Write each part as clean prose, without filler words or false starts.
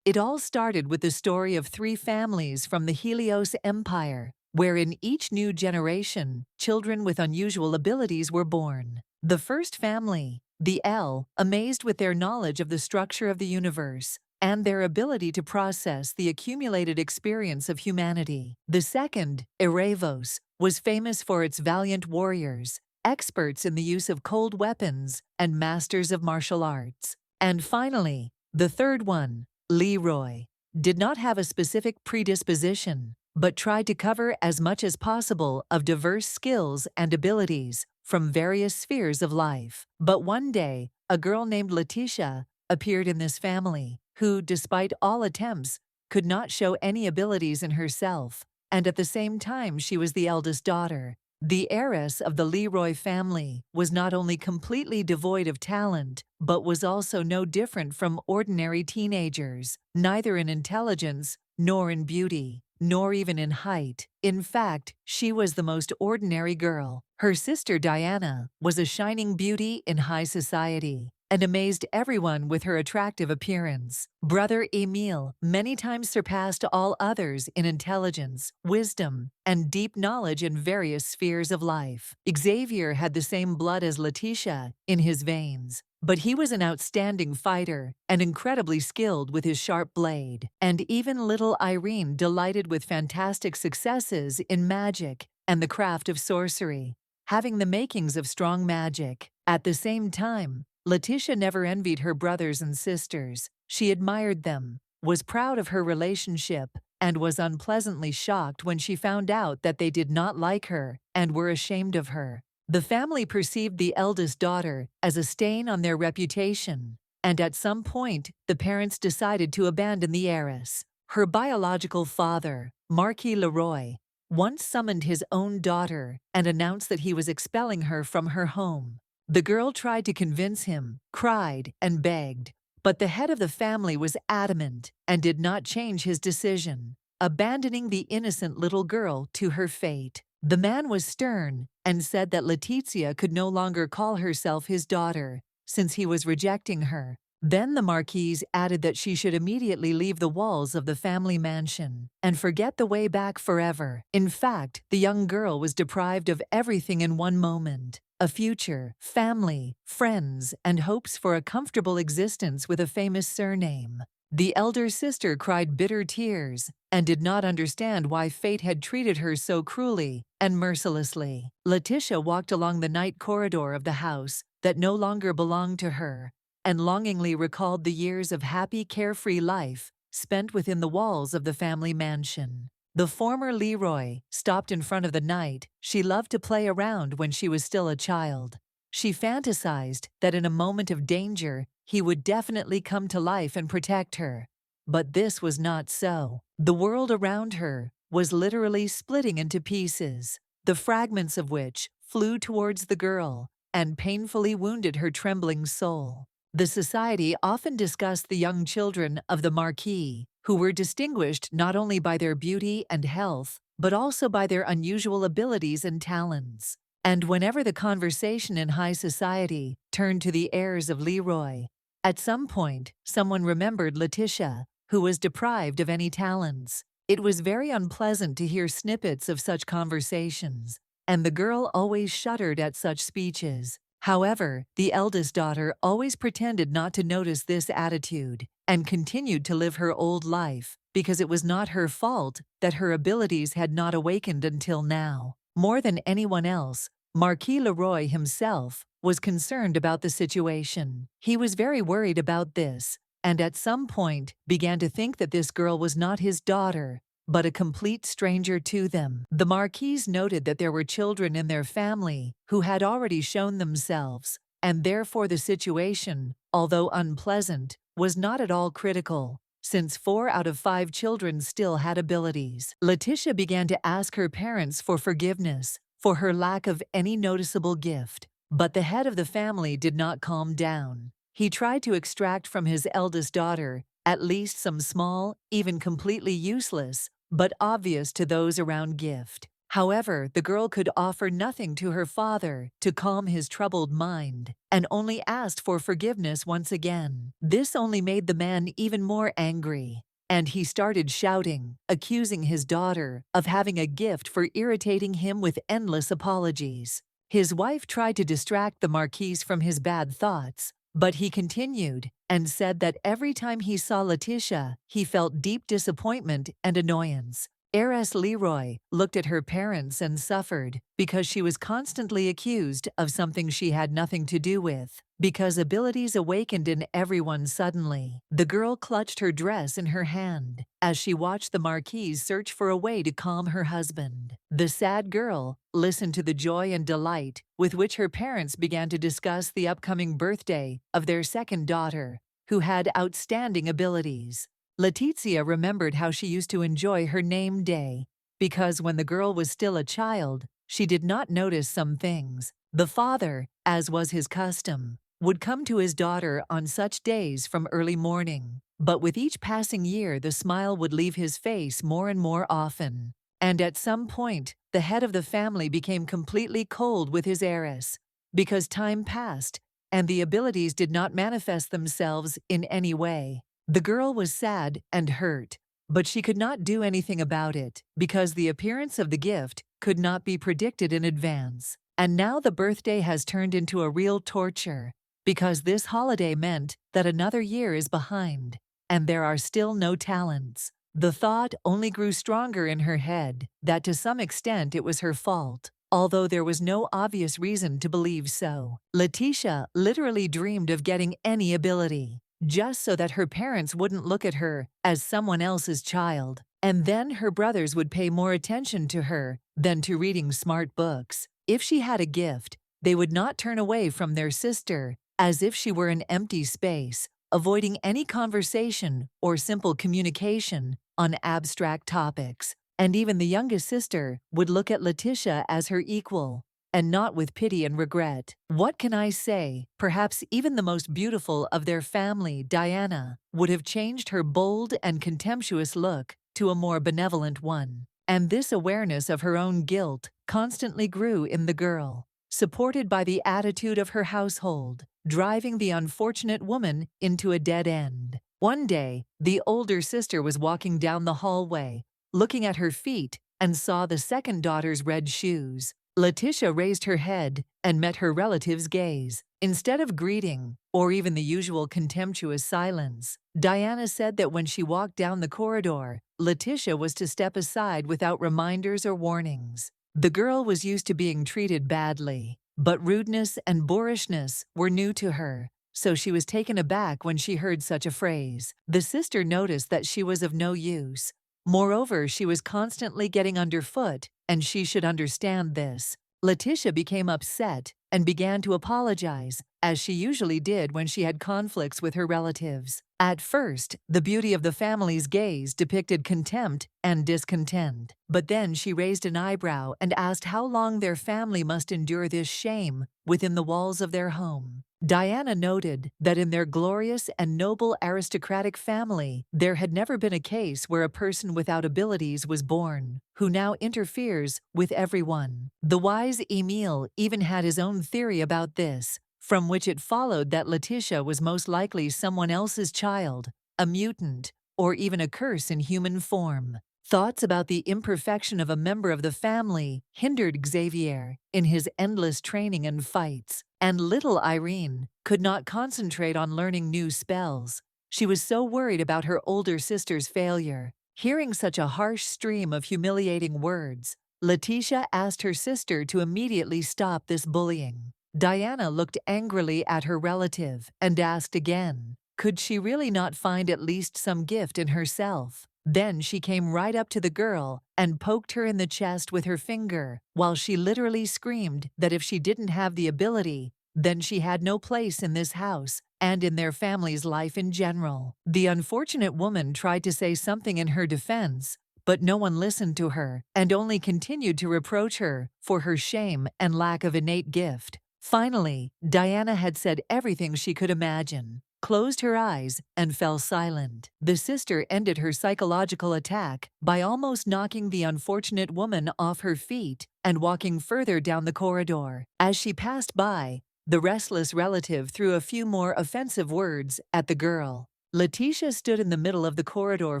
It all started with the story of three families from the Helios Empire, where in each new generation, children with unusual abilities were born. The first family, the El, amazed with their knowledge of the structure of the universe and their ability to process the accumulated experience of humanity. The second, Erevos, was famous for its valiant warriors, experts in the use of cold weapons, and masters of martial arts. And finally, the third one, Leroy, did not have a specific predisposition, but tried to cover as much as possible of diverse skills and abilities from various spheres of life. But one day, a girl named Letitia appeared in this family, who, despite all attempts, could not show any abilities in herself, and at the same time she was the eldest daughter. The heiress of the Leroy family was not only completely devoid of talent, but was also no different from ordinary teenagers, neither in intelligence, nor in beauty, nor even in height. In fact, she was the most ordinary girl. Her sister Diana was a shining beauty in high society and amazed everyone with her attractive appearance. Brother Emile many times surpassed all others in intelligence, wisdom, and deep knowledge in various spheres of life. Xavier had the same blood as Letitia in his veins, but he was an outstanding fighter and incredibly skilled with his sharp blade. And even little Irene delighted with fantastic successes in magic and the craft of sorcery, having the makings of strong magic. At the same time, Letitia never envied her brothers and sisters. She admired them, was proud of her relationship, and was unpleasantly shocked when she found out that they did not like her and were ashamed of her. The family perceived the eldest daughter as a stain on their reputation, and at some point, the parents decided to abandon the heiress. Her biological father, Marquis Leroy, once summoned his own daughter and announced that he was expelling her from her home. The girl tried to convince him, cried, and begged, but the head of the family was adamant and did not change his decision, abandoning the innocent little girl to her fate. The man was stern and said that Letizia could no longer call herself his daughter, since he was rejecting her. Then the Marquise added that she should immediately leave the walls of the family mansion and forget the way back forever. In fact, the young girl was deprived of everything in one moment: a future, family, friends, and hopes for a comfortable existence with a famous surname. The elder sister cried bitter tears and did not understand why fate had treated her so cruelly and mercilessly. Letitia walked along the night corridor of the house that no longer belonged to her and longingly recalled the years of happy, carefree life spent within the walls of the family mansion. The former Leroy stopped in front of the knight she loved to play around when she was still a child. She fantasized that in a moment of danger, he would definitely come to life and protect her. But this was not so. The world around her was literally splitting into pieces, the fragments of which flew towards the girl and painfully wounded her trembling soul. The society often discussed the young children of the Marquis, who were distinguished not only by their beauty and health, but also by their unusual abilities and talents. And whenever the conversation in high society turned to the heirs of Leroy, at some point, someone remembered Letitia, who was deprived of any talents. It was very unpleasant to hear snippets of such conversations, and the girl always shuddered at such speeches. However, the eldest daughter always pretended not to notice this attitude and continued to live her old life because it was not her fault that her abilities had not awakened until now. More than anyone else, Marquis Leroy himself was concerned about the situation. He was very worried about this, and at some point began to think that this girl was not his daughter, but a complete stranger to them. The Marquise noted that there were children in their family who had already shown themselves, and therefore the situation, although unpleasant, was not at all critical, since 4 out of 5 children still had abilities. Letitia began to ask her parents for forgiveness for her lack of any noticeable gift, but the head of the family did not calm down. He tried to extract from his eldest daughter at least some small, even completely useless, but obvious to those around gift. However, the girl could offer nothing to her father to calm his troubled mind, and only asked for forgiveness once again. This only made the man even more angry, and he started shouting, accusing his daughter of having a gift for irritating him with endless apologies. His wife tried to distract the Marquis from his bad thoughts, but he continued and said that every time he saw Letitia, he felt deep disappointment and annoyance. Heiress Leroy looked at her parents and suffered because she was constantly accused of something she had nothing to do with. Because abilities awakened in everyone suddenly, the girl clutched her dress in her hand as she watched the Marquise search for a way to calm her husband. The sad girl listened to the joy and delight with which her parents began to discuss the upcoming birthday of their second daughter, who had outstanding abilities. Letizia remembered how she used to enjoy her name day, because when the girl was still a child, she did not notice some things. The father, as was his custom, would come to his daughter on such days from early morning. But with each passing year, the smile would leave his face more and more often. And at some point, the head of the family became completely cold with his heiress, because time passed and the abilities did not manifest themselves in any way. The girl was sad and hurt, but she could not do anything about it because the appearance of the gift could not be predicted in advance. And now the birthday has turned into a real torture because this holiday meant that another year is behind and there are still no talents. The thought only grew stronger in her head that to some extent it was her fault, although there was no obvious reason to believe so. Letitia literally dreamed of getting any ability, just so that her parents wouldn't look at her as someone else's child. And then her brothers would pay more attention to her than to reading smart books. If she had a gift, they would not turn away from their sister as if she were an empty space, avoiding any conversation or simple communication on abstract topics. And even the youngest sister would look at Letitia as her equal, and not with pity and regret. What can I say? Perhaps even the most beautiful of their family, Diana, would have changed her bold and contemptuous look to a more benevolent one. And this awareness of her own guilt constantly grew in the girl, supported by the attitude of her household, driving the unfortunate woman into a dead end. One day, the older sister was walking down the hallway, looking at her feet, and saw the second daughter's red shoes. Letitia raised her head and met her relative's gaze. Instead of greeting, or even the usual contemptuous silence, Diana said that when she walked down the corridor, Letitia was to step aside without reminders or warnings. The girl was used to being treated badly, but rudeness and boorishness were new to her, so she was taken aback when she heard such a phrase. The sister noticed that she was of no use. Moreover, she was constantly getting underfoot, and she should understand this. Letitia became upset and began to apologize, as she usually did when she had conflicts with her relatives. At first, the beauty of the family's gaze depicted contempt and discontent. But then she raised an eyebrow and asked how long their family must endure this shame within the walls of their home. Diana noted that in their glorious and noble aristocratic family, there had never been a case where a person without abilities was born, who now interferes with everyone. The wise Emile even had his own theory about this, from which it followed that Letitia was most likely someone else's child, a mutant, or even a curse in human form. Thoughts about the imperfection of a member of the family hindered Xavier in his endless training and fights, and little Irene could not concentrate on learning new spells. She was so worried about her older sister's failure. Hearing such a harsh stream of humiliating words, Letitia asked her sister to immediately stop this bullying. Diana looked angrily at her relative and asked again, could she really not find at least some gift in herself? Then she came right up to the girl and poked her in the chest with her finger, while she literally screamed that if she didn't have the ability, then she had no place in this house and in their family's life in general. The unfortunate woman tried to say something in her defense, but no one listened to her and only continued to reproach her for her shame and lack of innate gift. Finally, Diana had said everything she could imagine. closed her eyes, and fell silent. The sister ended her psychological attack by almost knocking the unfortunate woman off her feet and walking further down the corridor. As she passed by, the restless relative threw a few more offensive words at the girl. Letitia stood in the middle of the corridor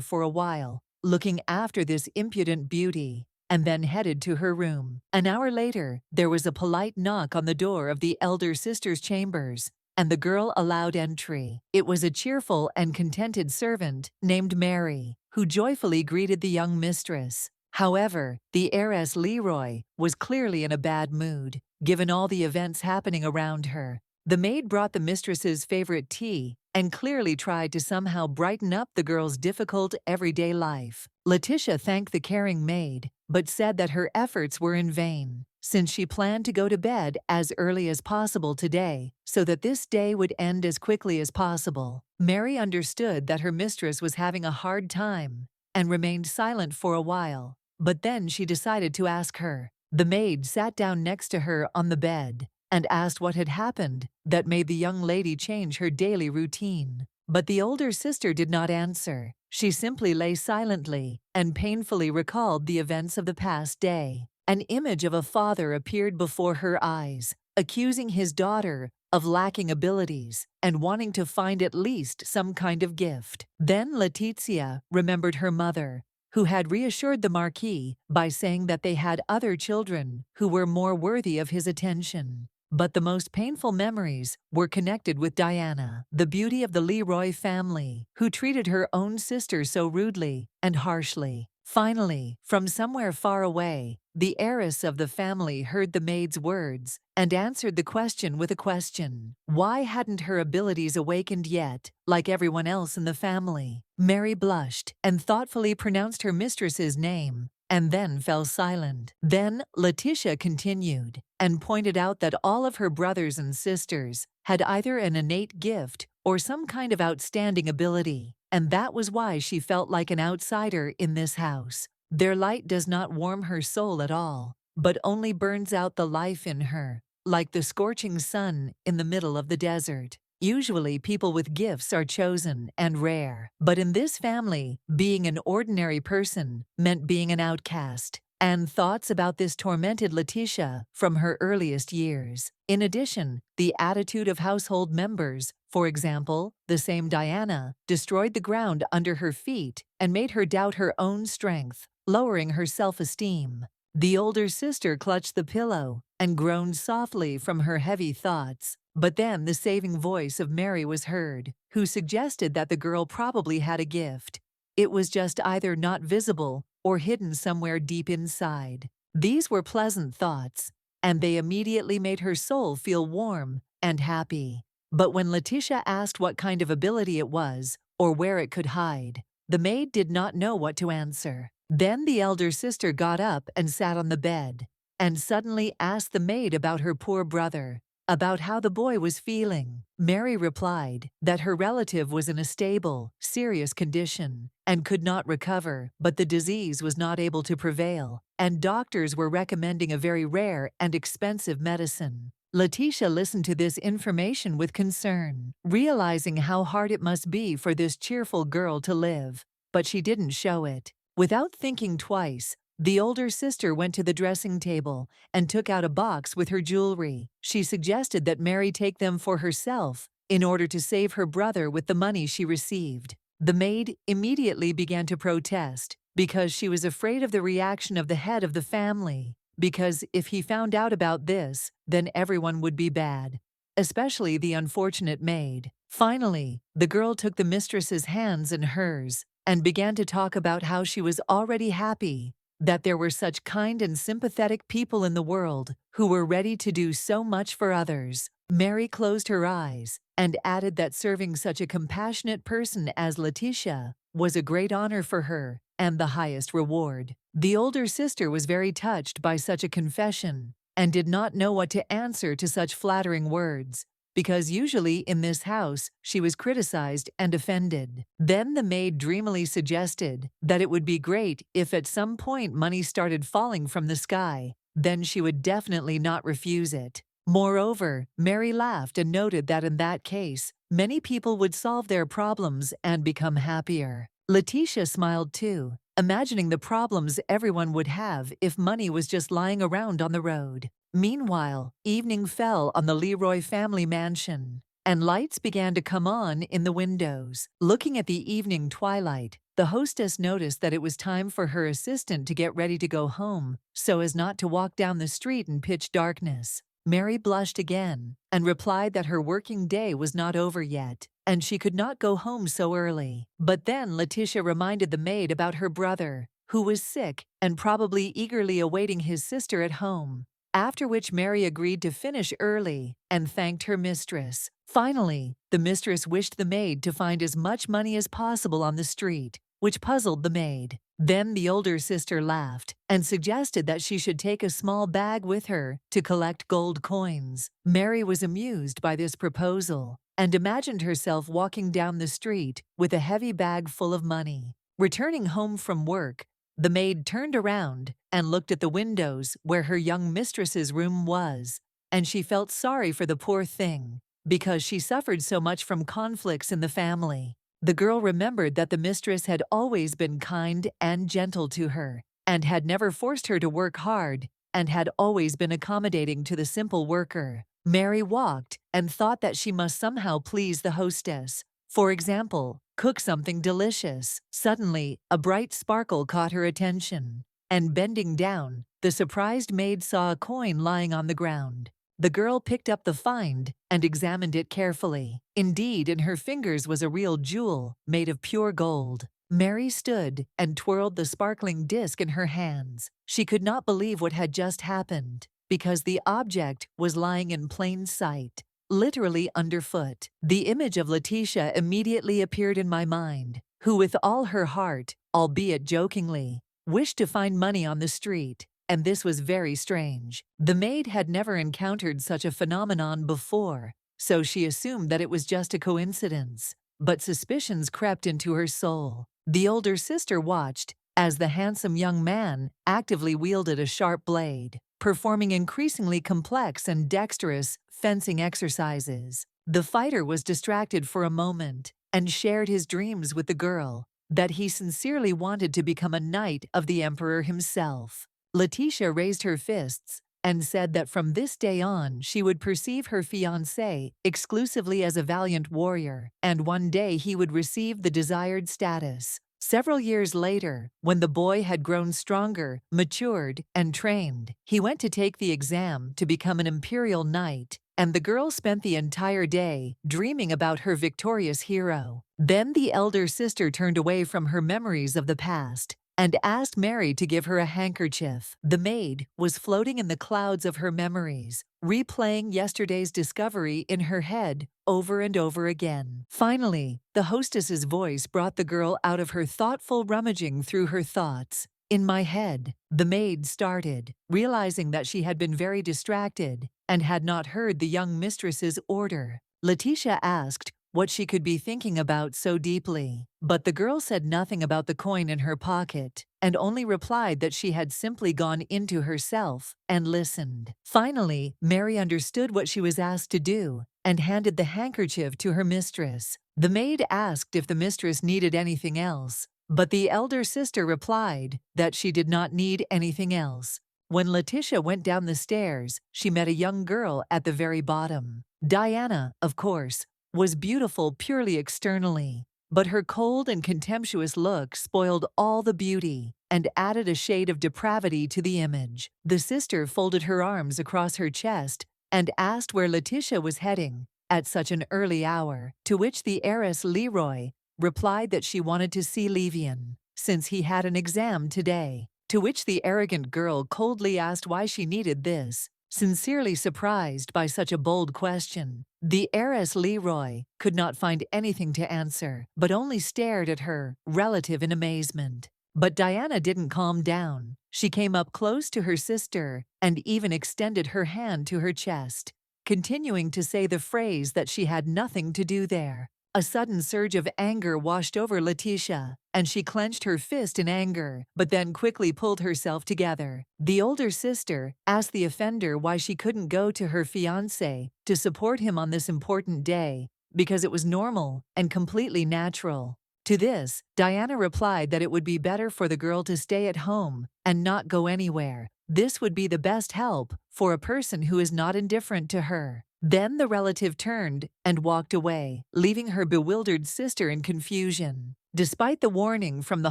for a while, looking after this impudent beauty, and then headed to her room. An hour later, there was a polite knock on the door of the elder sister's chambers, and the girl allowed entry. It was a cheerful and contented servant named Mary, who joyfully greeted the young mistress. However, the heiress Leroy was clearly in a bad mood, given all the events happening around her. The maid brought the mistress's favorite tea and clearly tried to somehow brighten up the girl's difficult everyday life. Letitia thanked the caring maid, but said that her efforts were in vain, since she planned to go to bed as early as possible today, so that this day would end as quickly as possible. Mary understood that her mistress was having a hard time and remained silent for a while, but then she decided to ask her. The maid sat down next to her on the bed and asked what had happened that made the young lady change her daily routine. But the older sister did not answer. She simply lay silently and painfully recalled the events of the past day. An image of a father appeared before her eyes, accusing his daughter of lacking abilities and wanting to find at least some kind of gift. Then Letizia remembered her mother, who had reassured the Marquis by saying that they had other children who were more worthy of his attention. But the most painful memories were connected with Diana, the beauty of the Leroy family, who treated her own sister so rudely and harshly. Finally, from somewhere far away, the heiress of the family heard the maid's words and answered the question with a question. Why hadn't her abilities awakened yet, like everyone else in the family? Mary blushed and thoughtfully pronounced her mistress's name, and then fell silent. Then Letitia continued and pointed out that all of her brothers and sisters had either an innate gift or some kind of outstanding ability, and that was why she felt like an outsider in this house. Their light does not warm her soul at all, but only burns out the life in her, like the scorching sun in the middle of the desert. Usually, people with gifts are chosen and rare, but in this family, being an ordinary person meant being an outcast, and thoughts about this tormented Letitia from her earliest years. In addition, the attitude of household members, for example, the same Diana, destroyed the ground under her feet and made her doubt her own strength, lowering her self-esteem. The older sister clutched the pillow and groaned softly from her heavy thoughts. But then the saving voice of Mary was heard, who suggested that the girl probably had a gift. It was just either not visible or hidden somewhere deep inside. These were pleasant thoughts, and they immediately made her soul feel warm and happy. But when Letitia asked what kind of ability it was or where it could hide, the maid did not know what to answer. Then the elder sister got up and sat on the bed, and suddenly asked the maid about her poor brother, about how the boy was feeling. Mary replied that her relative was in a stable, serious condition and could not recover, but the disease was not able to prevail, and doctors were recommending a very rare and expensive medicine. Letitia listened to this information with concern, realizing how hard it must be for this cheerful girl to live, but she didn't show it. Without thinking twice, the older sister went to the dressing table and took out a box with her jewelry. She suggested that Mary take them for herself in order to save her brother with the money she received. The maid immediately began to protest because she was afraid of the reaction of the head of the family, because if he found out about this, then everyone would be bad, especially the unfortunate maid. Finally, the girl took the mistress's hands in hers and began to talk about how she was already happy that there were such kind and sympathetic people in the world who were ready to do so much for others. Mary closed her eyes and added that serving such a compassionate person as Letitia was a great honor for her and the highest reward. The older sister was very touched by such a confession and did not know what to answer to such flattering words, because usually in this house she was criticized and offended. Then the maid dreamily suggested that it would be great if at some point money started falling from the sky. Then she would definitely not refuse it. Moreover, Mary laughed and noted that in that case, many people would solve their problems and become happier. Letitia smiled too, imagining the problems everyone would have if money was just lying around on the road. Meanwhile, evening fell on the Leroy family mansion, and lights began to come on in the windows. Looking at the evening twilight, the hostess noticed that it was time for her assistant to get ready to go home, so as not to walk down the street in pitch darkness. Mary blushed again and replied that her working day was not over yet, and she could not go home so early. But then Letitia reminded the maid about her brother, who was sick and probably eagerly awaiting his sister at home. After which Mary agreed to finish early and thanked her mistress. Finally, the mistress wished the maid to find as much money as possible on the street, which puzzled the maid. Then the older sister laughed and suggested that she should take a small bag with her to collect gold coins. Mary was amused by this proposal and imagined herself walking down the street with a heavy bag full of money. Returning home from work, the maid turned around and looked at the windows where her young mistress's room was, and she felt sorry for the poor thing because she suffered so much from conflicts in the family. The girl remembered that the mistress had always been kind and gentle to her, and had never forced her to work hard, and had always been accommodating to the simple worker. Mary walked and thought that she must somehow please the hostess. For example, cook something delicious. Suddenly, a bright sparkle caught her attention, and bending down, the surprised maid saw a coin lying on the ground. The girl picked up the find and examined it carefully. Indeed, in her fingers was a real jewel made of pure gold. Mary stood and twirled the sparkling disc in her hands. She could not believe what had just happened, because the object was lying in plain sight, literally underfoot. The image of Letitia immediately appeared in my mind, who with all her heart, albeit jokingly, wished to find money on the street. And this was very strange. The maid had never encountered such a phenomenon before, so she assumed that it was just a coincidence. But suspicions crept into her soul. The older sister watched as the handsome young man actively wielded a sharp blade, performing increasingly complex and dexterous fencing exercises. The fighter was distracted for a moment and shared his dreams with the girl, that he sincerely wanted to become a knight of the emperor himself. Letitia raised her fists and said that from this day on she would perceive her fiancé exclusively as a valiant warrior, and one day he would receive the desired status. Several years later, when the boy had grown stronger, matured, and trained, he went to take the exam to become an imperial knight, and the girl spent the entire day dreaming about her victorious hero. Then the elder sister turned away from her memories of the past and asked Mary to give her a handkerchief. The maid was floating in the clouds of her memories, replaying yesterday's discovery in her head over and over again. Finally, the hostess's voice brought the girl out of her thoughtful rummaging through her thoughts. In my head, the maid started, realizing that she had been very distracted and had not heard the young mistress's order. Letitia asked what she could be thinking about so deeply, but the girl said nothing about the coin in her pocket, and only replied that she had simply gone into herself and listened. Finally, Mary understood what she was asked to do and handed the handkerchief to her mistress. The maid asked if the mistress needed anything else, but the elder sister replied that she did not need anything else. When Letitia went down the stairs, she met a young girl at the very bottom. Diana, of course, was beautiful purely externally, but her cold and contemptuous look spoiled all the beauty and added a shade of depravity to the image. The sister folded her arms across her chest and asked where Letitia was heading at such an early hour, to which the heiress Leroy replied that she wanted to see Levan, since he had an exam today, to which the arrogant girl coldly asked why she needed this. Sincerely surprised by such a bold question, the heiress Leroy could not find anything to answer, but only stared at her relative in amazement. But Diana didn't calm down. She came up close to her sister and even extended her hand to her chest, continuing to say the phrase that she had nothing to do there. A sudden surge of anger washed over Letitia, and she clenched her fist in anger, but then quickly pulled herself together. The older sister asked the offender why she couldn't go to her fiancé to support him on this important day, because it was normal and completely natural. To this, Diana replied that it would be better for the girl to stay at home and not go anywhere. This would be the best help for a person who is not indifferent to her. Then the relative turned and walked away, leaving her bewildered sister in confusion. Despite the warning from the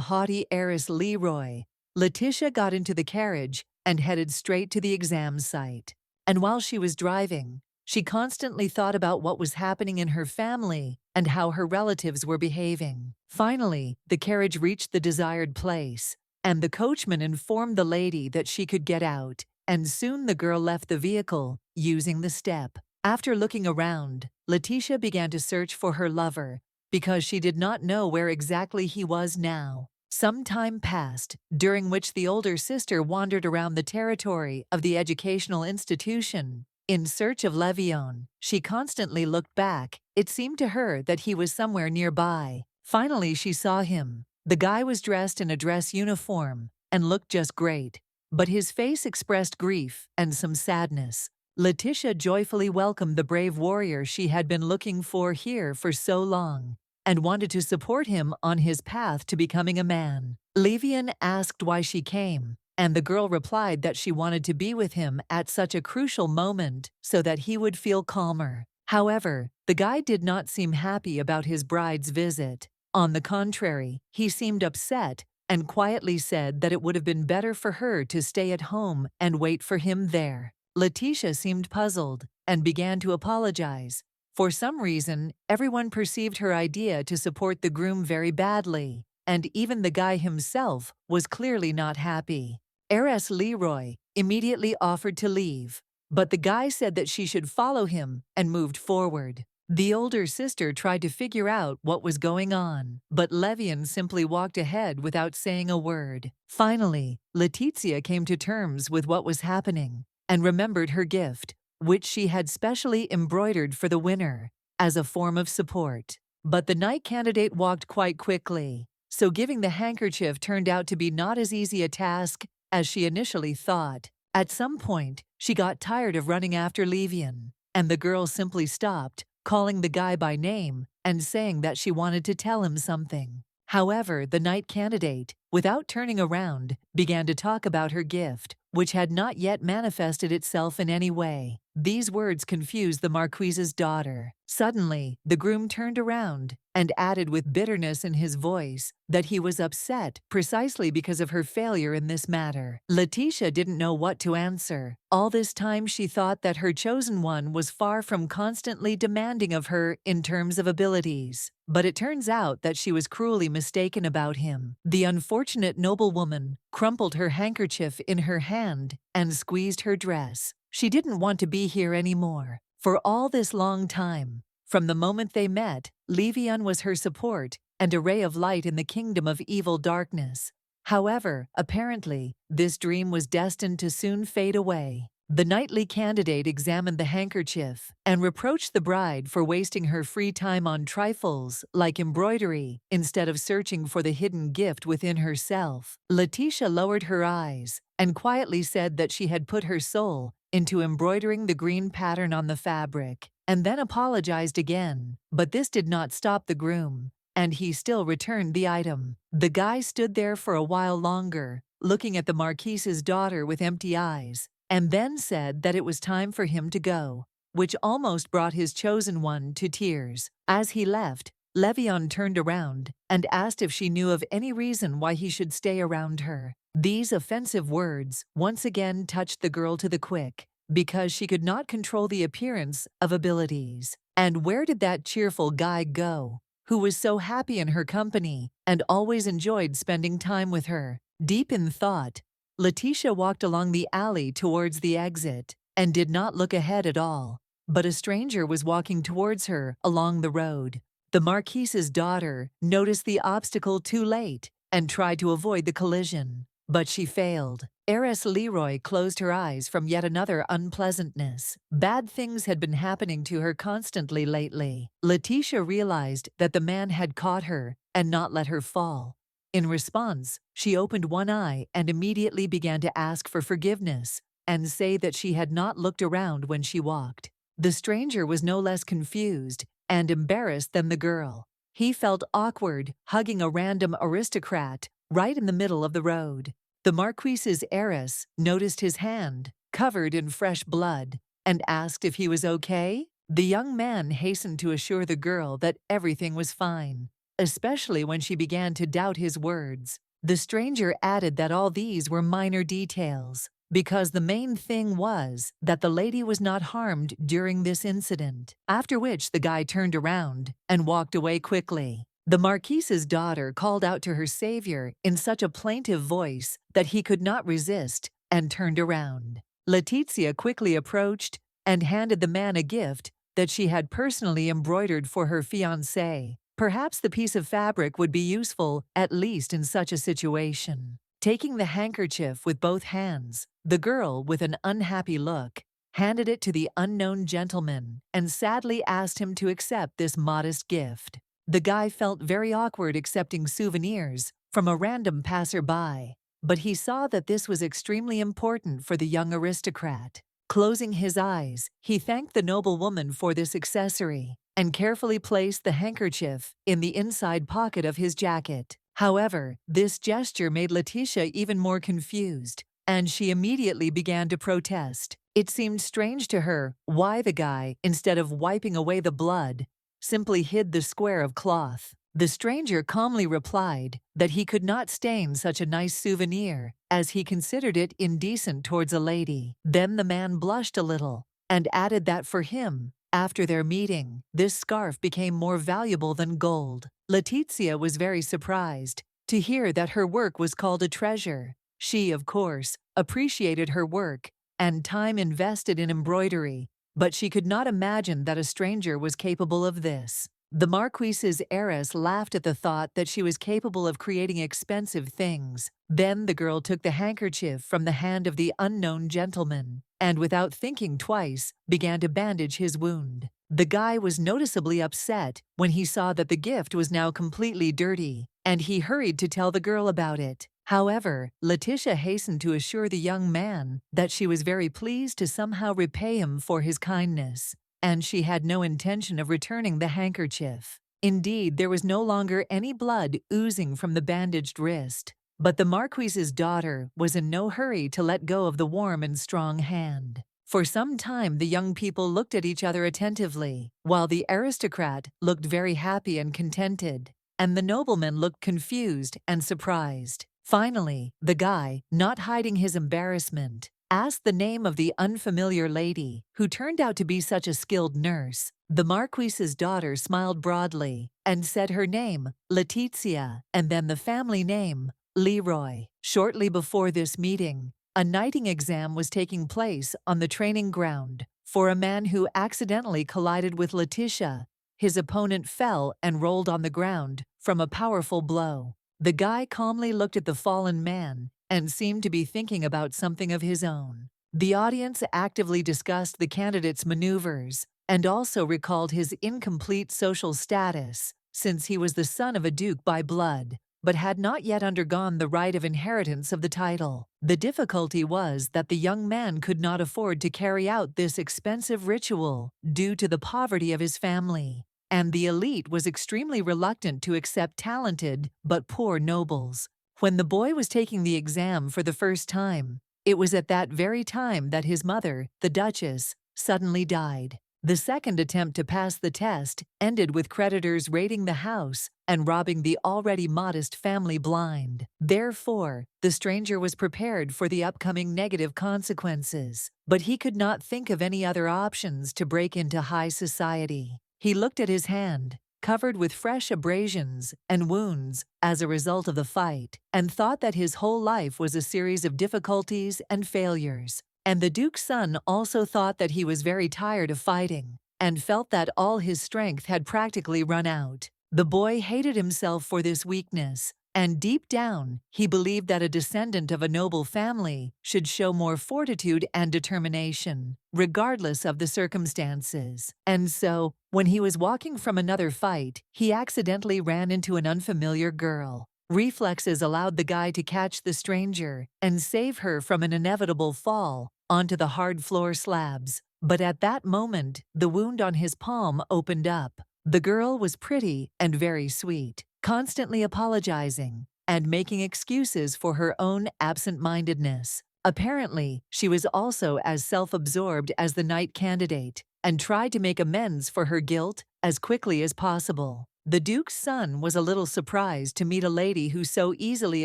haughty heiress Leroy, Letitia got into the carriage and headed straight to the exam site. And while she was driving, she constantly thought about what was happening in her family and how her relatives were behaving. Finally, the carriage reached the desired place, and the coachman informed the lady that she could get out, and soon the girl left the vehicle, using the step. After looking around, Letitia began to search for her lover, because she did not know where exactly he was now. Some time passed, during which the older sister wandered around the territory of the educational institution. In search of Levan, she constantly looked back. It seemed to her that he was somewhere nearby. Finally, she saw him. The guy was dressed in a dress uniform and looked just great, but his face expressed grief and some sadness. Letitia joyfully welcomed the brave warrior she had been looking for here for so long, and wanted to support him on his path to becoming a man. Levan asked why she came, and the girl replied that she wanted to be with him at such a crucial moment so that he would feel calmer. However, the guy did not seem happy about his bride's visit. On the contrary, he seemed upset and quietly said that it would have been better for her to stay at home and wait for him there. Letitia seemed puzzled and began to apologize. For some reason, everyone perceived her idea to support the groom very badly, and even the guy himself was clearly not happy. Heiress Leroy immediately offered to leave, but the guy said that she should follow him and moved forward. The older sister tried to figure out what was going on, but Levan simply walked ahead without saying a word. Finally, Letitia came to terms with what was happening and remembered her gift, which she had specially embroidered for the winner, as a form of support. But the knight candidate walked quite quickly, so giving the handkerchief turned out to be not as easy a task as she initially thought. At some point, she got tired of running after Levan, and the girl simply stopped, calling the guy by name and saying that she wanted to tell him something. However, the knight candidate, without turning around, began to talk about her gift, which had not yet manifested itself in any way. These words confused the marquise's daughter. Suddenly, the groom turned around and added with bitterness in his voice that he was upset precisely because of her failure in this matter. Letitia didn't know what to answer. All this time she thought that her chosen one was far from constantly demanding of her in terms of abilities. But it turns out that she was cruelly mistaken about him. The unfortunate noblewoman crumpled her handkerchief in her hand and squeezed her dress. She didn't want to be here anymore. For all this long time, from the moment they met, Levan was her support and a ray of light in the kingdom of evil darkness. However, apparently, this dream was destined to soon fade away. The knightly candidate examined the handkerchief and reproached the bride for wasting her free time on trifles like embroidery instead of searching for the hidden gift within herself. Letitia lowered her eyes and quietly said that she had put her soul into embroidering the green pattern on the fabric, and then apologized again. But this did not stop the groom, and he still returned the item. The guy stood there for a while longer, looking at the marquise's daughter with empty eyes, and then said that it was time for him to go, which almost brought his chosen one to tears. As he left, Levan turned around and asked if she knew of any reason why he should stay around her. These offensive words once again touched the girl to the quick, because she could not control the appearance of abilities. And where did that cheerful guy go, who was so happy in her company and always enjoyed spending time with her? Deep in thought, Letitia walked along the alley towards the exit and did not look ahead at all. But a stranger was walking towards her along the road. The marquise's daughter noticed the obstacle too late and tried to avoid the collision, but she failed. Heiress Leroy closed her eyes from yet another unpleasantness. Bad things had been happening to her constantly lately. Letitia realized that the man had caught her and not let her fall. In response, she opened one eye and immediately began to ask for forgiveness and say that she had not looked around when she walked. The stranger was no less confused and embarrassed than the girl. He felt awkward, hugging a random aristocrat right in the middle of the road. The Marquise's heiress noticed his hand, covered in fresh blood, and asked if he was okay. The young man hastened to assure the girl that everything was fine, especially when she began to doubt his words. The stranger added that all these were minor details, because the main thing was that the lady was not harmed during this incident, after which the guy turned around and walked away quickly. The Marquise's daughter called out to her savior in such a plaintive voice that he could not resist and turned around. Letizia quickly approached and handed the man a gift that she had personally embroidered for her fiancé. Perhaps the piece of fabric would be useful, at least in such a situation. Taking the handkerchief with both hands, the girl, with an unhappy look, handed it to the unknown gentleman and sadly asked him to accept this modest gift. The guy felt very awkward accepting souvenirs from a random passerby, but he saw that this was extremely important for the young aristocrat. Closing his eyes, he thanked the noblewoman for this accessory and carefully placed the handkerchief in the inside pocket of his jacket. However, this gesture made Letitia even more confused, and she immediately began to protest. It seemed strange to her why the guy, instead of wiping away the blood, simply hid the square of cloth. The stranger calmly replied that he could not stain such a nice souvenir, as he considered it indecent towards a lady. Then the man blushed a little and added that for him, after their meeting, this scarf became more valuable than gold. Letizia was very surprised to hear that her work was called a treasure. She, of course, appreciated her work and time invested in embroidery, but she could not imagine that a stranger was capable of this. The Marquise's heiress laughed at the thought that she was capable of creating expensive things. Then the girl took the handkerchief from the hand of the unknown gentleman and, without thinking twice, began to bandage his wound. The guy was noticeably upset when he saw that the gift was now completely dirty, and he hurried to tell the girl about it. However, Letitia hastened to assure the young man that she was very pleased to somehow repay him for his kindness, and she had no intention of returning the handkerchief. Indeed, there was no longer any blood oozing from the bandaged wrist, but the Marquise's daughter was in no hurry to let go of the warm and strong hand. For some time the young people looked at each other attentively, while the aristocrat looked very happy and contented, and the nobleman looked confused and surprised. Finally, the guy, not hiding his embarrassment, asked the name of the unfamiliar lady, who turned out to be such a skilled nurse. The Marquise's daughter smiled broadly and said her name, Letizia, and then the family name, Leroy. Shortly before this meeting, a knighting exam was taking place on the training ground for a man who accidentally collided with Letitia. His opponent fell and rolled on the ground from a powerful blow. The guy calmly looked at the fallen man and seemed to be thinking about something of his own. The audience actively discussed the candidate's maneuvers and also recalled his incomplete social status, since he was the son of a duke by blood, but had not yet undergone the rite of inheritance of the title. The difficulty was that the young man could not afford to carry out this expensive ritual due to the poverty of his family, and the elite was extremely reluctant to accept talented but poor nobles. When the boy was taking the exam for the first time, it was at that very time that his mother, the Duchess, suddenly died. The second attempt to pass the test ended with creditors raiding the house and robbing the already modest family blind. Therefore, the stranger was prepared for the upcoming negative consequences, but he could not think of any other options to break into high society. He looked at his hand, covered with fresh abrasions and wounds as a result of the fight, and thought that his whole life was a series of difficulties and failures. And the Duke's son also thought that he was very tired of fighting, and felt that all his strength had practically run out. The boy hated himself for this weakness, and deep down, he believed that a descendant of a noble family should show more fortitude and determination, regardless of the circumstances. And so, when he was walking from another fight, he accidentally ran into an unfamiliar girl. Reflexes allowed the guy to catch the stranger and save her from an inevitable fall onto the hard floor slabs. But at that moment, the wound on his palm opened up. The girl was pretty and very sweet, constantly apologizing and making excuses for her own absent-mindedness. Apparently, she was also as self-absorbed as the knight candidate and tried to make amends for her guilt as quickly as possible. The Duke's son was a little surprised to meet a lady who so easily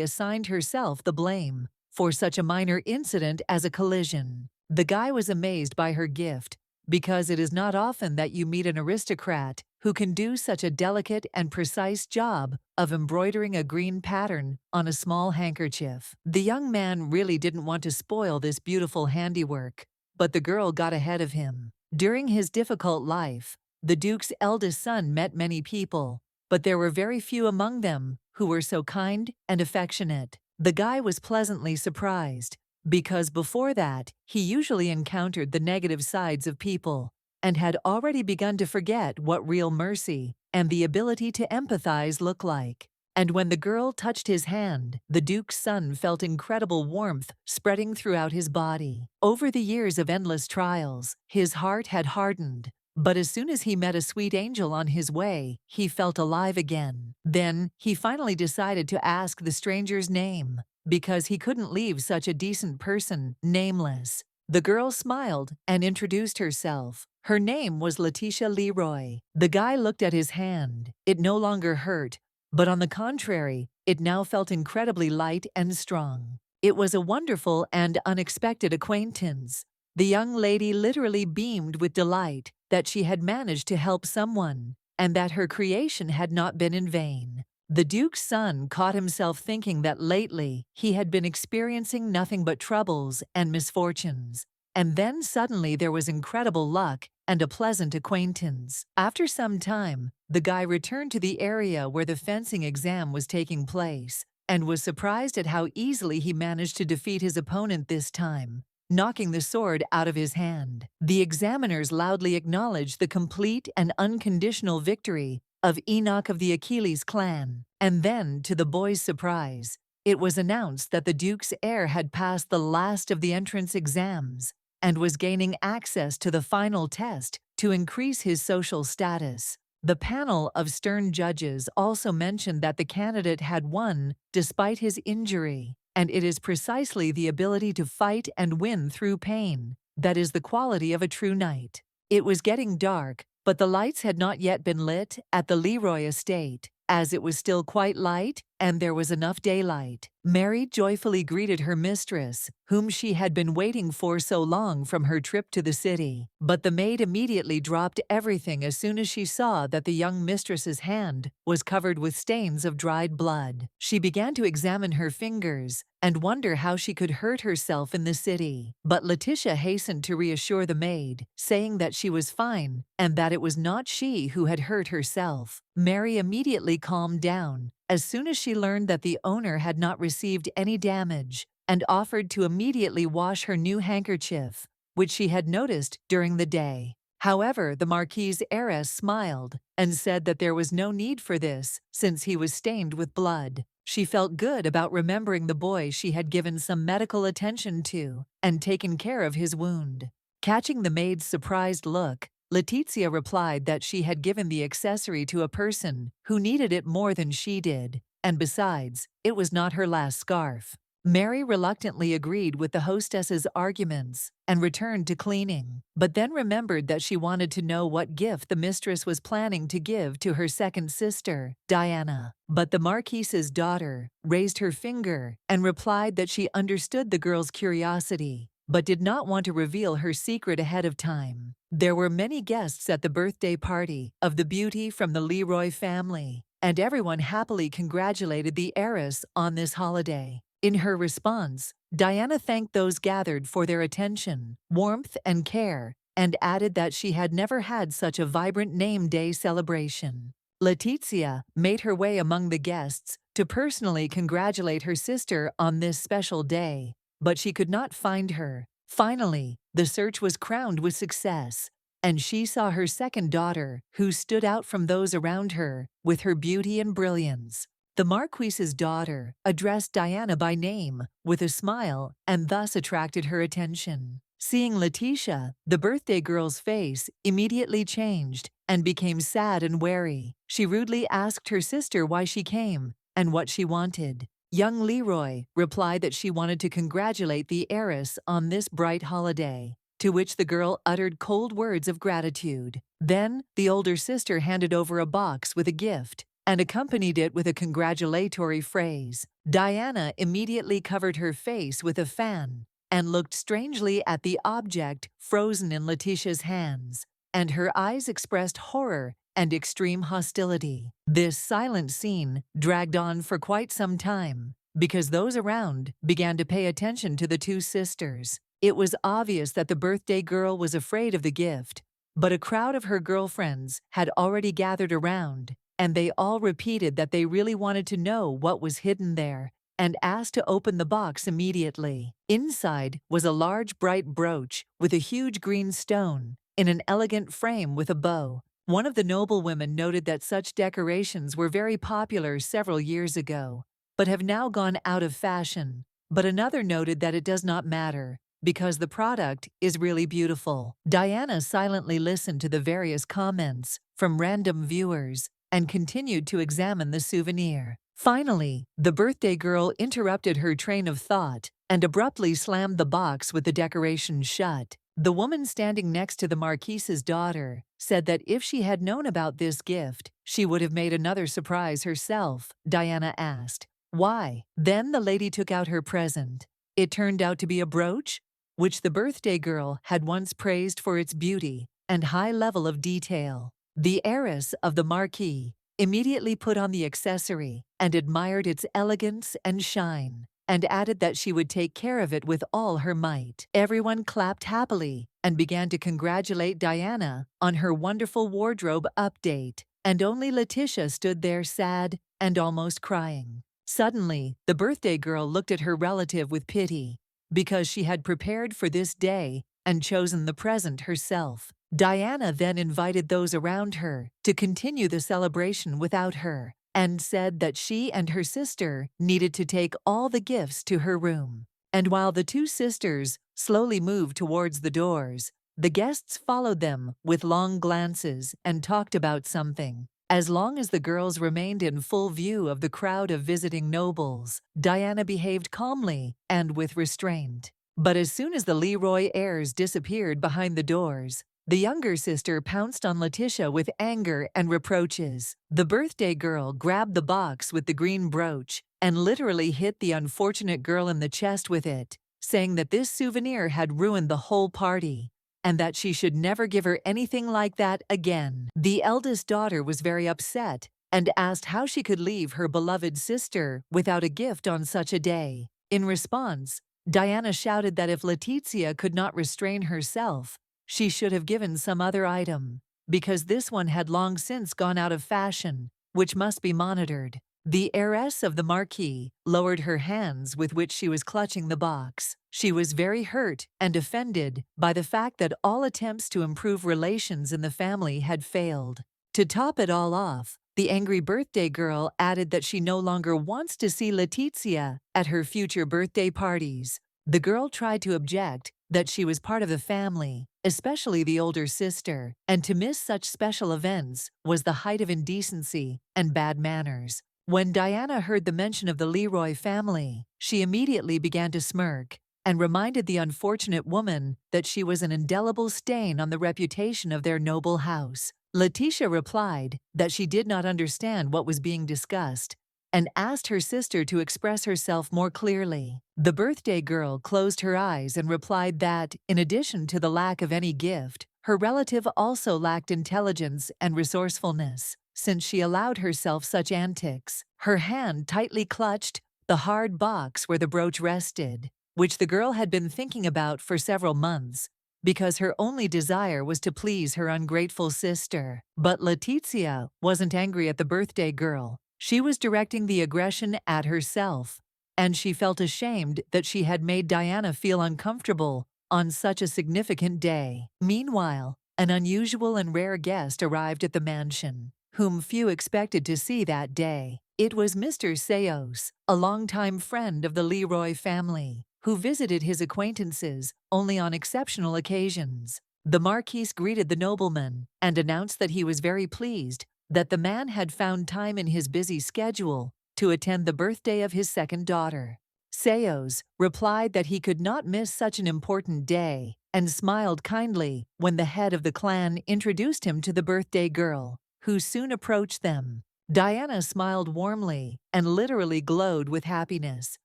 assigned herself the blame for such a minor incident as a collision. The guy was amazed by her gift, because it is not often that you meet an aristocrat who can do such a delicate and precise job of embroidering a green pattern on a small handkerchief. The young man really didn't want to spoil this beautiful handiwork, but the girl got ahead of him. During his difficult life, the Duke's eldest son met many people, but there were very few among them who were so kind and affectionate. The guy was pleasantly surprised, because before that, he usually encountered the negative sides of people and had already begun to forget what real mercy and the ability to empathize look like. And when the girl touched his hand, the Duke's son felt incredible warmth spreading throughout his body. Over the years of endless trials, his heart had hardened, but as soon as he met a sweet angel on his way, he felt alive again. Then, he finally decided to ask the stranger's name, because he couldn't leave such a decent person nameless. The girl smiled and introduced herself. Her name was Leroy. The guy looked at his hand. It no longer hurt, but on the contrary, it now felt incredibly light and strong. It was a wonderful and unexpected acquaintance. The young lady literally beamed with delight that she had managed to help someone, and that her creation had not been in vain. The Duke's son caught himself thinking that lately he had been experiencing nothing but troubles and misfortunes, and then suddenly there was incredible luck and a pleasant acquaintance. After some time, the guy returned to the area where the fencing exam was taking place, and was surprised at how easily he managed to defeat his opponent this time, knocking the sword out of his hand. The examiners loudly acknowledged the complete and unconditional victory of Enoch of the Achilles clan, and then, to the boy's surprise, it was announced that the Duke's heir had passed the last of the entrance exams and was gaining access to the final test to increase his social status. The panel of stern judges also mentioned that the candidate had won despite his injury, and it is precisely the ability to fight and win through pain that is the quality of a true knight. It was getting dark, but the lights had not yet been lit at the Leroy estate, as it was still quite light and there was enough daylight. Mary joyfully greeted her mistress, whom she had been waiting for so long from her trip to the city. But the maid immediately dropped everything as soon as she saw that the young mistress's hand was covered with stains of dried blood. She began to examine her fingers and wonder how she could hurt herself in the city. But Letitia hastened to reassure the maid, saying that she was fine and that it was not she who had hurt herself. Mary immediately calmed down as soon as she learned that the owner had not received any damage, and offered to immediately wash her new handkerchief, which she had noticed during the day. However, the Marquis's heiress smiled and said that there was no need for this, since he was stained with blood. She felt good about remembering the boy she had given some medical attention to and taken care of his wound. Catching the maid's surprised look, Letizia replied that she had given the accessory to a person who needed it more than she did, and besides, it was not her last scarf. Mary reluctantly agreed with the hostess's arguments and returned to cleaning, but then remembered that she wanted to know what gift the mistress was planning to give to her second sister, Diana. But the Marquise's daughter raised her finger and replied that she understood the girl's curiosity, but did not want to reveal her secret ahead of time. There were many guests at the birthday party of the beauty from the Leroy family, and everyone happily congratulated the heiress on this holiday. In her response, Diana thanked those gathered for their attention, warmth, and care, and added that she had never had such a vibrant name day celebration. Letizia made her way among the guests to personally congratulate her sister on this special day, but she could not find her. Finally, the search was crowned with success, and she saw her second daughter, who stood out from those around her with her beauty and brilliance. The Marquise's daughter addressed Diana by name with a smile and thus attracted her attention. Seeing Letitia, the birthday girl's face immediately changed and became sad and wary. She rudely asked her sister why she came and what she wanted. Young Leroy replied that she wanted to congratulate the heiress on this bright holiday, to which the girl uttered cold words of gratitude. Then, the older sister handed over a box with a gift and accompanied it with a congratulatory phrase. Diana immediately covered her face with a fan and looked strangely at the object frozen in Letitia's hands, and her eyes expressed horror and extreme hostility. This silent scene dragged on for quite some time, because those around began to pay attention to the two sisters. It was obvious that the birthday girl was afraid of the gift, but a crowd of her girlfriends had already gathered around, and they all repeated that they really wanted to know what was hidden there, and asked to open the box immediately. Inside was a large bright brooch with a huge green stone in an elegant frame with a bow. One of the noblewomen noted that such decorations were very popular several years ago, but have now gone out of fashion. But another noted that it does not matter, because the product is really beautiful. Diana silently listened to the various comments from random viewers and continued to examine the souvenir. Finally, the birthday girl interrupted her train of thought and abruptly slammed the box with the decoration shut. The woman standing next to the Marquise's daughter said that if she had known about this gift, she would have made another surprise herself. Diana asked, "Why?" Then the lady took out her present. It turned out to be a brooch, which the birthday girl had once praised for its beauty and high level of detail. The heiress of the Marquis immediately put on the accessory and admired its elegance and shine, and added that she would take care of it with all her might. Everyone clapped happily and began to congratulate Diana on her wonderful wardrobe update, and only Letitia stood there sad and almost crying. Suddenly, the birthday girl looked at her relative with pity, because she had prepared for this day and chosen the present herself. Diana then invited those around her to continue the celebration without her, and said that she and her sister needed to take all the gifts to her room. And while the two sisters slowly moved towards the doors, the guests followed them with long glances and talked about something. As long as the girls remained in full view of the crowd of visiting nobles, Diana behaved calmly and with restraint. But as soon as the Leroy heirs disappeared behind the doors, the younger sister pounced on Letitia with anger and reproaches. The birthday girl grabbed the box with the green brooch and literally hit the unfortunate girl in the chest with it, saying that this souvenir had ruined the whole party, and that she should never give her anything like that again. The eldest daughter was very upset and asked how she could leave her beloved sister without a gift on such a day. In response, Diana shouted that if Letizia could not restrain herself, she should have given some other item, because this one had long since gone out of fashion, which must be monitored. The heiress of the Marquis lowered her hands with which she was clutching the box. She was very hurt and offended by the fact that all attempts to improve relations in the family had failed. To top it all off, the angry birthday girl added that she no longer wants to see Letizia at her future birthday parties. The girl tried to object that she was part of the family, especially the older sister, and to miss such special events was the height of indecency and bad manners. When Diana heard the mention of the Leroy family, she immediately began to smirk and reminded the unfortunate woman that she was an indelible stain on the reputation of their noble house. Letitia replied that she did not understand what was being discussed and asked her sister to express herself more clearly. The birthday girl closed her eyes and replied that, in addition to the lack of any gift, her relative also lacked intelligence and resourcefulness, since she allowed herself such antics. Her hand tightly clutched the hard box where the brooch rested, which the girl had been thinking about for several months, because her only desire was to please her ungrateful sister. But Letizia wasn't angry at the birthday girl. She was directing the aggression at herself, and she felt ashamed that she had made Diana feel uncomfortable on such a significant day. Meanwhile, an unusual and rare guest arrived at the mansion, whom few expected to see that day. It was Mr. Seos, a longtime friend of the Leroy family, who visited his acquaintances only on exceptional occasions. The Marquis greeted the nobleman and announced that he was very pleased that the man had found time in his busy schedule to attend the birthday of his second daughter. Seos replied that he could not miss such an important day and smiled kindly when the head of the clan introduced him to the birthday girl, who soon approached them. Diana smiled warmly and literally glowed with happiness.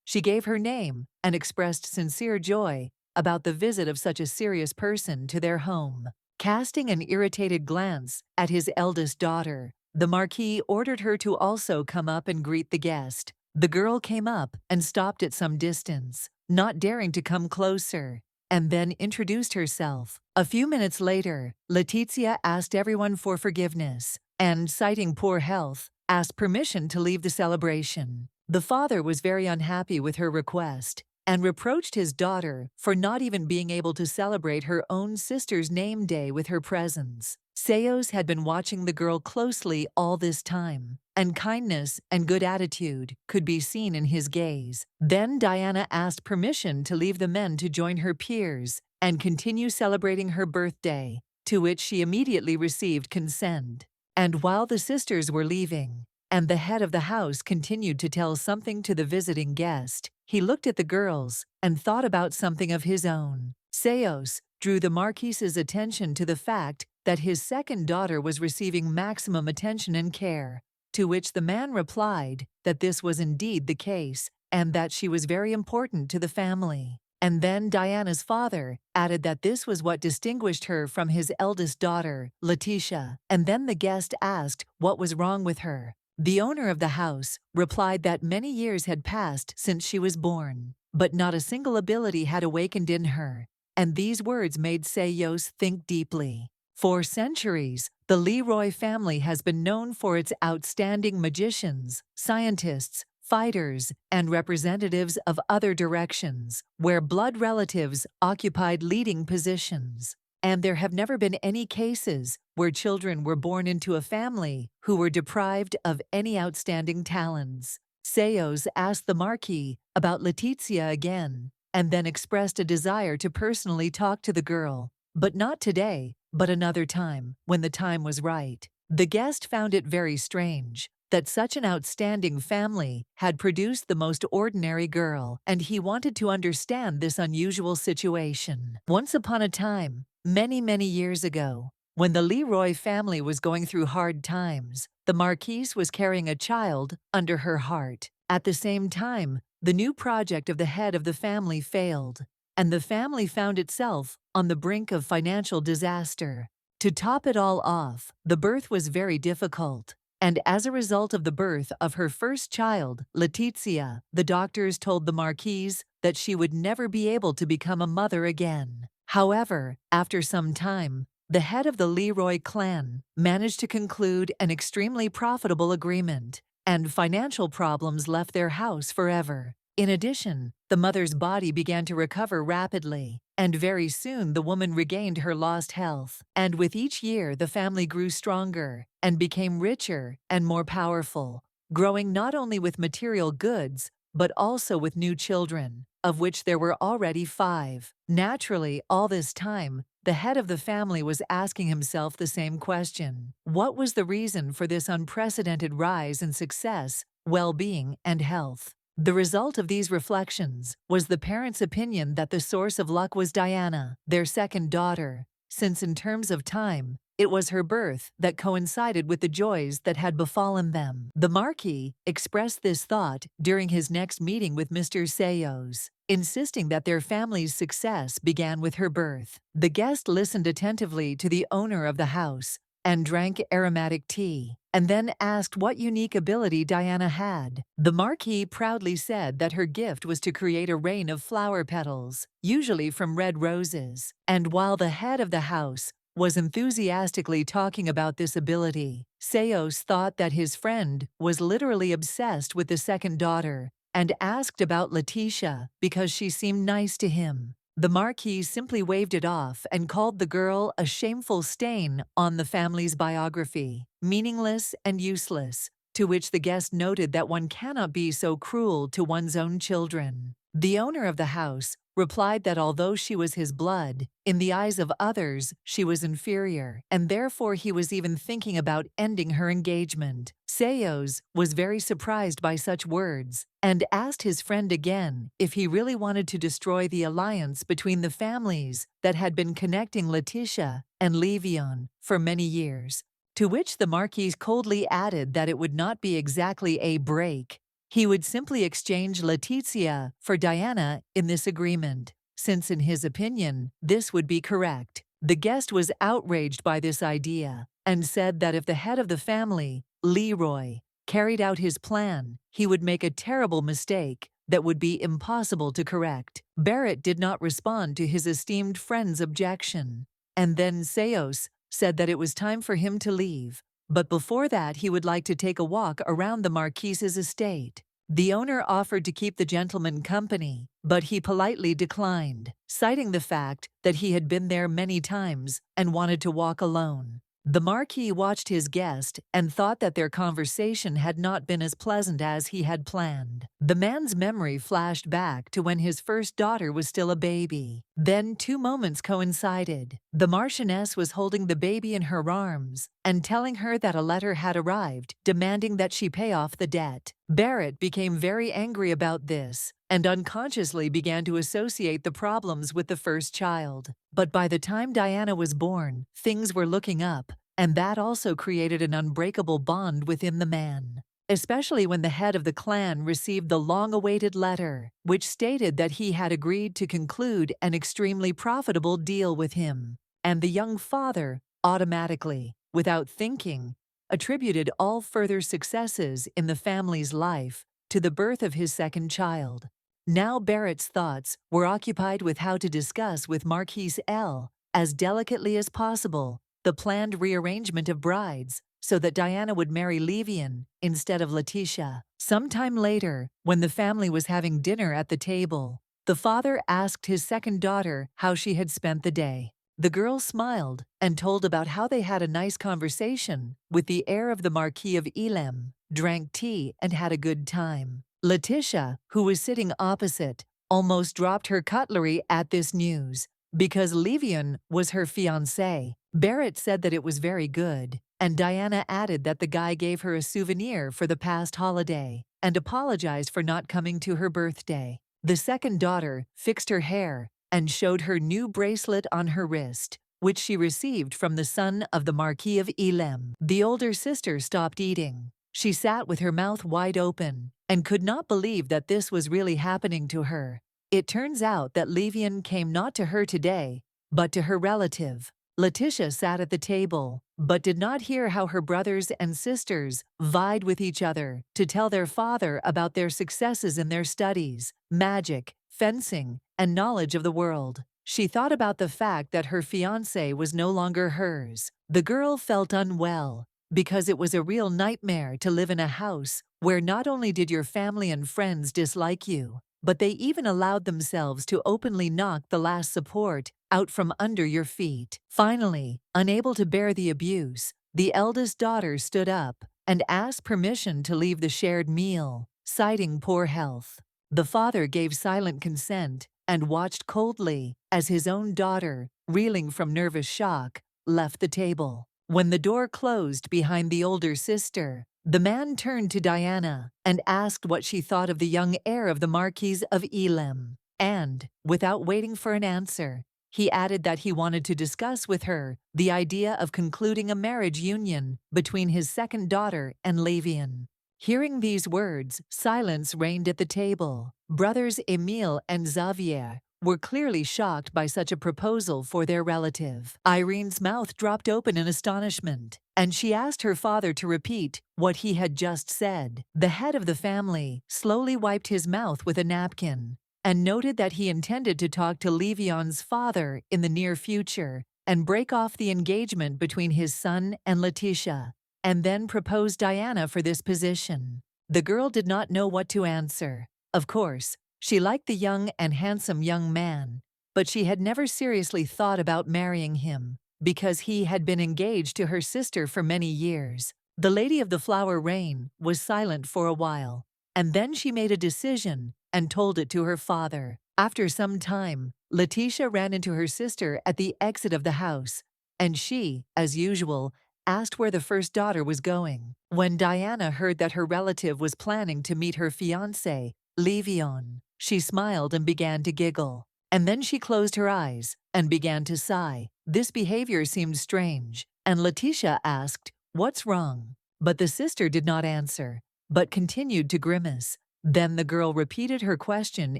She gave her name and expressed sincere joy about the visit of such a serious person to their home. Casting an irritated glance at his eldest daughter, the Marquis ordered her to also come up and greet the guest. The girl came up and stopped at some distance, not daring to come closer, and then introduced herself. A few minutes later, Letizia asked everyone for forgiveness and, citing poor health, asked permission to leave the celebration. The father was very unhappy with her request and reproached his daughter for not even being able to celebrate her own sister's name day with her presence. Seos had been watching the girl closely all this time, and kindness and good attitude could be seen in his gaze. Then Diana asked permission to leave the men to join her peers and continue celebrating her birthday, to which she immediately received consent. And while the sisters were leaving, and the head of the house continued to tell something to the visiting guest, he looked at the girls and thought about something of his own. Seos drew the Marquis's attention to the fact that his second daughter was receiving maximum attention and care, to which the man replied that this was indeed the case and that she was very important to the family. And then Diana's father added that this was what distinguished her from his eldest daughter, Letitia, and then the guest asked what was wrong with her. The owner of the house replied that many years had passed since she was born, but not a single ability had awakened in her, and these words made Seos think deeply. For centuries, the Leroy family has been known for its outstanding magicians, scientists, fighters, and representatives of other directions, where blood relatives occupied leading positions. And there have never been any cases where children were born into a family who were deprived of any outstanding talents. Seos asked the Marquis about Letizia again, and then expressed a desire to personally talk to the girl, but not today, but another time, when the time was right. The guest found it very strange that such an outstanding family had produced the most ordinary girl, and he wanted to understand this unusual situation. Once upon a time, many years ago, when the Leroy family was going through hard times, the Marquise was carrying a child under her heart. At the same time, the new project of the head of the family failed, and the family found itself on the brink of financial disaster. To top it all off, the birth was very difficult, and as a result of the birth of her first child, Letizia, the doctors told the Marquise that she would never be able to become a mother again. However, after some time, the head of the Leroy clan managed to conclude an extremely profitable agreement, and financial problems left their house forever. In addition, the mother's body began to recover rapidly, and very soon the woman regained her lost health. And with each year, the family grew stronger and became richer and more powerful, growing not only with material goods, but also with new children, of which there were already 5. Naturally, all this time, the head of the family was asking himself the same question. What was the reason for this unprecedented rise in success, well-being, and health? The result of these reflections was the parents' opinion that the source of luck was Diana, their second daughter, since in terms of time, it was her birth that coincided with the joys that had befallen them. The Marquis expressed this thought during his next meeting with Mr. Seos, insisting that their family's success began with her birth. The guest listened attentively to the owner of the house and drank aromatic tea, and then asked what unique ability Diana had. The Marquis proudly said that her gift was to create a rain of flower petals, usually from red roses. And while the head of the house was enthusiastically talking about this ability, Seos thought that his friend was literally obsessed with the second daughter and asked about Letitia because she seemed nice to him. The Marquis simply waved it off and called the girl a shameful stain on the family's biography, meaningless and useless, to which the guest noted that one cannot be so cruel to one's own children. The owner of the house replied that although she was his blood, in the eyes of others she was inferior, and therefore he was even thinking about ending her engagement. Seos was very surprised by such words and asked his friend again if he really wanted to destroy the alliance between the families that had been connecting Letitia and Levan for many years. To which the Marquis coldly added that it would not be exactly a break. He would simply exchange Letitia for Diana in this agreement, since in his opinion, this would be correct. The guest was outraged by this idea and said that if the head of the family, Leroy, carried out his plan, he would make a terrible mistake that would be impossible to correct. Barrett did not respond to his esteemed friend's objection, and then Seos said that it was time for him to leave. But before that, he would like to take a walk around the Marquis's estate. The owner offered to keep the gentleman company, but he politely declined, citing the fact that he had been there many times and wanted to walk alone. The Marquis watched his guest and thought that their conversation had not been as pleasant as he had planned. The man's memory flashed back to when his first daughter was still a baby. Then 2 moments coincided. The Marchioness was holding the baby in her arms and telling her that a letter had arrived demanding that she pay off the debt. Barrett became very angry about this and unconsciously began to associate the problems with the first child. But by the time Diana was born, things were looking up, and that also created an unbreakable bond within the man. Especially when the head of the clan received the long-awaited letter, which stated that he had agreed to conclude an extremely profitable deal with him. And the young father, automatically, without thinking, attributed all further successes in the family's life to the birth of his second child. Now Barrett's thoughts were occupied with how to discuss with Marquis L, as delicately as possible, the planned rearrangement of brides so that Diana would marry Levan instead of Letitia. Sometime later, when the family was having dinner at the table, the father asked his second daughter how she had spent the day. The girl smiled and told about how they had a nice conversation with the heir of the Marquis of Elam, drank tea, and had a good time. Letitia, who was sitting opposite, almost dropped her cutlery at this news because Levan was her fiancé. Barrett said that it was very good, and Diana added that the guy gave her a souvenir for the past holiday and apologized for not coming to her birthday. The second daughter fixed her hair and showed her new bracelet on her wrist, which she received from the son of the Marquis of Elam. The older sister stopped eating. She sat with her mouth wide open and could not believe that this was really happening to her. It turns out that Levan came not to her today, but to her relative. Letitia sat at the table, but did not hear how her brothers and sisters vied with each other to tell their father about their successes in their studies, magic, fencing, and knowledge of the world. She thought about the fact that her fiancé was no longer hers. The girl felt unwell, because it was a real nightmare to live in a house where not only did your family and friends dislike you, but they even allowed themselves to openly knock the last support out from under your feet. Finally, unable to bear the abuse, the eldest daughter stood up and asked permission to leave the shared meal, citing poor health. The father gave silent consent and watched coldly as his own daughter, reeling from nervous shock, left the table. When the door closed behind the older sister, the man turned to Diana and asked what she thought of the young heir of the Marquis of Elam. And, without waiting for an answer, he added that he wanted to discuss with her the idea of concluding a marriage union between his second daughter and Levan. Hearing these words, silence reigned at the table. Brothers Emile and Xavier were clearly shocked by such a proposal for their relative. Irene's mouth dropped open in astonishment, and she asked her father to repeat what he had just said. The head of the family slowly wiped his mouth with a napkin and noted that he intended to talk to Levan's father in the near future and break off the engagement between his son and Letitia, and then propose Diana for this position. The girl did not know what to answer. Of course, she liked the young and handsome young man, but she had never seriously thought about marrying him because he had been engaged to her sister for many years. The Lady of the Flower Rain was silent for a while, and then she made a decision and told it to her father. After some time, Letitia ran into her sister at the exit of the house, and she, as usual, asked where the first daughter was going. When Diana heard that her relative was planning to meet her fiancé, Levan, she smiled and began to giggle. And then she closed her eyes and began to sigh. This behavior seemed strange, and Letitia asked, "What's wrong?" But the sister did not answer, but continued to grimace. Then the girl repeated her question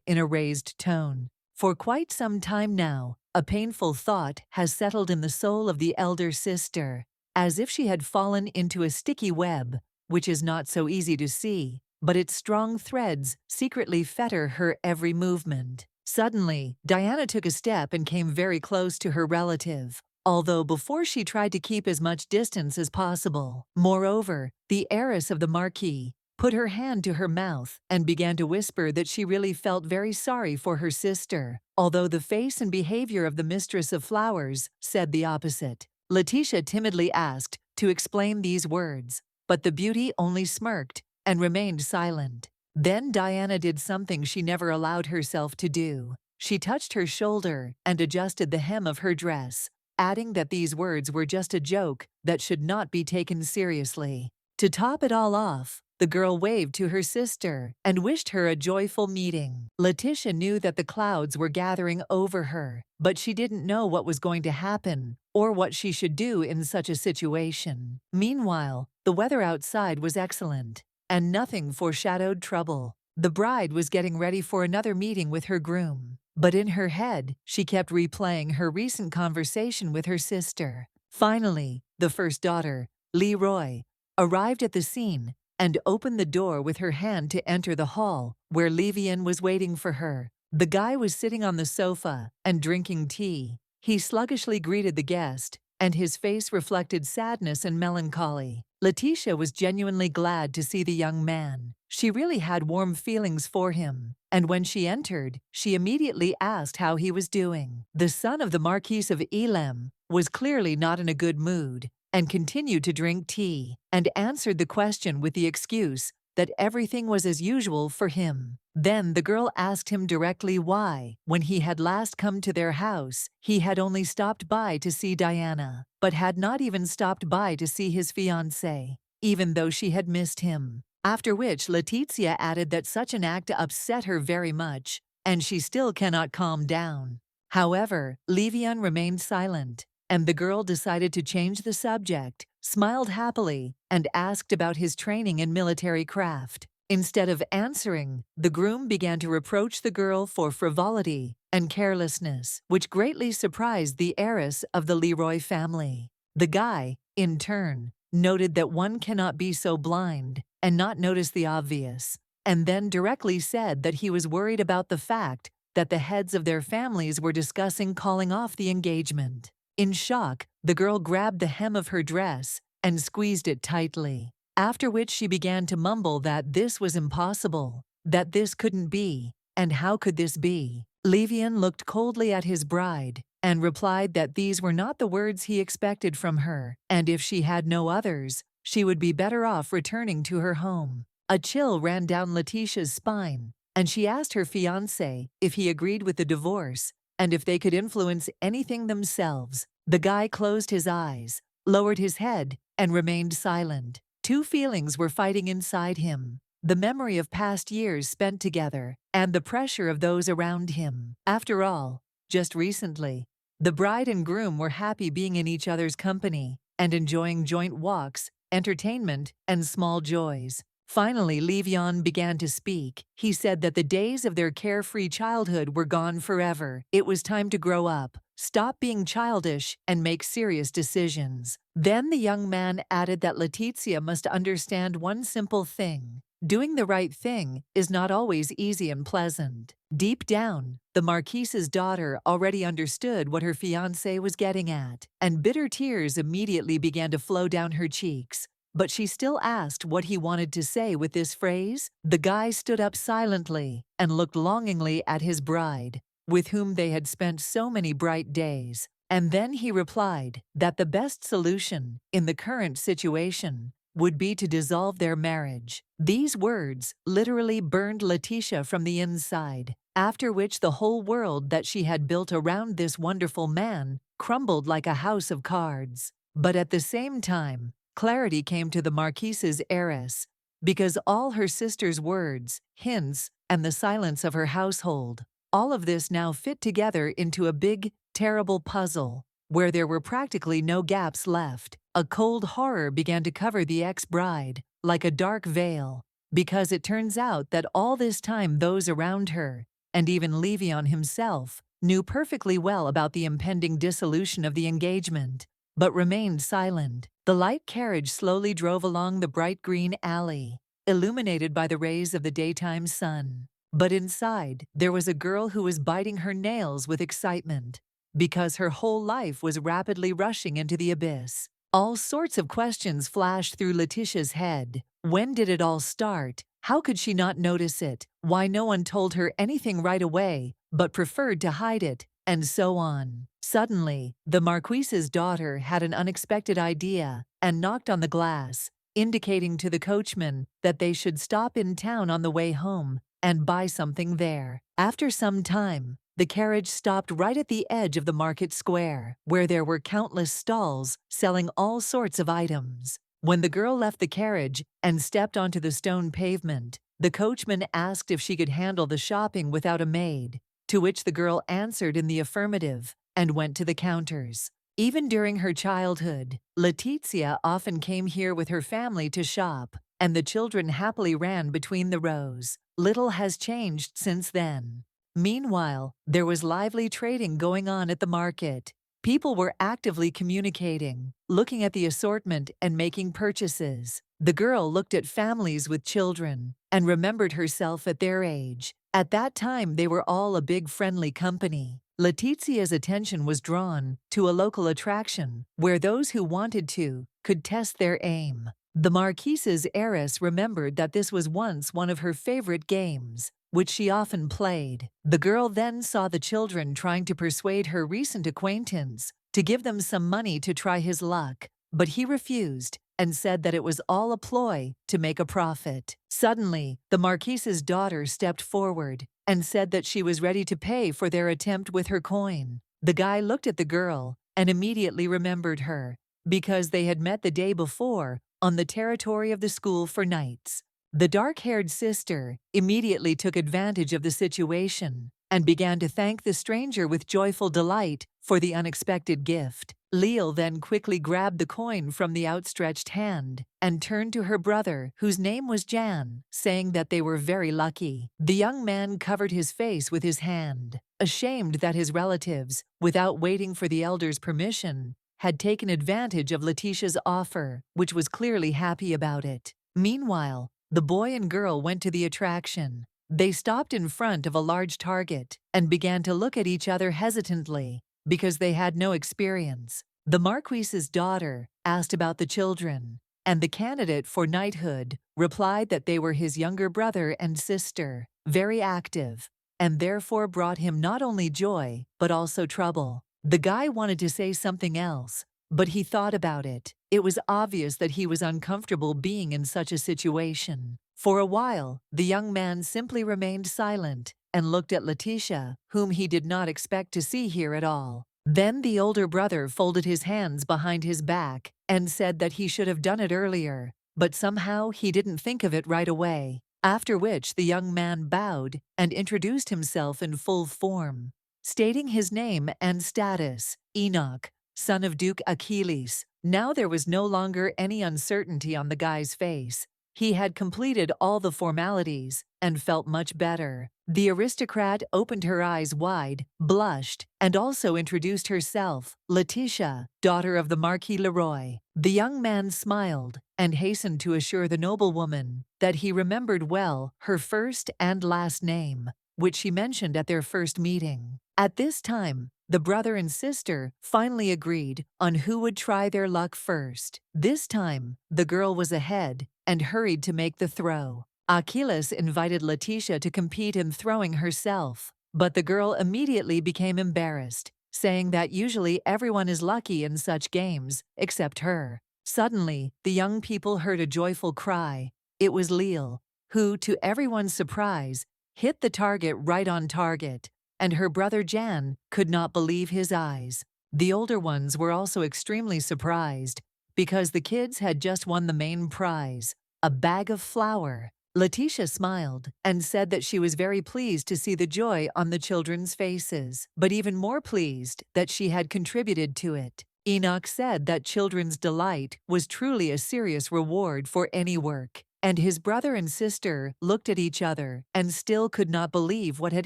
in a raised tone. For quite some time now, a painful thought has settled in the soul of the elder sister, as if she had fallen into a sticky web, which is not so easy to see, but its strong threads secretly fetter her every movement. Suddenly, Diana took a step and came very close to her relative, although before she tried to keep as much distance as possible. Moreover, the heiress of the Marquis put her hand to her mouth and began to whisper that she really felt very sorry for her sister, although the face and behavior of the mistress of flowers said the opposite. Letitia timidly asked to explain these words, but the beauty only smirked and remained silent. Then Diana did something she never allowed herself to do. She touched her shoulder and adjusted the hem of her dress, adding that these words were just a joke that should not be taken seriously. To top it all off, the girl waved to her sister and wished her a joyful meeting. Letitia knew that the clouds were gathering over her, but she didn't know what was going to happen or what she should do in such a situation. Meanwhile, the weather outside was excellent, and nothing foreshadowed trouble. The bride was getting ready for another meeting with her groom, but in her head, she kept replaying her recent conversation with her sister. Finally, the first daughter, Leroy, arrived at the scene and opened the door with her hand to enter the hall, where Levan was waiting for her. The guy was sitting on the sofa and drinking tea. He sluggishly greeted the guest, and his face reflected sadness and melancholy. Letitia was genuinely glad to see the young man. She really had warm feelings for him, and when she entered, she immediately asked how he was doing. The son of the Marquis of Elam was clearly not in a good mood, and continued to drink tea, and answered the question with the excuse that everything was as usual for him. Then the girl asked him directly why, when he had last come to their house, he had only stopped by to see Diana, but had not even stopped by to see his fiancé, even though she had missed him. After which Letitia added that such an act upset her very much, and she still cannot calm down. However, Levan remained silent, and the girl decided to change the subject, smiled happily, and asked about his training in military craft. Instead of answering, the groom began to reproach the girl for frivolity and carelessness, which greatly surprised the heiress of the Leroy family. The guy, in turn, noted that one cannot be so blind and not notice the obvious, and then directly said that he was worried about the fact that the heads of their families were discussing calling off the engagement. In shock, the girl grabbed the hem of her dress and squeezed it tightly, after which she began to mumble that this was impossible, that this couldn't be, and how could this be? Levan looked coldly at his bride and replied that these were not the words he expected from her, and if she had no others, she would be better off returning to her home. A chill ran down Letitia's spine, and she asked her fiancé if he agreed with the divorce and if they could influence anything themselves. The guy closed his eyes, lowered his head, and remained silent. Two feelings were fighting inside him: the memory of past years spent together, and the pressure of those around him. After all, just recently, the bride and groom were happy being in each other's company and enjoying joint walks, entertainment, and small joys. Finally, Levan began to speak. He said that the days of their carefree childhood were gone forever. It was time to grow up, stop being childish, and make serious decisions. Then the young man added that Letitia must understand one simple thing: doing the right thing is not always easy and pleasant. Deep down, the Marquise's daughter already understood what her fiancé was getting at, and bitter tears immediately began to flow down her cheeks. But she still asked what he wanted to say with this phrase. The guy stood up silently and looked longingly at his bride, with whom they had spent so many bright days. And then he replied that the best solution in the current situation would be to dissolve their marriage. These words literally burned Letitia from the inside, after which the whole world that she had built around this wonderful man crumbled like a house of cards. But at the same time, clarity came to the Marquise's heiress, because all her sister's words, hints, and the silence of her household, all of this now fit together into a big, terrible puzzle, where there were practically no gaps left. A cold horror began to cover the ex-bride, like a dark veil, because it turns out that all this time those around her, and even Levan himself, knew perfectly well about the impending dissolution of the engagement, but remained silent. The light carriage slowly drove along the bright green alley, illuminated by the rays of the daytime sun. But inside, there was a girl who was biting her nails with excitement, because her whole life was rapidly rushing into the abyss. All sorts of questions flashed through Letitia's head. When did it all start? How could she not notice it? Why no one told her anything right away, but preferred to hide it? And so on. Suddenly, the Marquise's daughter had an unexpected idea and knocked on the glass, indicating to the coachman that they should stop in town on the way home and buy something there. After some time, the carriage stopped right at the edge of the market square, where there were countless stalls selling all sorts of items. When the girl left the carriage and stepped onto the stone pavement, the coachman asked if she could handle the shopping without a maid, to which the girl answered in the affirmative and went to the counters. Even during her childhood, Letitia often came here with her family to shop, and the children happily ran between the rows. Little has changed since then. Meanwhile, there was lively trading going on at the market. People were actively communicating, looking at the assortment and making purchases. The girl looked at families with children and remembered herself at their age. At that time, they were all a big friendly company. Letitia's attention was drawn to a local attraction where those who wanted to could test their aim. The Marquise's heiress remembered that this was once one of her favorite games, which she often played. The girl then saw the children trying to persuade her recent acquaintance to give them some money to try his luck, but he refused and said that it was all a ploy to make a profit. Suddenly, the Marquise's daughter stepped forward and said that she was ready to pay for their attempt with her coin. The guy looked at the girl and immediately remembered her, because they had met the day before on the territory of the school for knights. The dark-haired sister immediately took advantage of the situation and began to thank the stranger with joyful delight for the unexpected gift. Leal then quickly grabbed the coin from the outstretched hand and turned to her brother, whose name was Jan, saying that they were very lucky. The young man covered his face with his hand, ashamed that his relatives, without waiting for the elder's permission, had taken advantage of Letitia's offer, which was clearly happy about it. Meanwhile, the boy and girl went to the attraction. They stopped in front of a large target and began to look at each other hesitantly because they had no experience. The Marquise's daughter asked about the children, and the candidate for knighthood replied that they were his younger brother and sister, very active, and therefore brought him not only joy but also trouble. The guy wanted to say something else, but he thought about it. It was obvious that he was uncomfortable being in such a situation. For a while, the young man simply remained silent and looked at Letitia, whom he did not expect to see here at all. Then the older brother folded his hands behind his back and said that he should have done it earlier, but somehow he didn't think of it right away. After which the young man bowed and introduced himself in full form, stating his name and status, Enoch, son of Duke Achilles. Now there was no longer any uncertainty on the guy's face. He had completed all the formalities and felt much better. The aristocrat opened her eyes wide, blushed, and also introduced herself, Letitia, daughter of the Marquis Leroy. The young man smiled and hastened to assure the noblewoman that he remembered well her first and last name, which she mentioned at their first meeting. At this time, the brother and sister finally agreed on who would try their luck first. This time, the girl was ahead and hurried to make the throw. Achilles invited Letitia to compete in throwing herself, but the girl immediately became embarrassed, saying that usually everyone is lucky in such games, except her. Suddenly, the young people heard a joyful cry. It was Leal, who, to everyone's surprise, hit the target right on target, and her brother Jan could not believe his eyes. The older ones were also extremely surprised, because the kids had just won the main prize, a bag of flour. Letitia smiled and said that she was very pleased to see the joy on the children's faces, but even more pleased that she had contributed to it. Enoch said that children's delight was truly a serious reward for any work, and his brother and sister looked at each other and still could not believe what had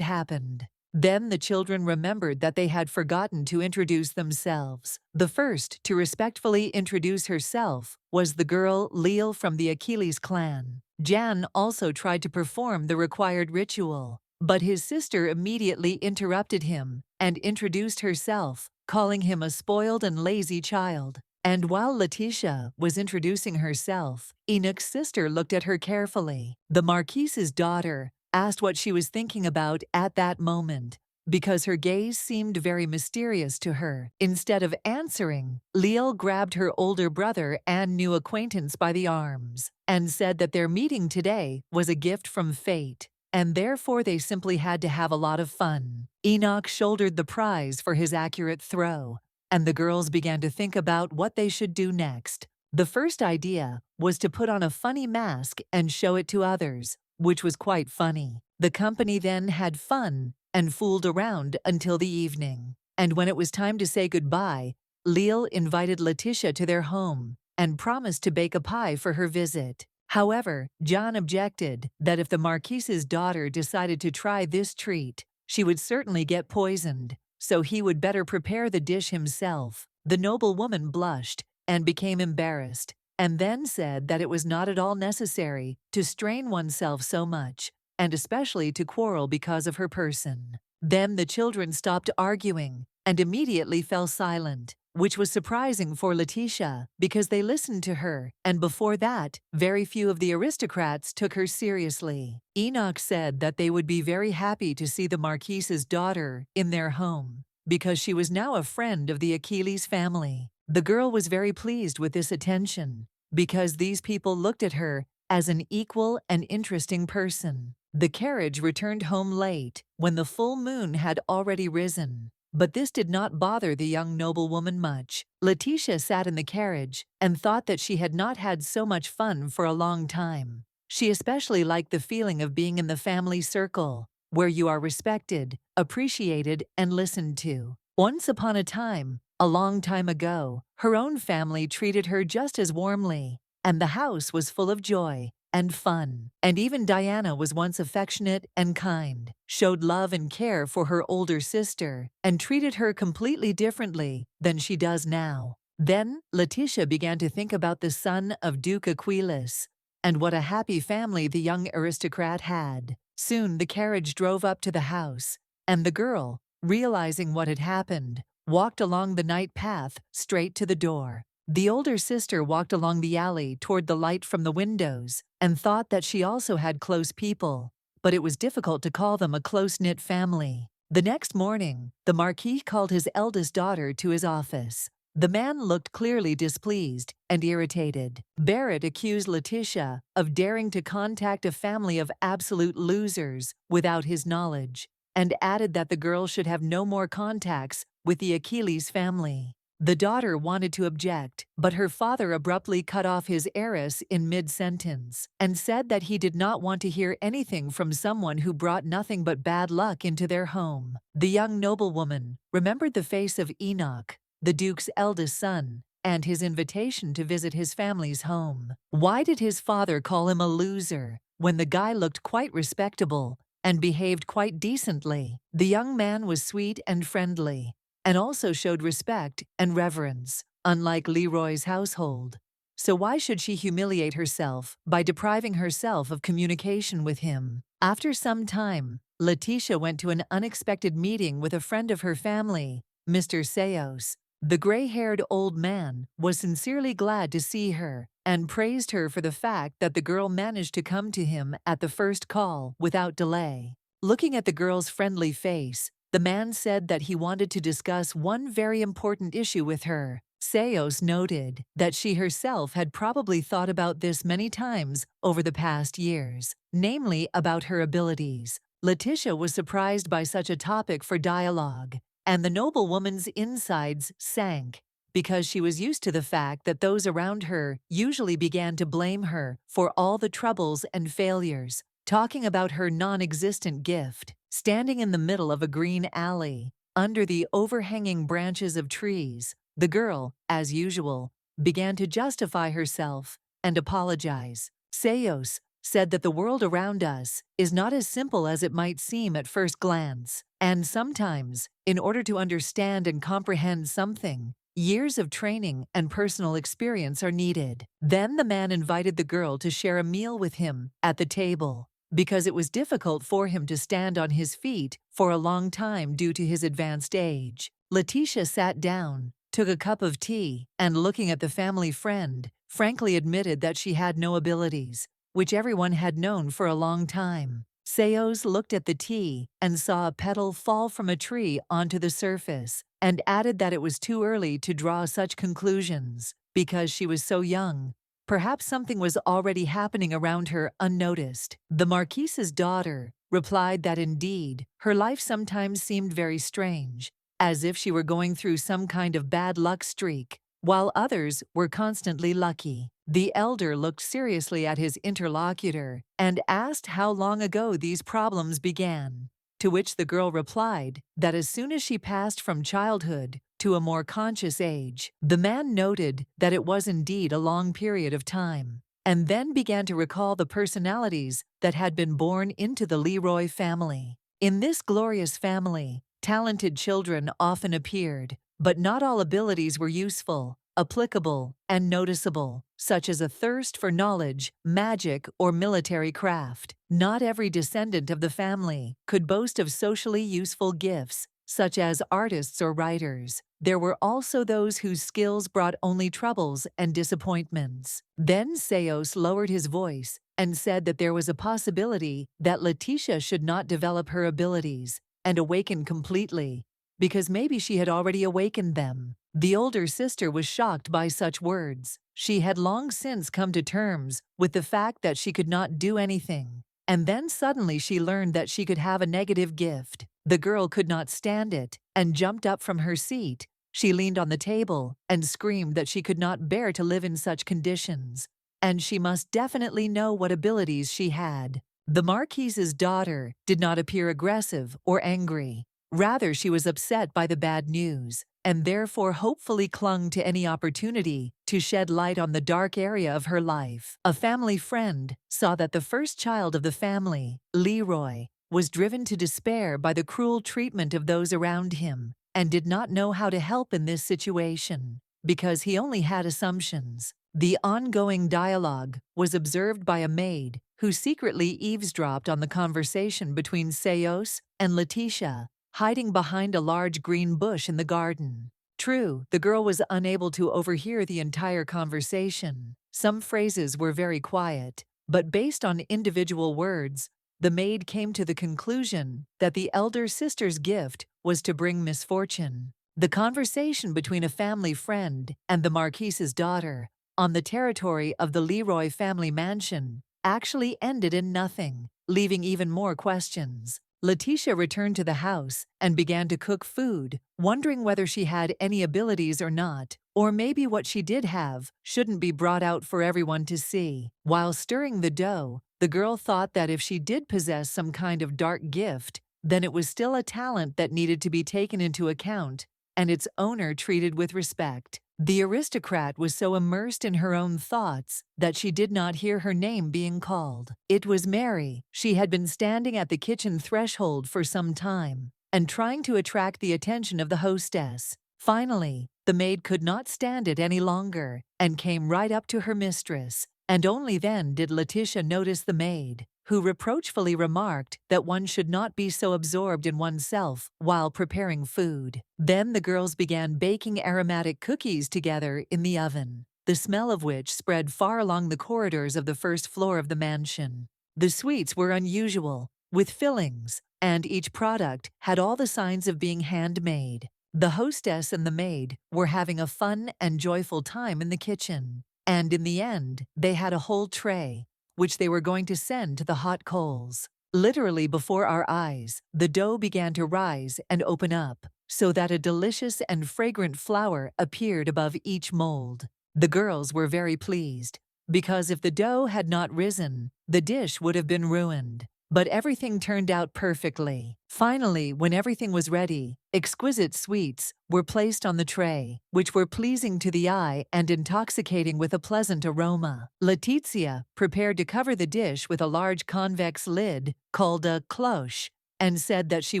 happened. Then the children remembered that they had forgotten to introduce themselves. The first to respectfully introduce herself was the girl Leal from the Achilles clan. Jan also tried to perform the required ritual, but his sister immediately interrupted him and introduced herself, calling him a spoiled and lazy child. And while Letitia was introducing herself, Enoch's sister looked at her carefully. The Marquise's daughter asked what she was thinking about at that moment, because her gaze seemed very mysterious to her. Instead of answering, Leal grabbed her older brother and new acquaintance by the arms and said that their meeting today was a gift from fate, and therefore they simply had to have a lot of fun. Enoch shouldered the prize for his accurate throw, and the girls began to think about what they should do next. The first idea was to put on a funny mask and show it to others, which was quite funny. The company then had fun and fooled around until the evening. And when it was time to say goodbye, Leal invited Letitia to their home and promised to bake a pie for her visit. However, John objected that if the Marquise's daughter decided to try this treat, she would certainly get poisoned, so he would better prepare the dish himself. The noble woman blushed and became embarrassed, and then said that it was not at all necessary to strain oneself so much, and especially to quarrel because of her person. Then the children stopped arguing and immediately fell silent, which was surprising for Letitia because they listened to her, and before that, very few of the aristocrats took her seriously. Enoch said that they would be very happy to see the Marquise's daughter in their home, because she was now a friend of the Achilles family. The girl was very pleased with this attention, because these people looked at her as an equal and interesting person. The carriage returned home late, when the full moon had already risen. But this did not bother the young noblewoman much. Letitia sat in the carriage and thought that she had not had so much fun for a long time. She especially liked the feeling of being in the family circle, where you are respected, appreciated, and listened to. Once upon a time, a long time ago, her own family treated her just as warmly, and the house was full of joy and fun. And even Diana was once affectionate and kind, showed love and care for her older sister, and treated her completely differently than she does now. Then Letitia began to think about the son of Duke Achilles, and what a happy family the young aristocrat had. Soon the carriage drove up to the house, and the girl, realizing what had happened, walked along the night path straight to the door. The older sister walked along the alley toward the light from the windows and thought that she also had close people, but it was difficult to call them a close-knit family. The next morning, the Marquis called his eldest daughter to his office. The man looked clearly displeased and irritated. Barrett accused Letitia of daring to contact a family of absolute losers without his knowledge, and added that the girl should have no more contacts with the Achilles family. The daughter wanted to object, but her father abruptly cut off his heiress in mid-sentence and said that he did not want to hear anything from someone who brought nothing but bad luck into their home. The young noblewoman remembered the face of Enoch, the Duke's eldest son, and his invitation to visit his family's home. Why did his father call him a loser when the guy looked quite respectable and behaved quite decently? The young man was sweet and friendly, and also showed respect and reverence, unlike Leroy's household. So why should she humiliate herself by depriving herself of communication with him? After some time, Letitia went to an unexpected meeting with a friend of her family, Mr. Seos. The gray-haired old man was sincerely glad to see her and praised her for the fact that the girl managed to come to him at the first call without delay. Looking at the girl's friendly face, the man said that he wanted to discuss one very important issue with her. Seos noted that she herself had probably thought about this many times over the past years, namely about her abilities. Letitia was surprised by such a topic for dialogue, and the noblewoman's insides sank because she was used to the fact that those around her usually began to blame her for all the troubles and failures, talking about her non-existent gift, standing in the middle of a green alley, under the overhanging branches of trees. The girl, as usual, began to justify herself and apologize. Seos said that the world around us is not as simple as it might seem at first glance, and sometimes, in order to understand and comprehend something, years of training and personal experience are needed. Then the man invited the girl to share a meal with him at the table, because it was difficult for him to stand on his feet for a long time due to his advanced age. Letitia sat down, took a cup of tea, and looking at the family friend, frankly admitted that she had no abilities, which everyone had known for a long time. Seos looked at the tea and saw a petal fall from a tree onto the surface, and added that it was too early to draw such conclusions, because she was so young. Perhaps something was already happening around her unnoticed. The Marquise's daughter replied that indeed, her life sometimes seemed very strange, as if she were going through some kind of bad luck streak, while others were constantly lucky. The elder looked seriously at his interlocutor and asked how long ago these problems began, to which the girl replied that as soon as she passed from childhood to a more conscious age. The man noted that it was indeed a long period of time, and then began to recall the personalities that had been born into the Leroy family. In this glorious family, talented children often appeared, but not all abilities were useful, applicable, and noticeable, such as a thirst for knowledge, magic, or military craft. Not every descendant of the family could boast of socially useful gifts, such as artists or writers. There were also those whose skills brought only troubles and disappointments. Then Seos lowered his voice and said that there was a possibility that Letitia should not develop her abilities and awaken completely, because maybe she had already awakened them. The older sister was shocked by such words. She had long since come to terms with the fact that she could not do anything, and then suddenly she learned that she could have a negative gift. The girl could not stand it and jumped up from her seat. She leaned on the table and screamed that she could not bear to live in such conditions, and she must definitely know what abilities she had. The Marquise's daughter did not appear aggressive or angry. Rather, she was upset by the bad news, and therefore hopefully clung to any opportunity to shed light on the dark area of her life. A family friend saw that the first child of the family, Leroy, was driven to despair by the cruel treatment of those around him, and did not know how to help in this situation, because he only had assumptions. The ongoing dialogue was observed by a maid who secretly eavesdropped on the conversation between Seos and Letitia, hiding behind a large green bush in the garden. True, the girl was unable to overhear the entire conversation. Some phrases were very quiet, but based on individual words, the maid came to the conclusion that the elder sister's gift was to bring misfortune. The conversation between a family friend and the Marquise's daughter on the territory of the Leroy family mansion actually ended in nothing, leaving even more questions. Letitia returned to the house and began to cook food, wondering whether she had any abilities or not, or maybe what she did have shouldn't be brought out for everyone to see. While stirring the dough, the girl thought that if she did possess some kind of dark gift, then it was still a talent that needed to be taken into account and its owner treated with respect. The aristocrat was so immersed in her own thoughts that she did not hear her name being called. It was Mary. She had been standing at the kitchen threshold for some time and trying to attract the attention of the hostess. Finally, the maid could not stand it any longer and came right up to her mistress, and only then did Letitia notice the maid, who reproachfully remarked that one should not be so absorbed in oneself while preparing food. Then the girls began baking aromatic cookies together in the oven, the smell of which spread far along the corridors of the first floor of the mansion. The sweets were unusual, with fillings, and each product had all the signs of being handmade. The hostess and the maid were having a fun and joyful time in the kitchen. And in the end, they had a whole tray, which they were going to send to the hot coals. Literally before our eyes, the dough began to rise and open up, so that a delicious and fragrant flower appeared above each mold. The girls were very pleased, because if the dough had not risen, the dish would have been ruined. But everything turned out perfectly. Finally, when everything was ready, exquisite sweets were placed on the tray, which were pleasing to the eye and intoxicating with a pleasant aroma. Letizia prepared to cover the dish with a large convex lid called a cloche, and said that she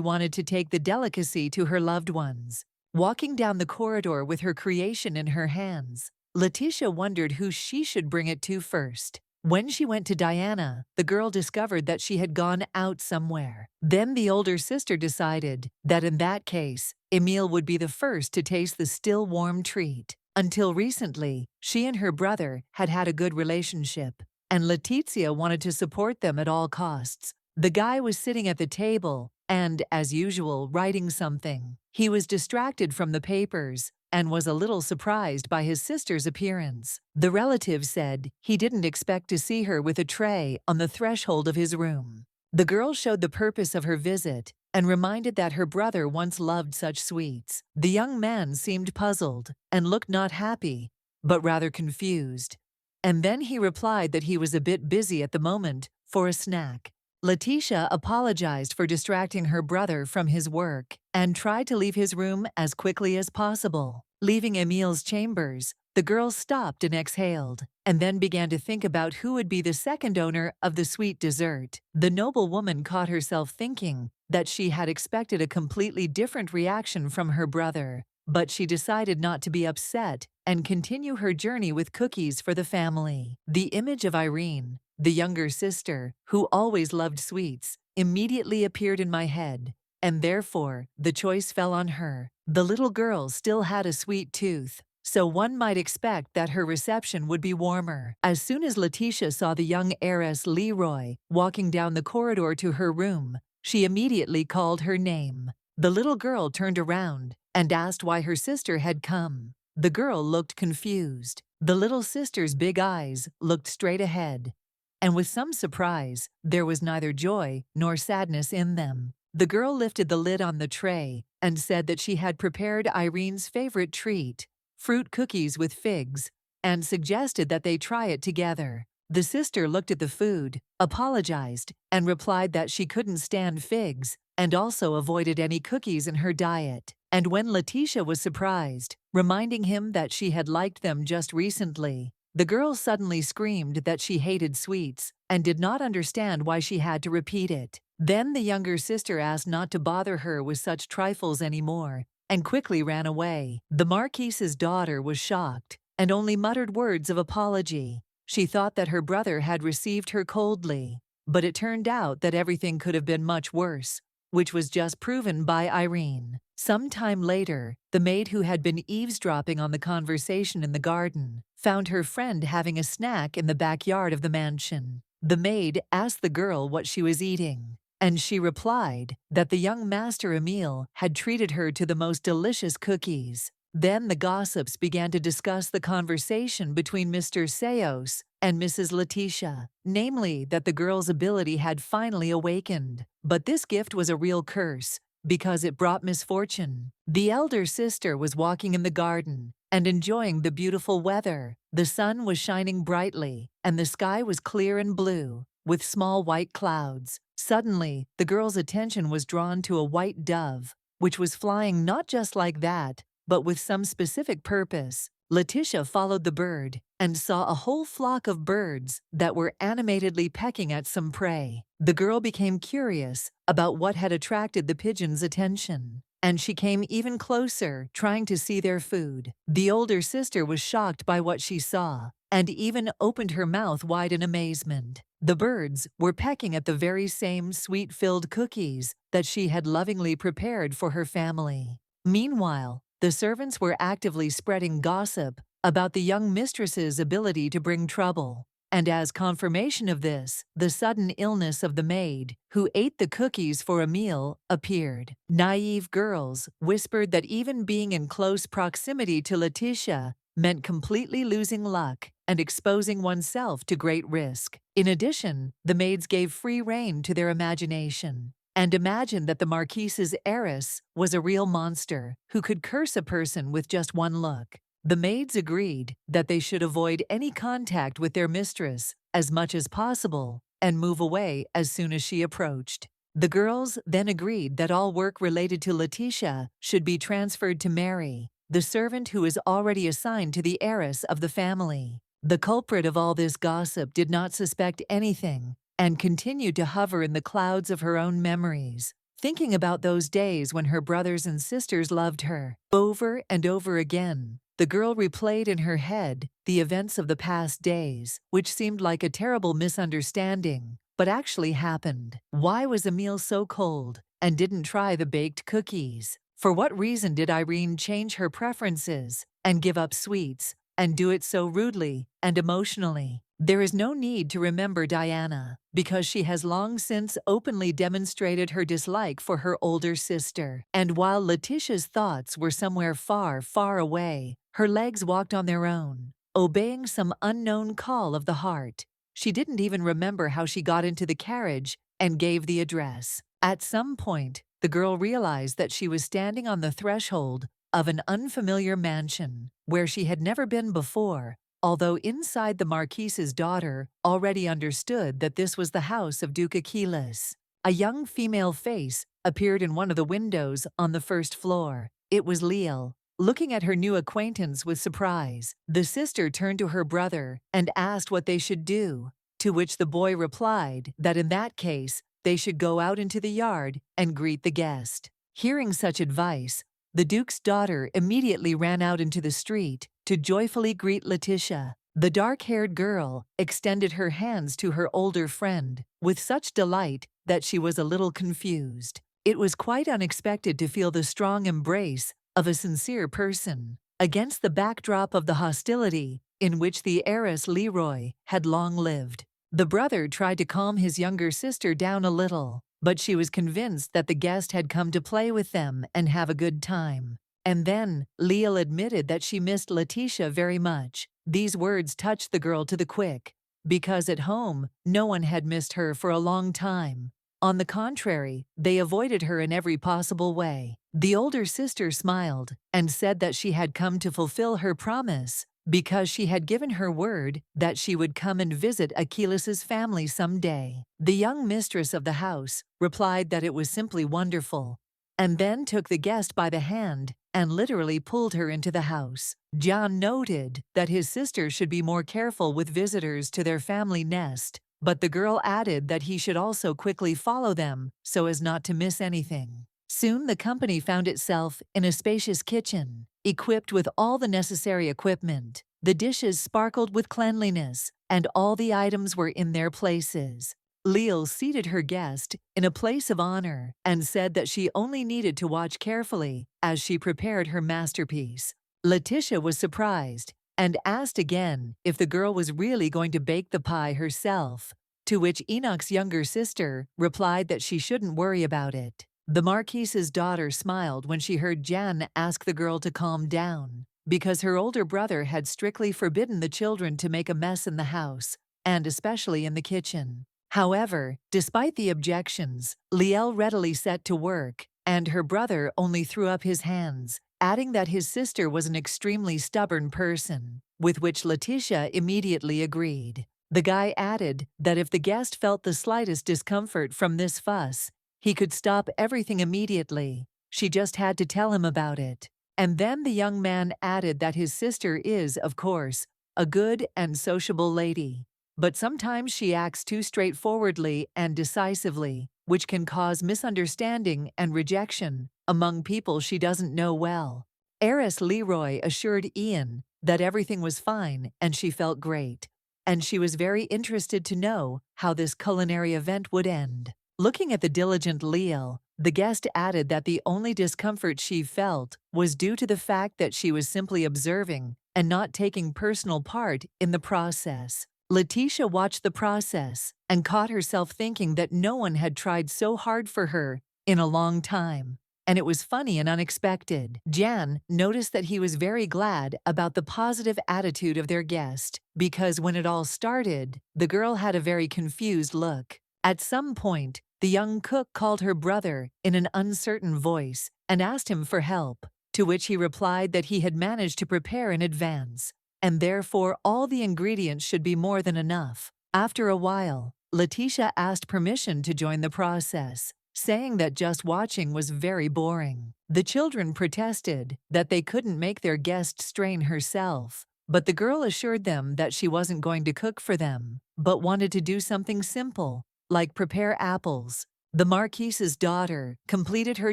wanted to take the delicacy to her loved ones. Walking down the corridor with her creation in her hands, Letitia wondered who she should bring it to first. When she went to Diana, the girl discovered that she had gone out somewhere. Then the older sister decided that in that case, Emile would be the first to taste the still warm treat. Until recently, she and her brother had had a good relationship, and Letizia wanted to support them at all costs. The guy was sitting at the table and, as usual, writing something. He was distracted from the papers and was a little surprised by his sister's appearance. The relative said he didn't expect to see her with a tray on the threshold of his room. The girl showed the purpose of her visit and reminded that her brother once loved such sweets. The young man seemed puzzled and looked not happy, but rather confused. And then he replied that he was a bit busy at the moment for a snack. Letitia apologized for distracting her brother from his work and tried to leave his room as quickly as possible. Leaving Emile's chambers, the girl stopped and exhaled, and then began to think about who would be the second owner of the sweet dessert. The noble woman caught herself thinking that she had expected a completely different reaction from her brother, but she decided not to be upset and continue her journey with cookies for the family. The image of Irene, the younger sister, who always loved sweets, immediately appeared in my head, and therefore the choice fell on her. The little girl still had a sweet tooth, so one might expect that her reception would be warmer. As soon as Letitia saw the young heiress Leroy walking down the corridor to her room, she immediately called her name. The little girl turned around and asked why her sister had come. The girl looked confused. The little sister's big eyes looked straight ahead, and with some surprise, there was neither joy nor sadness in them. The girl lifted the lid on the tray and said that she had prepared Irene's favorite treat, fruit cookies with figs, and suggested that they try it together. The sister looked at the food, apologized, and replied that she couldn't stand figs and also avoided any cookies in her diet. And when Letitia was surprised, reminding him that she had liked them just recently, the girl suddenly screamed that she hated sweets and did not understand why she had to repeat it. Then the younger sister asked not to bother her with such trifles anymore and quickly ran away. The Marquise's daughter was shocked and only muttered words of apology. She thought that her brother had received her coldly, but it turned out that everything could have been much worse, which was just proven by Irene. Some time later, the maid who had been eavesdropping on the conversation in the garden found her friend having a snack in the backyard of the mansion. The maid asked the girl what she was eating, and she replied that the young master Emile had treated her to the most delicious cookies. Then the gossips began to discuss the conversation between Mr. Seos and Mrs. Letitia, namely that the girl's ability had finally awakened. But this gift was a real curse, because it brought misfortune. The elder sister was walking in the garden and enjoying the beautiful weather. The sun was shining brightly, and the sky was clear and blue, with small white clouds. Suddenly, the girl's attention was drawn to a white dove, which was flying not just like that, but with some specific purpose. Letitia followed the bird and saw a whole flock of birds that were animatedly pecking at some prey. The girl became curious about what had attracted the pigeons' attention, and she came even closer, trying to see their food. The older sister was shocked by what she saw and even opened her mouth wide in amazement. The birds were pecking at the very same sweet-filled cookies that she had lovingly prepared for her family. Meanwhile, the servants were actively spreading gossip about the young mistress's ability to bring trouble. And as confirmation of this, the sudden illness of the maid, who ate the cookies for a meal, appeared. Naive girls whispered that even being in close proximity to Letitia meant completely losing luck and exposing oneself to great risk. In addition, the maids gave free rein to their imagination and imagined that the Marquise's heiress was a real monster who could curse a person with just one look. The maids agreed that they should avoid any contact with their mistress as much as possible and move away as soon as she approached. The girls then agreed that all work related to Letitia should be transferred to Mary, the servant who is already assigned to the heiress of the family. The culprit of all this gossip did not suspect anything and continued to hover in the clouds of her own memories, thinking about those days when her brothers and sisters loved her. Over and over again, the girl replayed in her head the events of the past days, which seemed like a terrible misunderstanding, but actually happened. Why was Emile so cold and didn't try the baked cookies? For what reason did Irene change her preferences and give up sweets and do it so rudely and emotionally? There is no need to remember Diana, because she has long since openly demonstrated her dislike for her older sister. And while Letitia's thoughts were somewhere far, far away, her legs walked on their own, obeying some unknown call of the heart. She didn't even remember how she got into the carriage and gave the address. At some point, the girl realized that she was standing on the threshold of an unfamiliar mansion where she had never been before, although inside the Marquise's daughter already understood that this was the house of Duke Achilles. A young female face appeared in one of the windows on the first floor. It was Leal, looking at her new acquaintance with surprise. The sister turned to her brother and asked what they should do, to which the boy replied that in that case, they should go out into the yard and greet the guest. Hearing such advice, the Duke's daughter immediately ran out into the street to joyfully greet Letitia. The dark-haired girl extended her hands to her older friend with such delight that she was a little confused. It was quite unexpected to feel the strong embrace of a sincere person against the backdrop of the hostility in which the heiress Leroy had long lived. The brother tried to calm his younger sister down a little, but she was convinced that the guest had come to play with them and have a good time. And then, Leal admitted that she missed Letitia very much. These words touched the girl to the quick, because at home, no one had missed her for a long time. On the contrary, they avoided her in every possible way. The older sister smiled and said that she had come to fulfill her promise, because she had given her word that she would come and visit Achilles' family someday. The young mistress of the house replied that it was simply wonderful, and then took the guest by the hand and literally pulled her into the house. John noted that his sister should be more careful with visitors to their family nest, but the girl added that he should also quickly follow them so as not to miss anything. Soon the company found itself in a spacious kitchen, equipped with all the necessary equipment. The dishes sparkled with cleanliness, and all the items were in their places. Leal seated her guest in a place of honor and said that she only needed to watch carefully as she prepared her masterpiece. Letitia was surprised and asked again if the girl was really going to bake the pie herself, to which Enoch's younger sister replied that she shouldn't worry about it. The Marquise's daughter smiled when she heard Jan ask the girl to calm down, because her older brother had strictly forbidden the children to make a mess in the house, and especially in the kitchen. However, despite the objections, Leal readily set to work, and her brother only threw up his hands, adding that his sister was an extremely stubborn person, with which Letitia immediately agreed. The guy added that if the guest felt the slightest discomfort from this fuss, he could stop everything immediately. She just had to tell him about it. And then the young man added that his sister is, of course, a good and sociable lady, but sometimes she acts too straightforwardly and decisively, which can cause misunderstanding and rejection among people she doesn't know well. Heiress Leroy assured Ian that everything was fine and she felt great, and she was very interested to know how this culinary event would end. Looking at the diligent Leal, the guest added that the only discomfort she felt was due to the fact that she was simply observing and not taking personal part in the process. Letitia watched the process and caught herself thinking that no one had tried so hard for her in a long time. And it was funny and unexpected. Jan noticed that he was very glad about the positive attitude of their guest, because when it all started, the girl had a very confused look. At some point, the young cook called her brother in an uncertain voice and asked him for help, to which he replied that he had managed to prepare in advance, and therefore all the ingredients should be more than enough. After a while, Letitia asked permission to join the process, saying that just watching was very boring. The children protested that they couldn't make their guest strain herself, but the girl assured them that she wasn't going to cook for them, but wanted to do something simple, like prepare apples. The Marquise's daughter completed her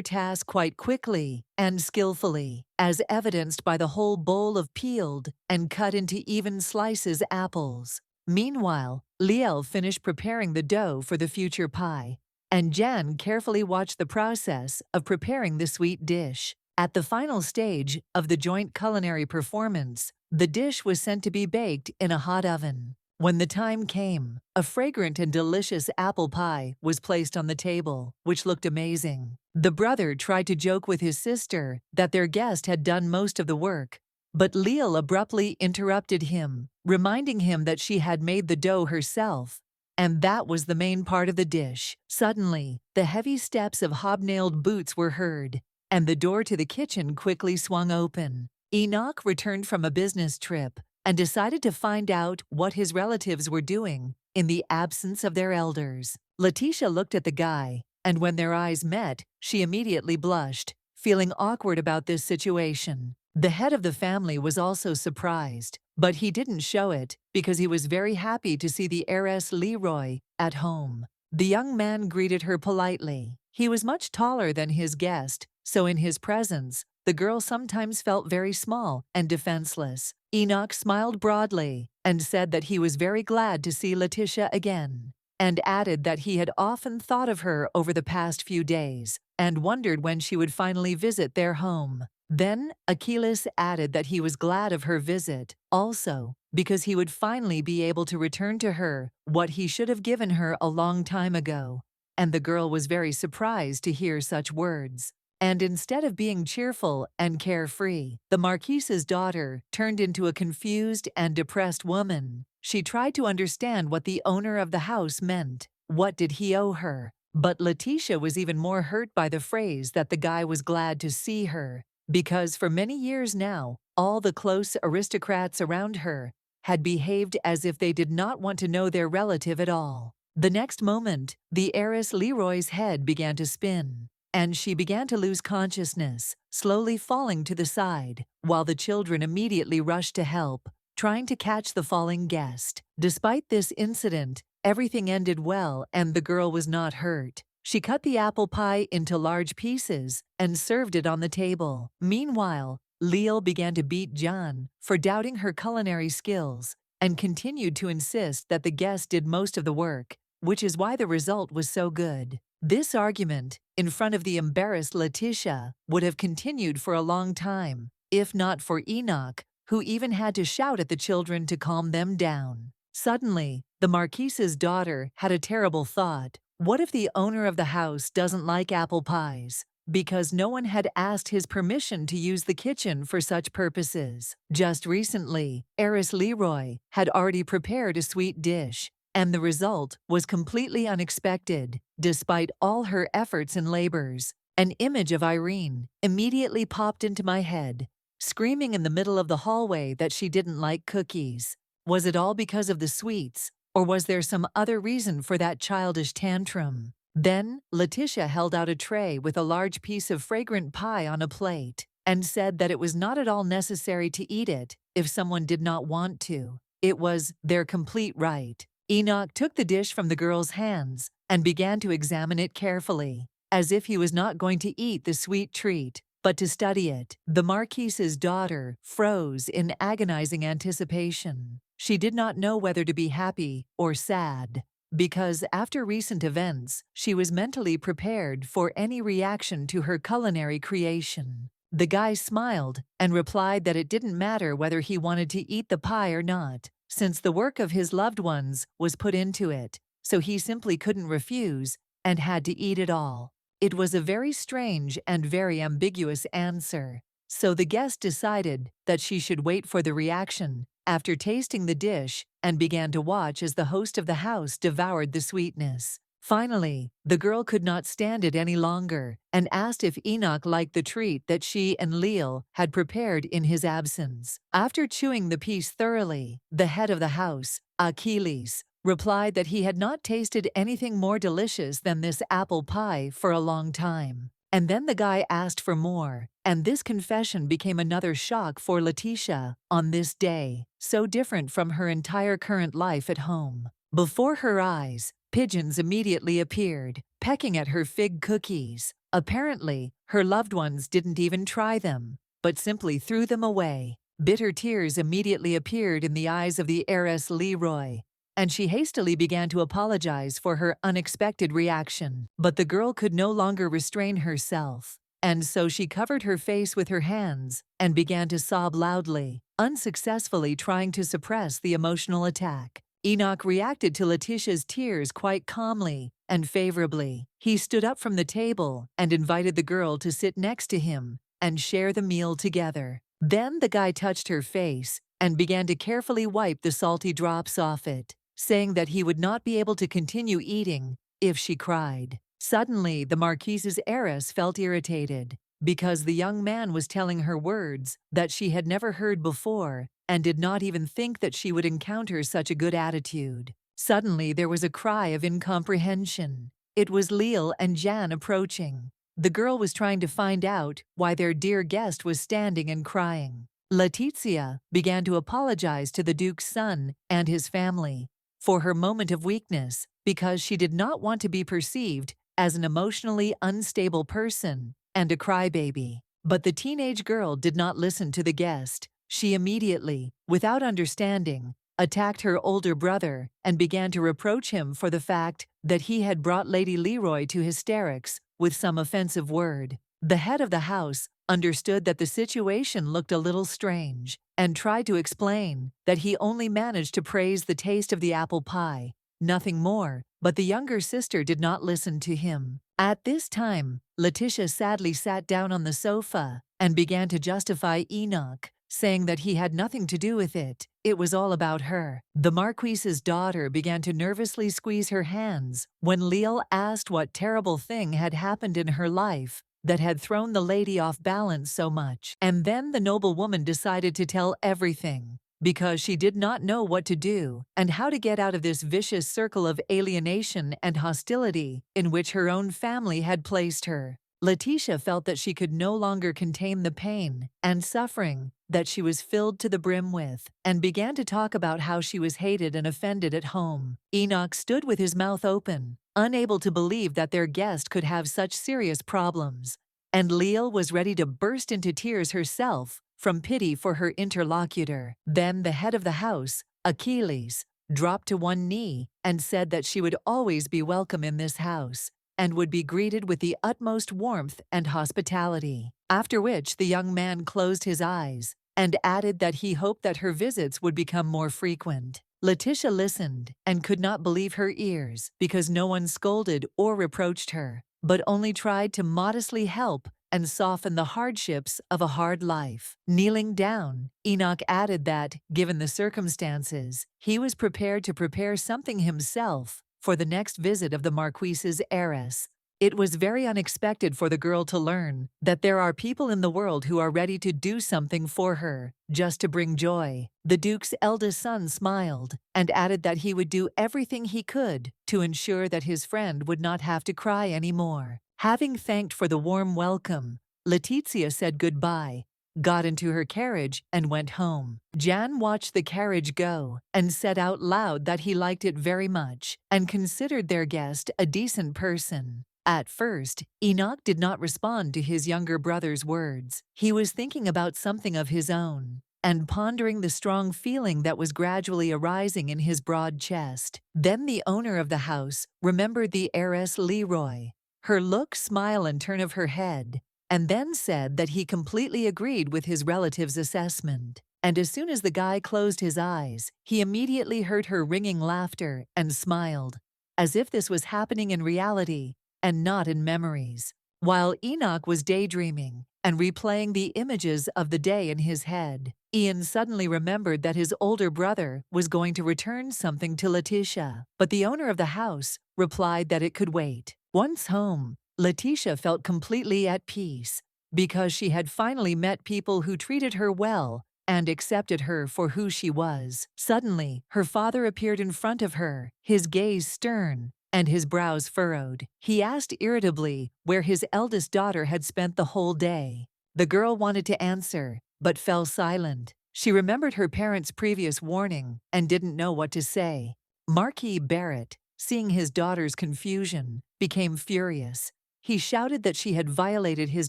task quite quickly and skillfully, as evidenced by the whole bowl of peeled and cut into even slices apples. Meanwhile, Liel finished preparing the dough for the future pie, and Jan carefully watched the process of preparing the sweet dish. At the final stage of the joint culinary performance, the dish was sent to be baked in a hot oven. When the time came, a fragrant and delicious apple pie was placed on the table, which looked amazing. The brother tried to joke with his sister that their guest had done most of the work, but Liel abruptly interrupted him, reminding him that she had made the dough herself, and that was the main part of the dish. Suddenly, the heavy steps of hobnailed boots were heard, and the door to the kitchen quickly swung open. Enoch returned from a business trip and decided to find out what his relatives were doing in the absence of their elders. Letitia looked at the guy, and when their eyes met, she immediately blushed, feeling awkward about this situation. The head of the family was also surprised, but he didn't show it because he was very happy to see the heiress Leroy at home. The young man greeted her politely. He was much taller than his guest, so in his presence, the girl sometimes felt very small and defenseless. Enoch smiled broadly and said that he was very glad to see Letitia again, and added that he had often thought of her over the past few days and wondered when she would finally visit their home. Then Achilles added that he was glad of her visit, also, because he would finally be able to return to her what he should have given her a long time ago. And the girl was very surprised to hear such words. And instead of being cheerful and carefree, the Marquise's daughter turned into a confused and depressed woman. She tried to understand what the owner of the house meant. What did he owe her? But Letitia was even more hurt by the phrase that the guy was glad to see her, because for many years now, all the close aristocrats around her had behaved as if they did not want to know their relative at all. The next moment, the heiress Leroy's head began to spin, and she began to lose consciousness, slowly falling to the side, while the children immediately rushed to help, trying to catch the falling guest. Despite this incident, everything ended well and the girl was not hurt. She cut the apple pie into large pieces and served it on the table. Meanwhile, Liel began to beat Jan for doubting her culinary skills and continued to insist that the guest did most of the work, which is why the result was so good. This argument, in front of the embarrassed Letitia, would have continued for a long time, if not for Enoch, who even had to shout at the children to calm them down. Suddenly, the Marquise's daughter had a terrible thought. What if the owner of the house doesn't like apple pies? Because no one had asked his permission to use the kitchen for such purposes. Just recently, heiress Leroy had already prepared a sweet dish, and the result was completely unexpected. Despite all her efforts and labors, an image of Irene immediately popped into my head, screaming in the middle of the hallway that she didn't like cookies. Was it all because of the sweets, or was there some other reason for that childish tantrum? Then, Letitia held out a tray with a large piece of fragrant pie on a plate, and said that it was not at all necessary to eat it if someone did not want to. It was their complete right. Enoch took the dish from the girl's hands and began to examine it carefully, as if he was not going to eat the sweet treat, but to study it. The Marquise's daughter froze in agonizing anticipation. She did not know whether to be happy or sad, because after recent events, she was mentally prepared for any reaction to her culinary creation. The guy smiled and replied that it didn't matter whether he wanted to eat the pie or not, since the work of his loved ones was put into it, so he simply couldn't refuse and had to eat it all. It was a very strange and very ambiguous answer, so the guest decided that she should wait for the reaction after tasting the dish and began to watch as the host of the house devoured the sweetness. Finally, the girl could not stand it any longer and asked if Enoch liked the treat that she and Leal had prepared in his absence. After chewing the piece thoroughly, the head of the house, Achilles, replied that he had not tasted anything more delicious than this apple pie for a long time. And then the guy asked for more, and this confession became another shock for Letitia on this day, so different from her entire current life at home. Before her eyes, pigeons immediately appeared, pecking at her fig cookies. Apparently, her loved ones didn't even try them, but simply threw them away. Bitter tears immediately appeared in the eyes of the heiress Leroy, and she hastily began to apologize for her unexpected reaction. But the girl could no longer restrain herself, and so she covered her face with her hands and began to sob loudly, unsuccessfully trying to suppress the emotional attack. Enoch reacted to Letitia's tears quite calmly and favorably. He stood up from the table and invited the girl to sit next to him and share the meal together. Then the guy touched her face and began to carefully wipe the salty drops off it, saying that he would not be able to continue eating if she cried. Suddenly, the Marquise's heiress felt irritated because the young man was telling her words that she had never heard before and did not even think that she would encounter such a good attitude. Suddenly, there was a cry of incomprehension. It was Leal and Jan approaching. The girl was trying to find out why their dear guest was standing and crying. Letitia began to apologize to the Duke's son and his family for her moment of weakness because she did not want to be perceived as an emotionally unstable person and a crybaby. But the teenage girl did not listen to the guest. She immediately, without understanding, attacked her older brother and began to reproach him for the fact that he had brought Lady Leroy to hysterics with some offensive word. The head of the house understood that the situation looked a little strange and tried to explain that he only managed to praise the taste of the apple pie, nothing more, but the younger sister did not listen to him. At this time, Letitia sadly sat down on the sofa and began to justify Enoch, saying that he had nothing to do with it. It was all about her. The Marquise's daughter began to nervously squeeze her hands when Leal asked what terrible thing had happened in her life that had thrown the lady off balance so much. And then the noble woman decided to tell everything, because she did not know what to do and how to get out of this vicious circle of alienation and hostility in which her own family had placed her. Letitia felt that she could no longer contain the pain and suffering that she was filled to the brim with, and began to talk about how she was hated and offended at home. Enoch stood with his mouth open, unable to believe that their guest could have such serious problems, and Leal was ready to burst into tears herself from pity for her interlocutor. Then the head of the house, Achilles, dropped to one knee and said that she would always be welcome in this house and would be greeted with the utmost warmth and hospitality. After which the young man closed his eyes and added that he hoped that her visits would become more frequent. Letitia listened and could not believe her ears because no one scolded or reproached her, but only tried to modestly help and soften the hardships of a hard life. Kneeling down, Enoch added that, given the circumstances, he was prepared to prepare something himself for the next visit of the Marquise's heiress. It was very unexpected for the girl to learn that there are people in the world who are ready to do something for her, just to bring joy. The Duke's eldest son smiled and added that he would do everything he could to ensure that his friend would not have to cry anymore. Having thanked for the warm welcome, Letitia said goodbye, got into her carriage, and went home. Jan watched the carriage go and said out loud that he liked it very much and considered their guest a decent person. At first, Enoch did not respond to his younger brother's words. He was thinking about something of his own and pondering the strong feeling that was gradually arising in his broad chest. Then the owner of the house remembered the heiress Leroy, her look, smile, and turn of her head, and then said that he completely agreed with his relative's assessment and as soon as the guy closed his eyes, he immediately heard her ringing laughter and smiled, as if this was happening in reality and not in memories. While Enoch was daydreaming and replaying the images of the day in his head, Ian suddenly remembered that his older brother was going to return something to Letitia, but the owner of the house replied that it could wait. Once home, Letitia felt completely at peace because she had finally met people who treated her well and accepted her for who she was. Suddenly, her father appeared in front of her, his gaze stern and his brows furrowed. He asked irritably where his eldest daughter had spent the whole day. The girl wanted to answer, but fell silent. She remembered her parents' previous warning and didn't know what to say. Marquis Barrett, seeing his daughter's confusion, became furious. He shouted that she had violated his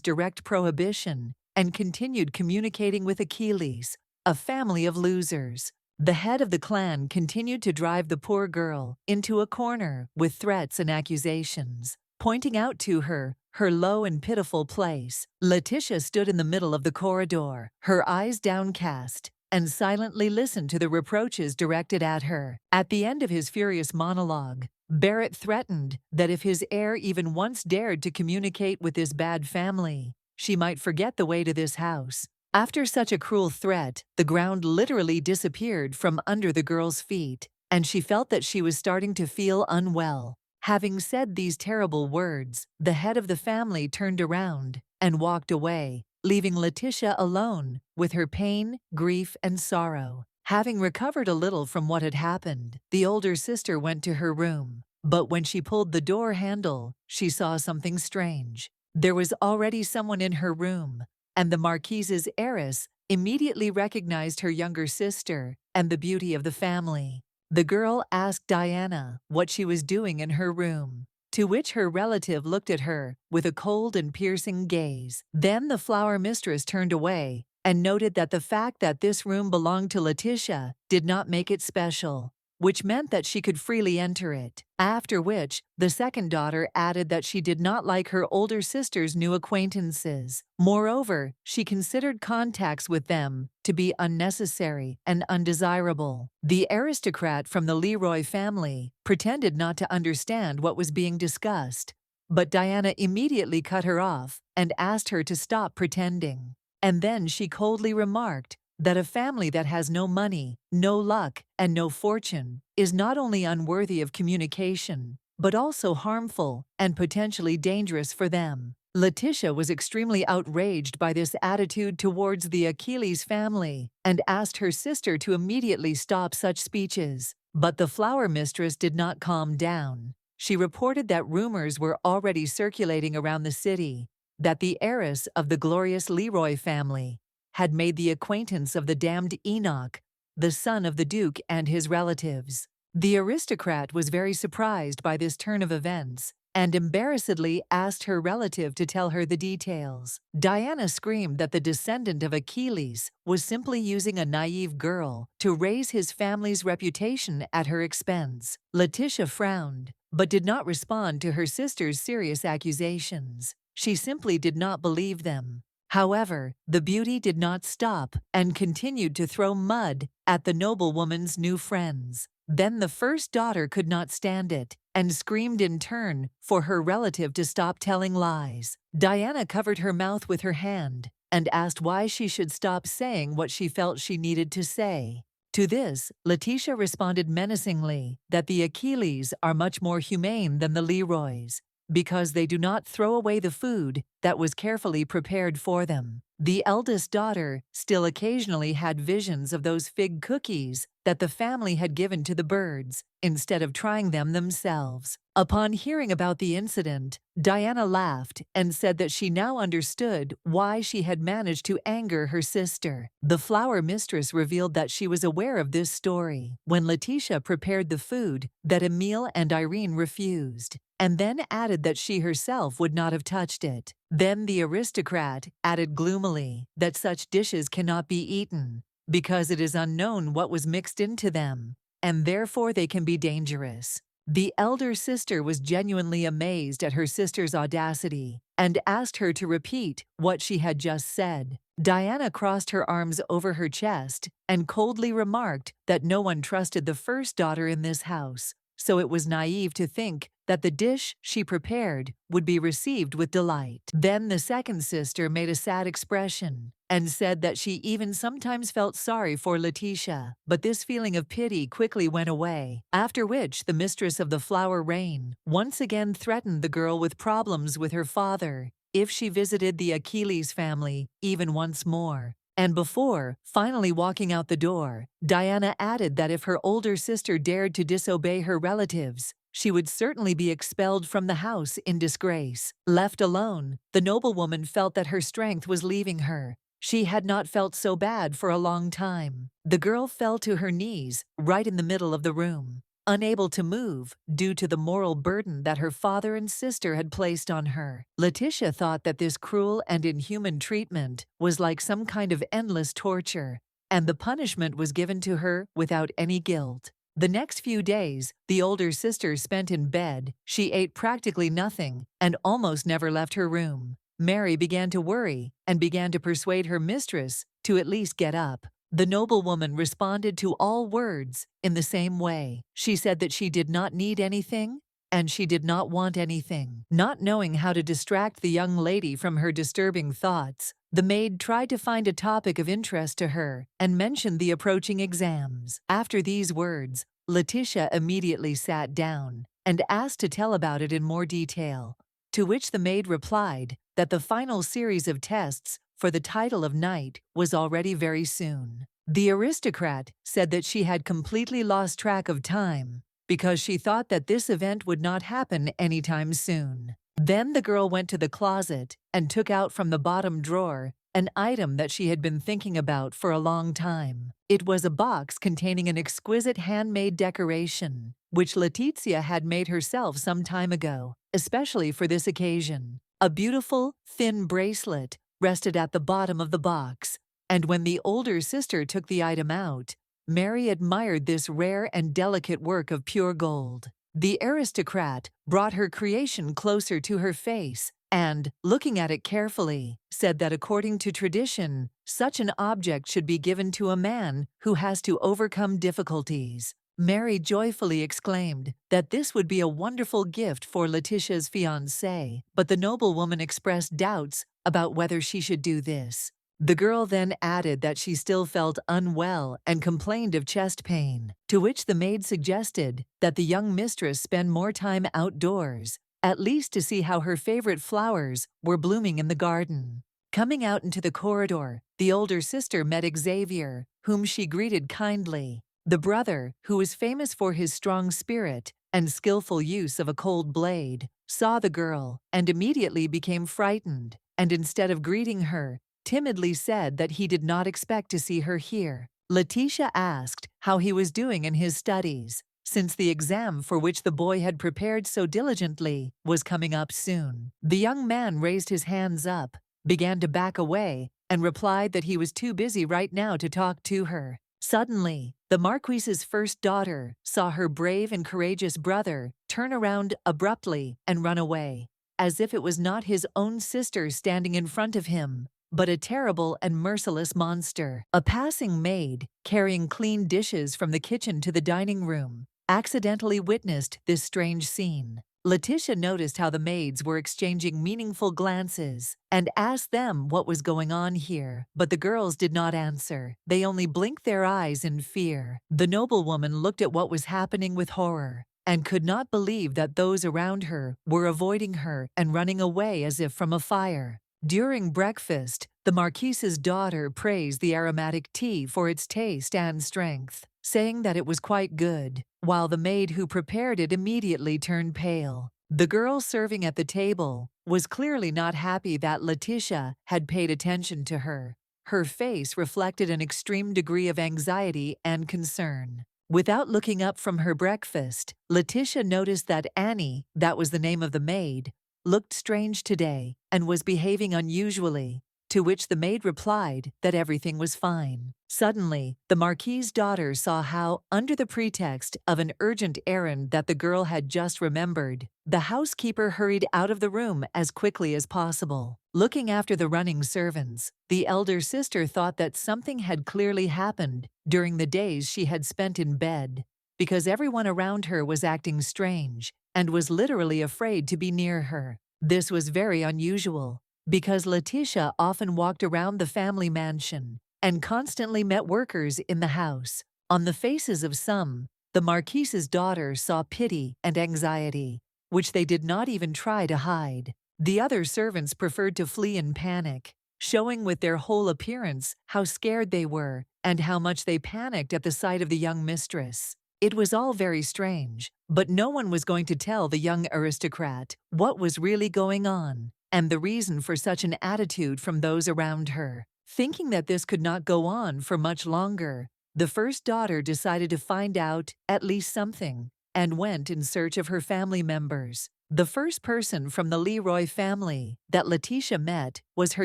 direct prohibition and continued communicating with Achilles, a family of losers. The head of the clan continued to drive the poor girl into a corner with threats and accusations, pointing out to her her low and pitiful place. Letitia stood in the middle of the corridor, her eyes downcast, and silently listened to the reproaches directed at her. At the end of his furious monologue, Barrett threatened that if his heir even once dared to communicate with this bad family, she might forget the way to this house. After such a cruel threat, the ground literally disappeared from under the girl's feet, and she felt that she was starting to feel unwell. Having said these terrible words, the head of the family turned around and walked away, leaving Letitia alone with her pain, grief, and sorrow. Having recovered a little from what had happened, the older sister went to her room. But when she pulled the door handle, she saw something strange. There was already someone in her room, and the Marquise's heiress immediately recognized her younger sister and the beauty of the family. The girl asked Diana what she was doing in her room, to which her relative looked at her with a cold and piercing gaze. Then the flower mistress turned away and noted that the fact that this room belonged to Letitia did not make it special, which meant that she could freely enter it. After which, the second daughter added that she did not like her older sister's new acquaintances. Moreover, she considered contacts with them to be unnecessary and undesirable. The aristocrat from the Leroy family pretended not to understand what was being discussed, but Diana immediately cut her off and asked her to stop pretending. And then she coldly remarked that a family that has no money, no luck, and no fortune is not only unworthy of communication, but also harmful and potentially dangerous for them. Letitia was extremely outraged by this attitude towards the Achilles family and asked her sister to immediately stop such speeches. But the flower mistress did not calm down. She reported that rumors were already circulating around the city that the heiress of the glorious Leroy family had made the acquaintance of the damned Enoch, the son of the Duke and his relatives. The aristocrat was very surprised by this turn of events and embarrassedly asked her relative to tell her the details. Diana screamed that the descendant of Achilles was simply using a naive girl to raise his family's reputation at her expense. Letitia frowned, but did not respond to her sister's serious accusations. She simply did not believe them. However, the beauty did not stop and continued to throw mud at the noblewoman's new friends. Then the first daughter could not stand it and screamed in turn for her relative to stop telling lies. Diana covered her mouth with her hand and asked why she should stop saying what she felt she needed to say. To this, Letitia responded menacingly that the Achilles are much more humane than the Leroys, because they do not throw away the food that was carefully prepared for them. The eldest daughter still occasionally had visions of those fig cookies that the family had given to the birds, instead of trying them themselves. Upon hearing about the incident, Diana laughed and said that she now understood why she had managed to anger her sister. The flower mistress revealed that she was aware of this story when Letitia prepared the food that Emile and Irene refused, and then added that she herself would not have touched it. Then the aristocrat added gloomily that such dishes cannot be eaten, because it is unknown what was mixed into them, and therefore they can be dangerous. The elder sister was genuinely amazed at her sister's audacity and asked her to repeat what she had just said. Diana crossed her arms over her chest and coldly remarked that no one trusted the first daughter in this house, so it was naive to think that the dish she prepared would be received with delight. Then the second sister made a sad expression and said that she even sometimes felt sorry for Letitia, but this feeling of pity quickly went away, after which the mistress of the flower rain once again threatened the girl with problems with her father if she visited the Achilles family even once more. And before finally walking out the door, Diana added that if her older sister dared to disobey her relatives, she would certainly be expelled from the house in disgrace. Left alone, the noblewoman felt that her strength was leaving her. She had not felt so bad for a long time. The girl fell to her knees right in the middle of the room, unable to move due to the moral burden that her father and sister had placed on her. Letitia thought that this cruel and inhuman treatment was like some kind of endless torture, and the punishment was given to her without any guilt. The next few days, the older sister spent in bed. She ate practically nothing and almost never left her room. Mary began to worry and began to persuade her mistress to at least get up. The noblewoman responded to all words in the same way. She said that she did not need anything and she did not want anything. Not knowing how to distract the young lady from her disturbing thoughts, the maid tried to find a topic of interest to her and mentioned the approaching exams. After these words, Letitia immediately sat down and asked to tell about it in more detail, to which the maid replied that the final series of tests for the title of knight was already very soon. The aristocrat said that she had completely lost track of time because she thought that this event would not happen anytime soon. Then the girl went to the closet and took out from the bottom drawer an item that she had been thinking about for a long time. It was a box containing an exquisite handmade decoration, which Letizia had made herself some time ago, especially for this occasion. A beautiful, thin bracelet rested at the bottom of the box, and when the older sister took the item out, Mary admired this rare and delicate work of pure gold. The aristocrat brought her creation closer to her face and, looking at it carefully, said that according to tradition, such an object should be given to a man who has to overcome difficulties. Mary joyfully exclaimed that this would be a wonderful gift for Letitia's fiancé, but the noblewoman expressed doubts about whether she should do this. The girl then added that she still felt unwell and complained of chest pain, to which the maid suggested that the young mistress spend more time outdoors, at least to see how her favorite flowers were blooming in the garden. Coming out into the corridor, the older sister met Xavier, whom she greeted kindly. The brother, who was famous for his strong spirit and skillful use of a cold blade, saw the girl and immediately became frightened, and instead of greeting her, timidly said that he did not expect to see her here. Letitia asked how he was doing in his studies, since the exam for which the boy had prepared so diligently was coming up soon. The young man raised his hands up, began to back away, and replied that he was too busy right now to talk to her. Suddenly, the Marquise's first daughter saw her brave and courageous brother turn around abruptly and run away, as if it was not his own sister standing in front of him, but a terrible and merciless monster. A passing maid, carrying clean dishes from the kitchen to the dining room, accidentally witnessed this strange scene. Letitia noticed how the maids were exchanging meaningful glances and asked them what was going on here, but the girls did not answer. They only blinked their eyes in fear. The noblewoman looked at what was happening with horror and could not believe that those around her were avoiding her and running away as if from a fire. During breakfast, the Marquise's daughter praised the aromatic tea for its taste and strength, saying that it was quite good, while the maid who prepared it immediately turned pale. The girl serving at the table was clearly not happy that Letitia had paid attention to her. Her face reflected an extreme degree of anxiety and concern. Without looking up from her breakfast, Letitia noticed that Annie, that was the name of the maid, looked strange today and was behaving unusually. to which the maid replied that everything was fine. Suddenly, the Marquis's daughter saw how, under the pretext of an urgent errand that the girl had just remembered, the housekeeper hurried out of the room as quickly as possible. Looking after the running servants, the elder sister thought that something had clearly happened during the days she had spent in bed, because everyone around her was acting strange and was literally afraid to be near her. This was very unusual, because Letitia often walked around the family mansion and constantly met workers in the house. On the faces of some, the Marquise's daughter saw pity and anxiety, which they did not even try to hide. The other servants preferred to flee in panic, showing with their whole appearance how scared they were and how much they panicked at the sight of the young mistress. It was all very strange, but no one was going to tell the young aristocrat what was really going on and the reason for such an attitude from those around her. Thinking that this could not go on for much longer, the first daughter decided to find out at least something and went in search of her family members. The first person from the Leroy family that Letitia met was her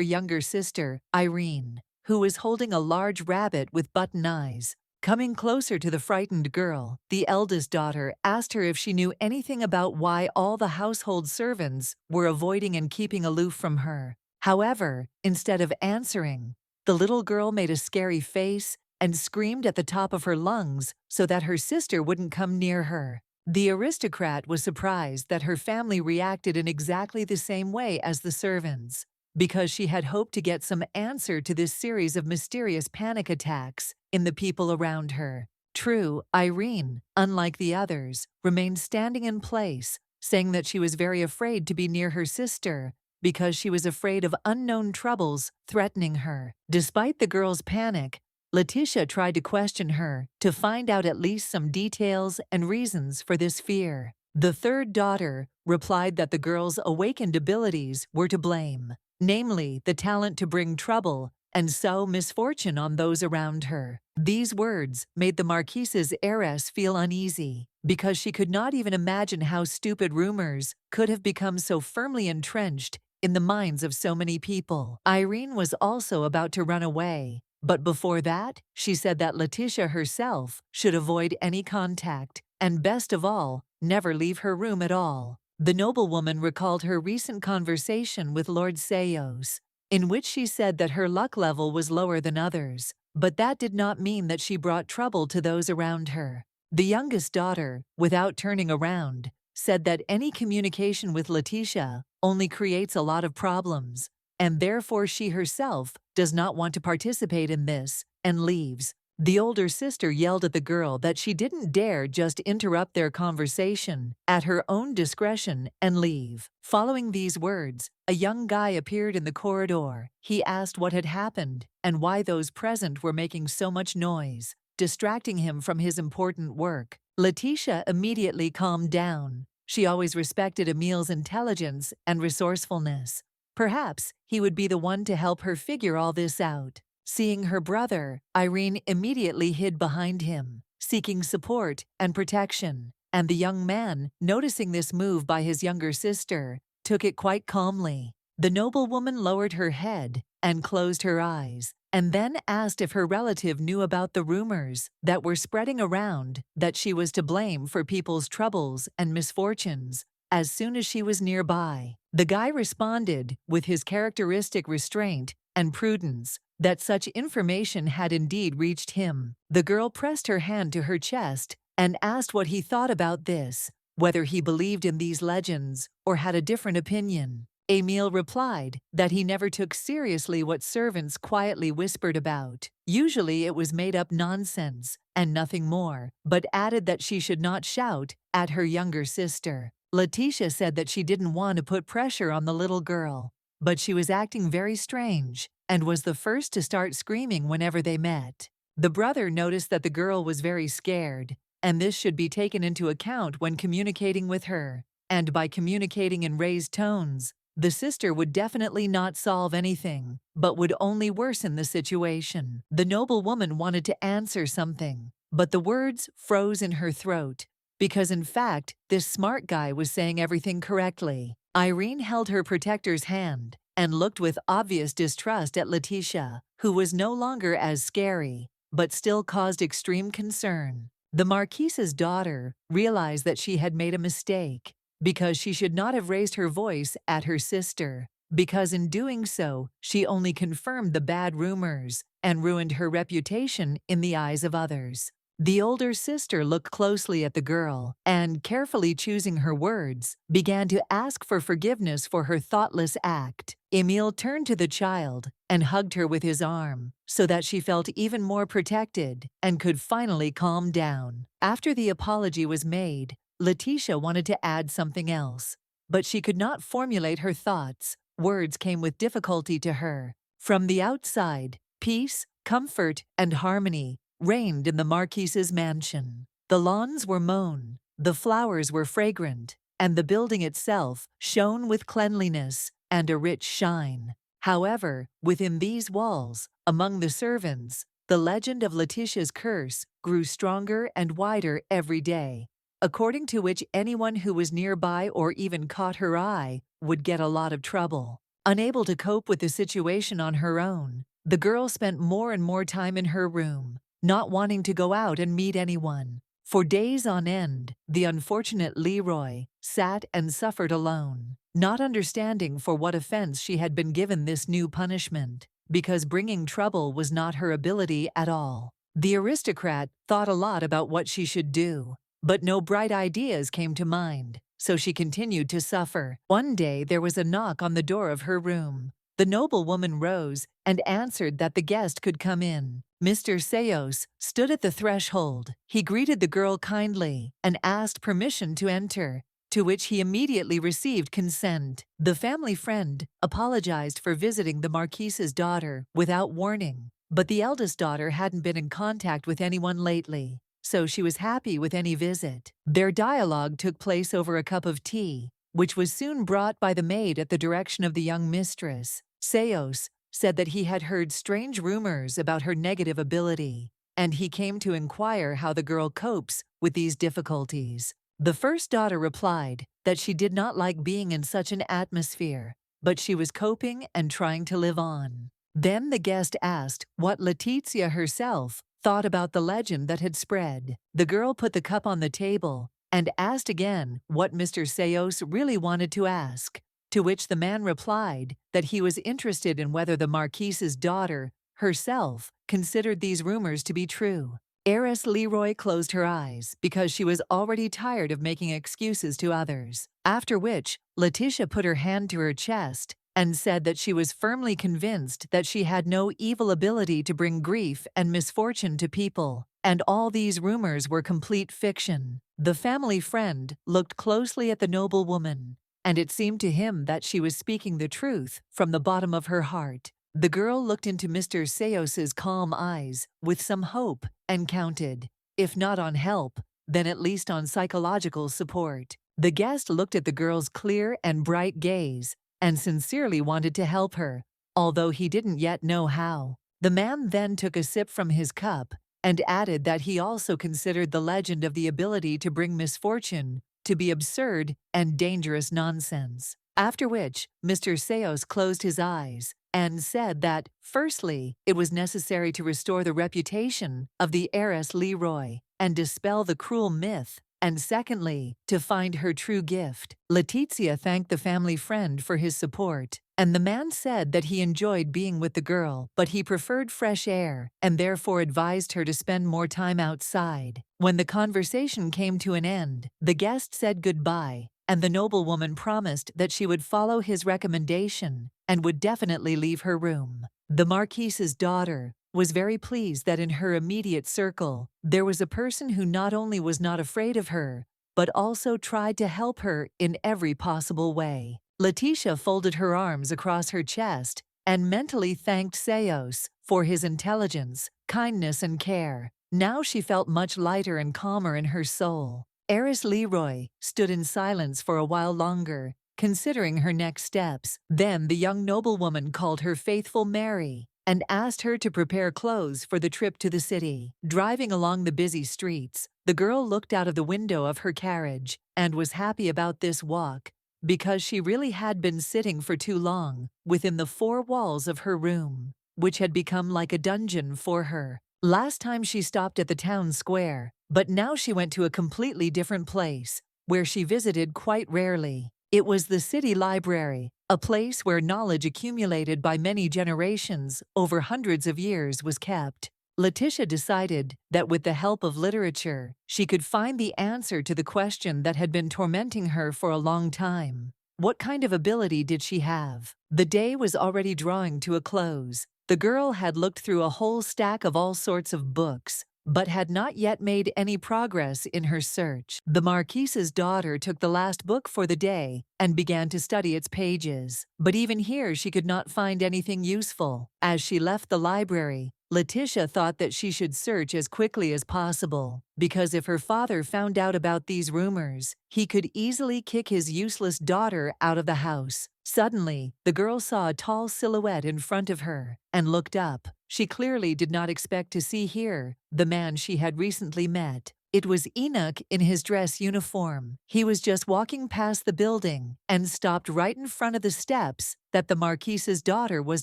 younger sister, Irene, who was holding a large rabbit with button eyes. Coming closer to the frightened girl, the eldest daughter asked her if she knew anything about why all the household servants were avoiding and keeping aloof from her. However, instead of answering, the little girl made a scary face and screamed at the top of her lungs so that her sister wouldn't come near her. The aristocrat was surprised that her family reacted in exactly the same way as the servants, because she had hoped to get some answer to this series of mysterious panic attacks in the people around her. True, Irene, unlike the others, remained standing in place, saying that she was very afraid to be near her sister because she was afraid of unknown troubles threatening her. Despite the girl's panic, Letitia tried to question her to find out at least some details and reasons for this fear. The third daughter replied that the girl's awakened abilities were to blame, namely the talent to bring trouble and sow misfortune on those around her. These words made the Marquise's heiress feel uneasy, because she could not even imagine how stupid rumors could have become so firmly entrenched in the minds of so many people. Irene was also about to run away, but before that, she said that Letitia herself should avoid any contact, and best of all, never leave her room at all. The noblewoman recalled her recent conversation with Lord Seos, in which she said that her luck level was lower than others, but that did not mean that she brought trouble to those around her. The youngest daughter, without turning around, said that any communication with Letitia only creates a lot of problems, and therefore she herself does not want to participate in this, and leaves. The older sister yelled at the girl that she didn't dare just interrupt their conversation at her own discretion and leave. Following these words, a young guy appeared in the corridor. He asked what had happened and why those present were making so much noise, distracting him from his important work. Letitia immediately calmed down. She always respected Emil's intelligence and resourcefulness. Perhaps he would be the one to help her figure all this out. Seeing her brother, Irene immediately hid behind him, seeking support and protection, and the young man, noticing this move by his younger sister, took it quite calmly. The noblewoman lowered her head and closed her eyes, and then asked if her relative knew about the rumors that were spreading around that she was to blame for people's troubles and misfortunes as soon as she was nearby. The guy responded, with his characteristic restraint and prudence, that such information had indeed reached him. The girl pressed her hand to her chest and asked what he thought about this, whether he believed in these legends or had a different opinion. Emil replied that he never took seriously what servants quietly whispered about. Usually it was made-up nonsense and nothing more, but added that she should not shout at her younger sister. Letitia said that she didn't want to put pressure on the little girl, but she was acting very strange and was the first to start screaming whenever they met. The brother noticed that the girl was very scared, and this should be taken into account when communicating with her. And by communicating in raised tones, the sister would definitely not solve anything, but would only worsen the situation. The noblewoman wanted to answer something, but the words froze in her throat, because in fact, this smart guy was saying everything correctly. Irene held her protector's hand and looked with obvious distrust at Letitia, who was no longer as scary, but still caused extreme concern. The Marquise's daughter realized that she had made a mistake, because she should not have raised her voice at her sister, because in doing so, she only confirmed the bad rumors and ruined her reputation in the eyes of others. The older sister looked closely at the girl and, carefully choosing her words, began to ask for forgiveness for her thoughtless act. Emile turned to the child and hugged her with his arm so that she felt even more protected and could finally calm down. After the apology was made, Letitia wanted to add something else, but she could not formulate her thoughts. Words came with difficulty to her. From the outside, peace, comfort, and harmony reigned in the Marquise's mansion. The lawns were mown, the flowers were fragrant, and the building itself shone with cleanliness and a rich shine. However, within these walls, among the servants, the legend of Letitia's curse grew stronger and wider every day, according to which anyone who was nearby or even caught her eye would get a lot of trouble. Unable to cope with the situation on her own, the girl spent more and more time in her room, not wanting to go out and meet anyone. For days on end, the unfortunate Leroy sat and suffered alone, not understanding for what offense she had been given this new punishment, because bringing trouble was not her ability at all. The aristocrat thought a lot about what she should do, but no bright ideas came to mind, so she continued to suffer. One day there was a knock on the door of her room. The noblewoman rose and answered that the guest could come in. Mr. Seos stood at the threshold. He greeted the girl kindly and asked permission to enter, to which he immediately received consent. The family friend apologized for visiting the Marquise's daughter without warning, but the eldest daughter hadn't been in contact with anyone lately, so she was happy with any visit. Their dialogue took place over a cup of tea, which was soon brought by the maid at the direction of the young mistress. Seos said that he had heard strange rumors about her negative ability, and he came to inquire how the girl copes with these difficulties. The first daughter replied that she did not like being in such an atmosphere, but she was coping and trying to live on. Then the guest asked what Letitia herself thought about the legend that had spread. The girl put the cup on the table and asked again what Mr. Seos really wanted to ask, to which the man replied that he was interested in whether the Marquise's daughter herself considered these rumors to be true. Heiress Leroy closed her eyes because she was already tired of making excuses to others, after which Letitia put her hand to her chest and said that she was firmly convinced that she had no evil ability to bring grief and misfortune to people, and all these rumors were complete fiction. The family friend looked closely at the noblewoman, and it seemed to him that she was speaking the truth from the bottom of her heart. The girl looked into Mr. Seos's calm eyes with some hope and counted, if not on help, then at least on psychological support. The guest looked at the girl's clear and bright gaze and sincerely wanted to help her, although he didn't yet know how. The man then took a sip from his cup and added that he also considered the legend of the ability to bring misfortune to be absurd and dangerous nonsense. After which, Mr. Seos closed his eyes and said that, firstly, it was necessary to restore the reputation of the heiress Leroy and dispel the cruel myth, and secondly, to find her true gift. Letitia thanked the family friend for his support, and the man said that he enjoyed being with the girl, but he preferred fresh air and therefore advised her to spend more time outside. When the conversation came to an end, the guest said goodbye, and the noblewoman promised that she would follow his recommendation and would definitely leave her room. The Marquise's daughter was very pleased that in her immediate circle there was a person who not only was not afraid of her, but also tried to help her in every possible way. Letitia folded her arms across her chest and mentally thanked Seos for his intelligence, kindness, and care. Now she felt much lighter and calmer in her soul. Heiress Leroy stood in silence for a while longer, considering her next steps. Then the young noblewoman called her faithful Mary and asked her to prepare clothes for the trip to the city. Driving along the busy streets, the girl looked out of the window of her carriage and was happy about this walk because she really had been sitting for too long within the four walls of her room, which had become like a dungeon for her. Last time she stopped at the town square, but now she went to a completely different place, where she visited quite rarely. It was the city library, a place where knowledge accumulated by many generations over hundreds of years was kept. Letitia decided that with the help of literature, she could find the answer to the question that had been tormenting her for a long time. What kind of ability did she have? The day was already drawing to a close. The girl had looked through a whole stack of all sorts of books, but had not yet made any progress in her search. The Marquise's daughter took the last book for the day and began to study its pages. But even here she could not find anything useful. As she left the library, Letitia thought that she should search as quickly as possible, because if her father found out about these rumors, he could easily kick his useless daughter out of the house. Suddenly, the girl saw a tall silhouette in front of her and looked up. She clearly did not expect to see here the man she had recently met. It was Enoch in his dress uniform. He was just walking past the building and stopped right in front of the steps that the Marquise's daughter was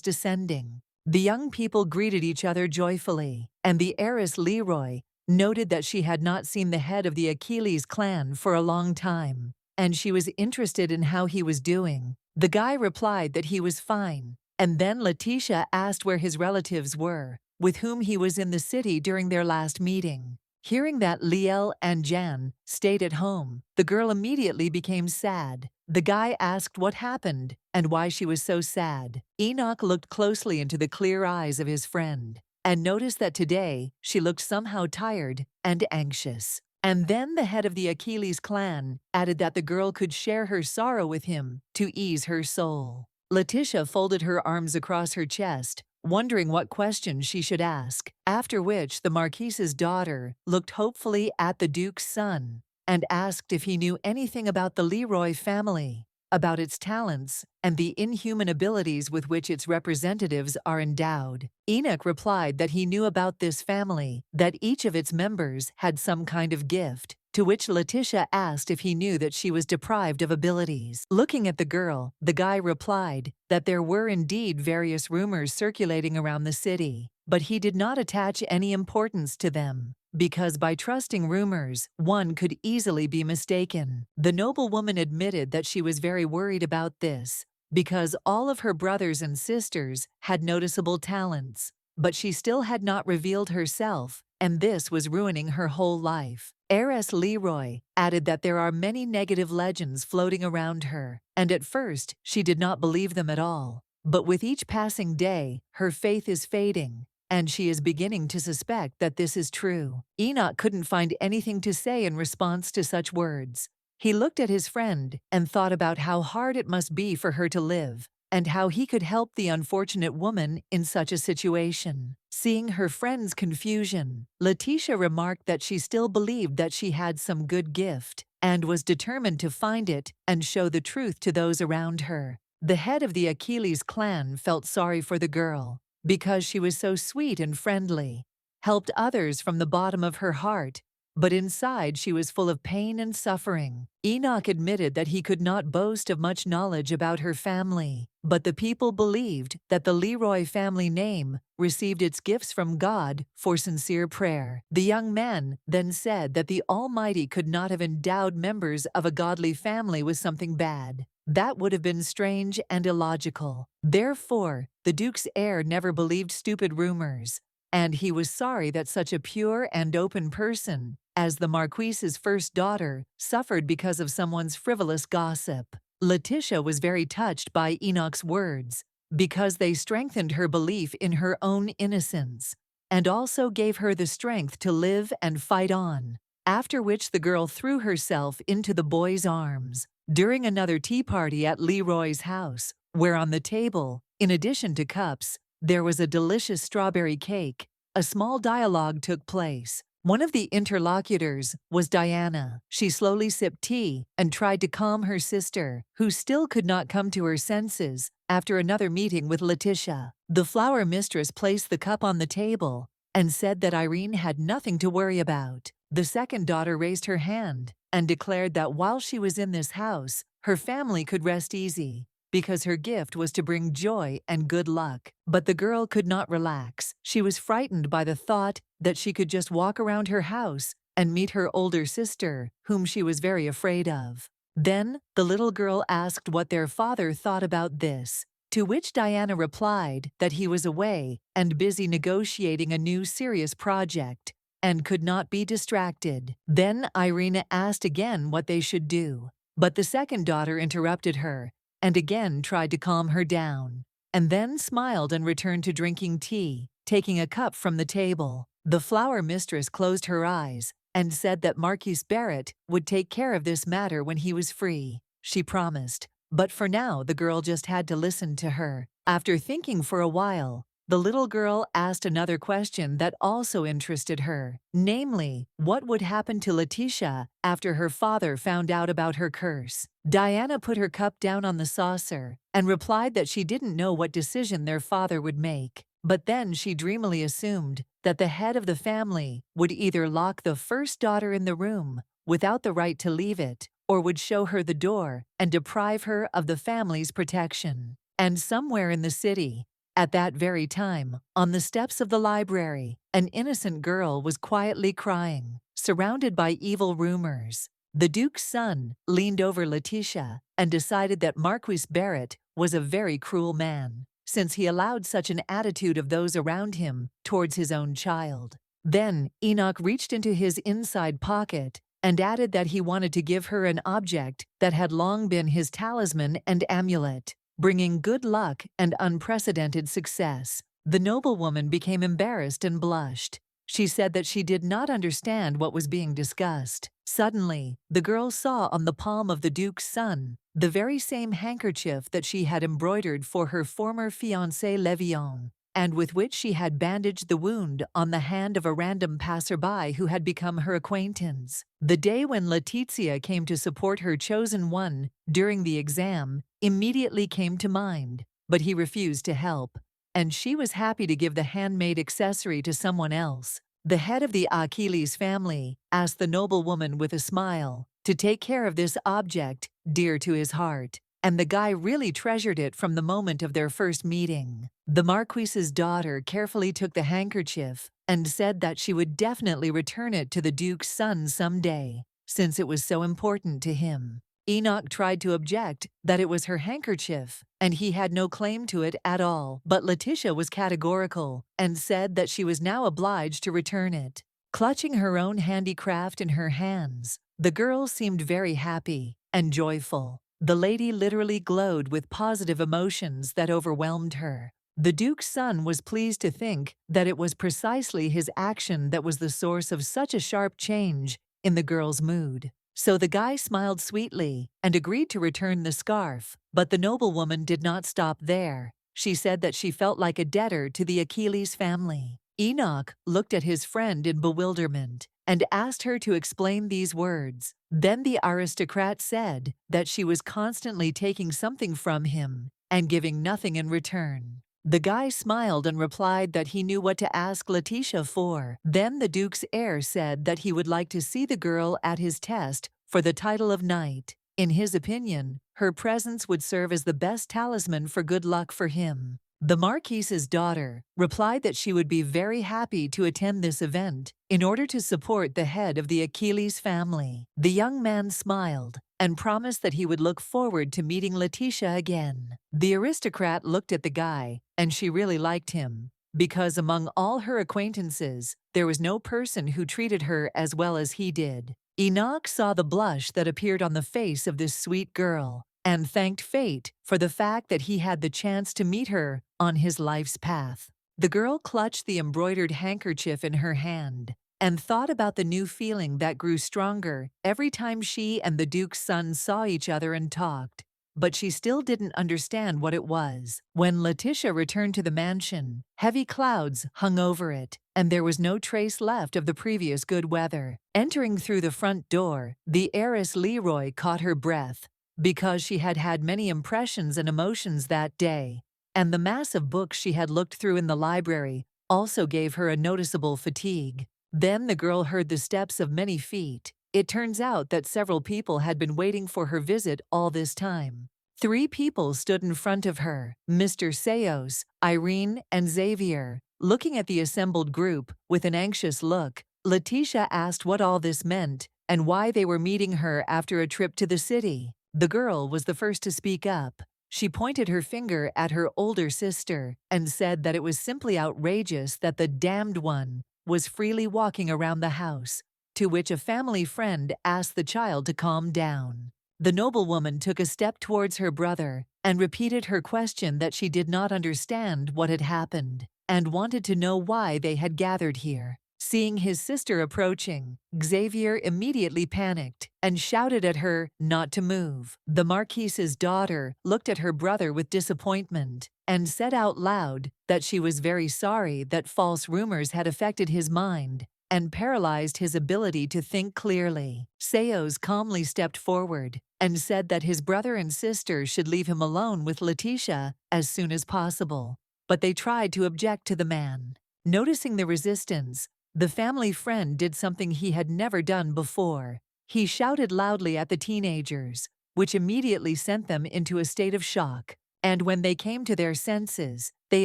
descending. The young people greeted each other joyfully, and the heiress Leroy noted that she had not seen the head of the Achilles clan for a long time, and she was interested in how he was doing. The guy replied that he was fine, and then Letitia asked where his relatives were, with whom he was in the city during their last meeting. Hearing that Liel and Jan stayed at home, the girl immediately became sad. The guy asked what happened and why she was so sad. Enoch looked closely into the clear eyes of his friend and noticed that today she looked somehow tired and anxious. And then the head of the Achilles clan added that the girl could share her sorrow with him to ease her soul. Letitia folded her arms across her chest, wondering what questions she should ask, after which the Marquise's daughter looked hopefully at the Duke's son and asked if he knew anything about the Leroy family, about its talents, and the inhuman abilities with which its representatives are endowed. Enoch replied that he knew about this family, that each of its members had some kind of gift, to which Letitia asked if he knew that she was deprived of abilities. Looking at the girl, the guy replied that there were indeed various rumors circulating around the city, but he did not attach any importance to them, because by trusting rumors, one could easily be mistaken. The noblewoman admitted that she was very worried about this, because all of her brothers and sisters had noticeable talents, but she still had not revealed herself, and this was ruining her whole life. Heiress Leroy added that there are many negative legends floating around her, and at first she did not believe them at all. But with each passing day, her faith is fading, and she is beginning to suspect that this is true. Enoch couldn't find anything to say in response to such words. He looked at his friend and thought about how hard it must be for her to live, and how he could help the unfortunate woman in such a situation. Seeing her friend's confusion, Letitia remarked that she still believed that she had some good gift, and was determined to find it and show the truth to those around her. The head of the Achilles clan felt sorry for the girl, because she was so sweet and friendly, helped others from the bottom of her heart, but inside she was full of pain and suffering. Enoch admitted that he could not boast of much knowledge about her family, but the people believed that the Leroy family name received its gifts from God for sincere prayer. The young man then said that the Almighty could not have endowed members of a godly family with something bad. That would have been strange and illogical. Therefore, the Duke's heir never believed stupid rumors, and he was sorry that such a pure and open person as the Marquise's first daughter suffered because of someone's frivolous gossip. Letitia was very touched by Enoch's words, because they strengthened her belief in her own innocence, and also gave her the strength to live and fight on. After which the girl threw herself into the boy's arms. During another tea party at Leroy's house, where on the table, in addition to cups, there was a delicious strawberry cake, a small dialogue took place. One of the interlocutors was Diana. She slowly sipped tea and tried to calm her sister, who still could not come to her senses after another meeting with Letitia. The flower mistress placed the cup on the table and said that Irene had nothing to worry about. The second daughter raised her hand and declared that while she was in this house, her family could rest easy, because her gift was to bring joy and good luck. But the girl could not relax. She was frightened by the thought that she could just walk around her house and meet her older sister, whom she was very afraid of. Then, the little girl asked what their father thought about this, to which Diana replied that he was away and busy negotiating a new serious project and could not be distracted. Then Irina asked again what they should do, but the second daughter interrupted her and again tried to calm her down, and then smiled and returned to drinking tea, taking a cup from the table. The flower mistress closed her eyes and said that Marquis Barrett would take care of this matter when he was free. She promised, but for now the girl just had to listen to her. After thinking for a while, the little girl asked another question that also interested her, namely, what would happen to Letitia after her father found out about her curse. Diana put her cup down on the saucer and replied that she didn't know what decision their father would make. But then she dreamily assumed that the head of the family would either lock the first daughter in the room without the right to leave it, or would show her the door and deprive her of the family's protection. And somewhere in the city, at that very time, on the steps of the library, an innocent girl was quietly crying, surrounded by evil rumors. The Duke's son leaned over Letitia and decided that Marquis Barrett was a very cruel man, since he allowed such an attitude of those around him towards his own child. Then Enoch reached into his inside pocket and added that he wanted to give her an object that had long been his talisman and amulet, bringing good luck and unprecedented success. The noblewoman became embarrassed and blushed. She said that she did not understand what was being discussed. Suddenly, the girl saw on the palm of the Duke's son the very same handkerchief that she had embroidered for her former fiancé Levan, and with which she had bandaged the wound on the hand of a random passerby who had become her acquaintance. The day when Letizia came to support her chosen one during the exam immediately came to mind, but he refused to help, and she was happy to give the handmade accessory to someone else. The head of the Achilles family asked the noblewoman with a smile to take care of this object dear to his heart, and the guy really treasured it from the moment of their first meeting. The Marquis's daughter carefully took the handkerchief and said that she would definitely return it to the Duke's son someday, since it was so important to him. Enoch tried to object that it was her handkerchief, and he had no claim to it at all, but Letitia was categorical and said that she was now obliged to return it. Clutching her own handicraft in her hands, the girl seemed very happy and joyful. The lady literally glowed with positive emotions that overwhelmed her. The Duke's son was pleased to think that it was precisely his action that was the source of such a sharp change in the girl's mood. So the guy smiled sweetly and agreed to return the scarf, but the noblewoman did not stop there. She said that she felt like a debtor to the Achilles family. Enoch looked at his friend in bewilderment and asked her to explain these words. Then the aristocrat said that she was constantly taking something from him and giving nothing in return. The guy smiled and replied that he knew what to ask Letitia for. Then the Duke's heir said that he would like to see the girl at his test for the title of knight. In his opinion, her presence would serve as the best talisman for good luck for him. The Marquis's daughter replied that she would be very happy to attend this event in order to support the head of the Achilles family. The young man smiled and promised that he would look forward to meeting Letitia again. The aristocrat looked at the guy, and she really liked him, because among all her acquaintances, there was no person who treated her as well as he did. Enoch saw the blush that appeared on the face of this sweet girl, and thanked fate for the fact that he had the chance to meet her on his life's path. The girl clutched the embroidered handkerchief in her hand and thought about the new feeling that grew stronger every time she and the Duke's son saw each other and talked, but she still didn't understand what it was. When Letitia returned to the mansion, heavy clouds hung over it, and there was no trace left of the previous good weather. Entering through the front door, the heiress Leroy caught her breath, because she had had many impressions and emotions that day, and the mass of books she had looked through in the library also gave her a noticeable fatigue. Then the girl heard the steps of many feet It turns out that several people had been waiting for her visit all this time. 3 people stood in front of her, Mr. Seos, Irene, and Xavier. Looking at the assembled group with an anxious look, Letitia asked what all this meant and why they were meeting her after a trip to the city. The girl was the first to speak up. She pointed her finger at her older sister and said that it was simply outrageous that the damned one was freely walking around the house, to which a family friend asked the child to calm down. The noblewoman took a step towards her brother and repeated her question that she did not understand what had happened and wanted to know why they had gathered here. Seeing his sister approaching, Xavier immediately panicked and shouted at her not to move. The Marquise's daughter looked at her brother with disappointment and said out loud that she was very sorry that false rumors had affected his mind and paralyzed his ability to think clearly. Seos calmly stepped forward and said that his brother and sister should leave him alone with Letitia as soon as possible, but they tried to object to the man. Noticing the resistance, the family friend did something he had never done before. He shouted loudly at the teenagers, which immediately sent them into a state of shock. And when they came to their senses, they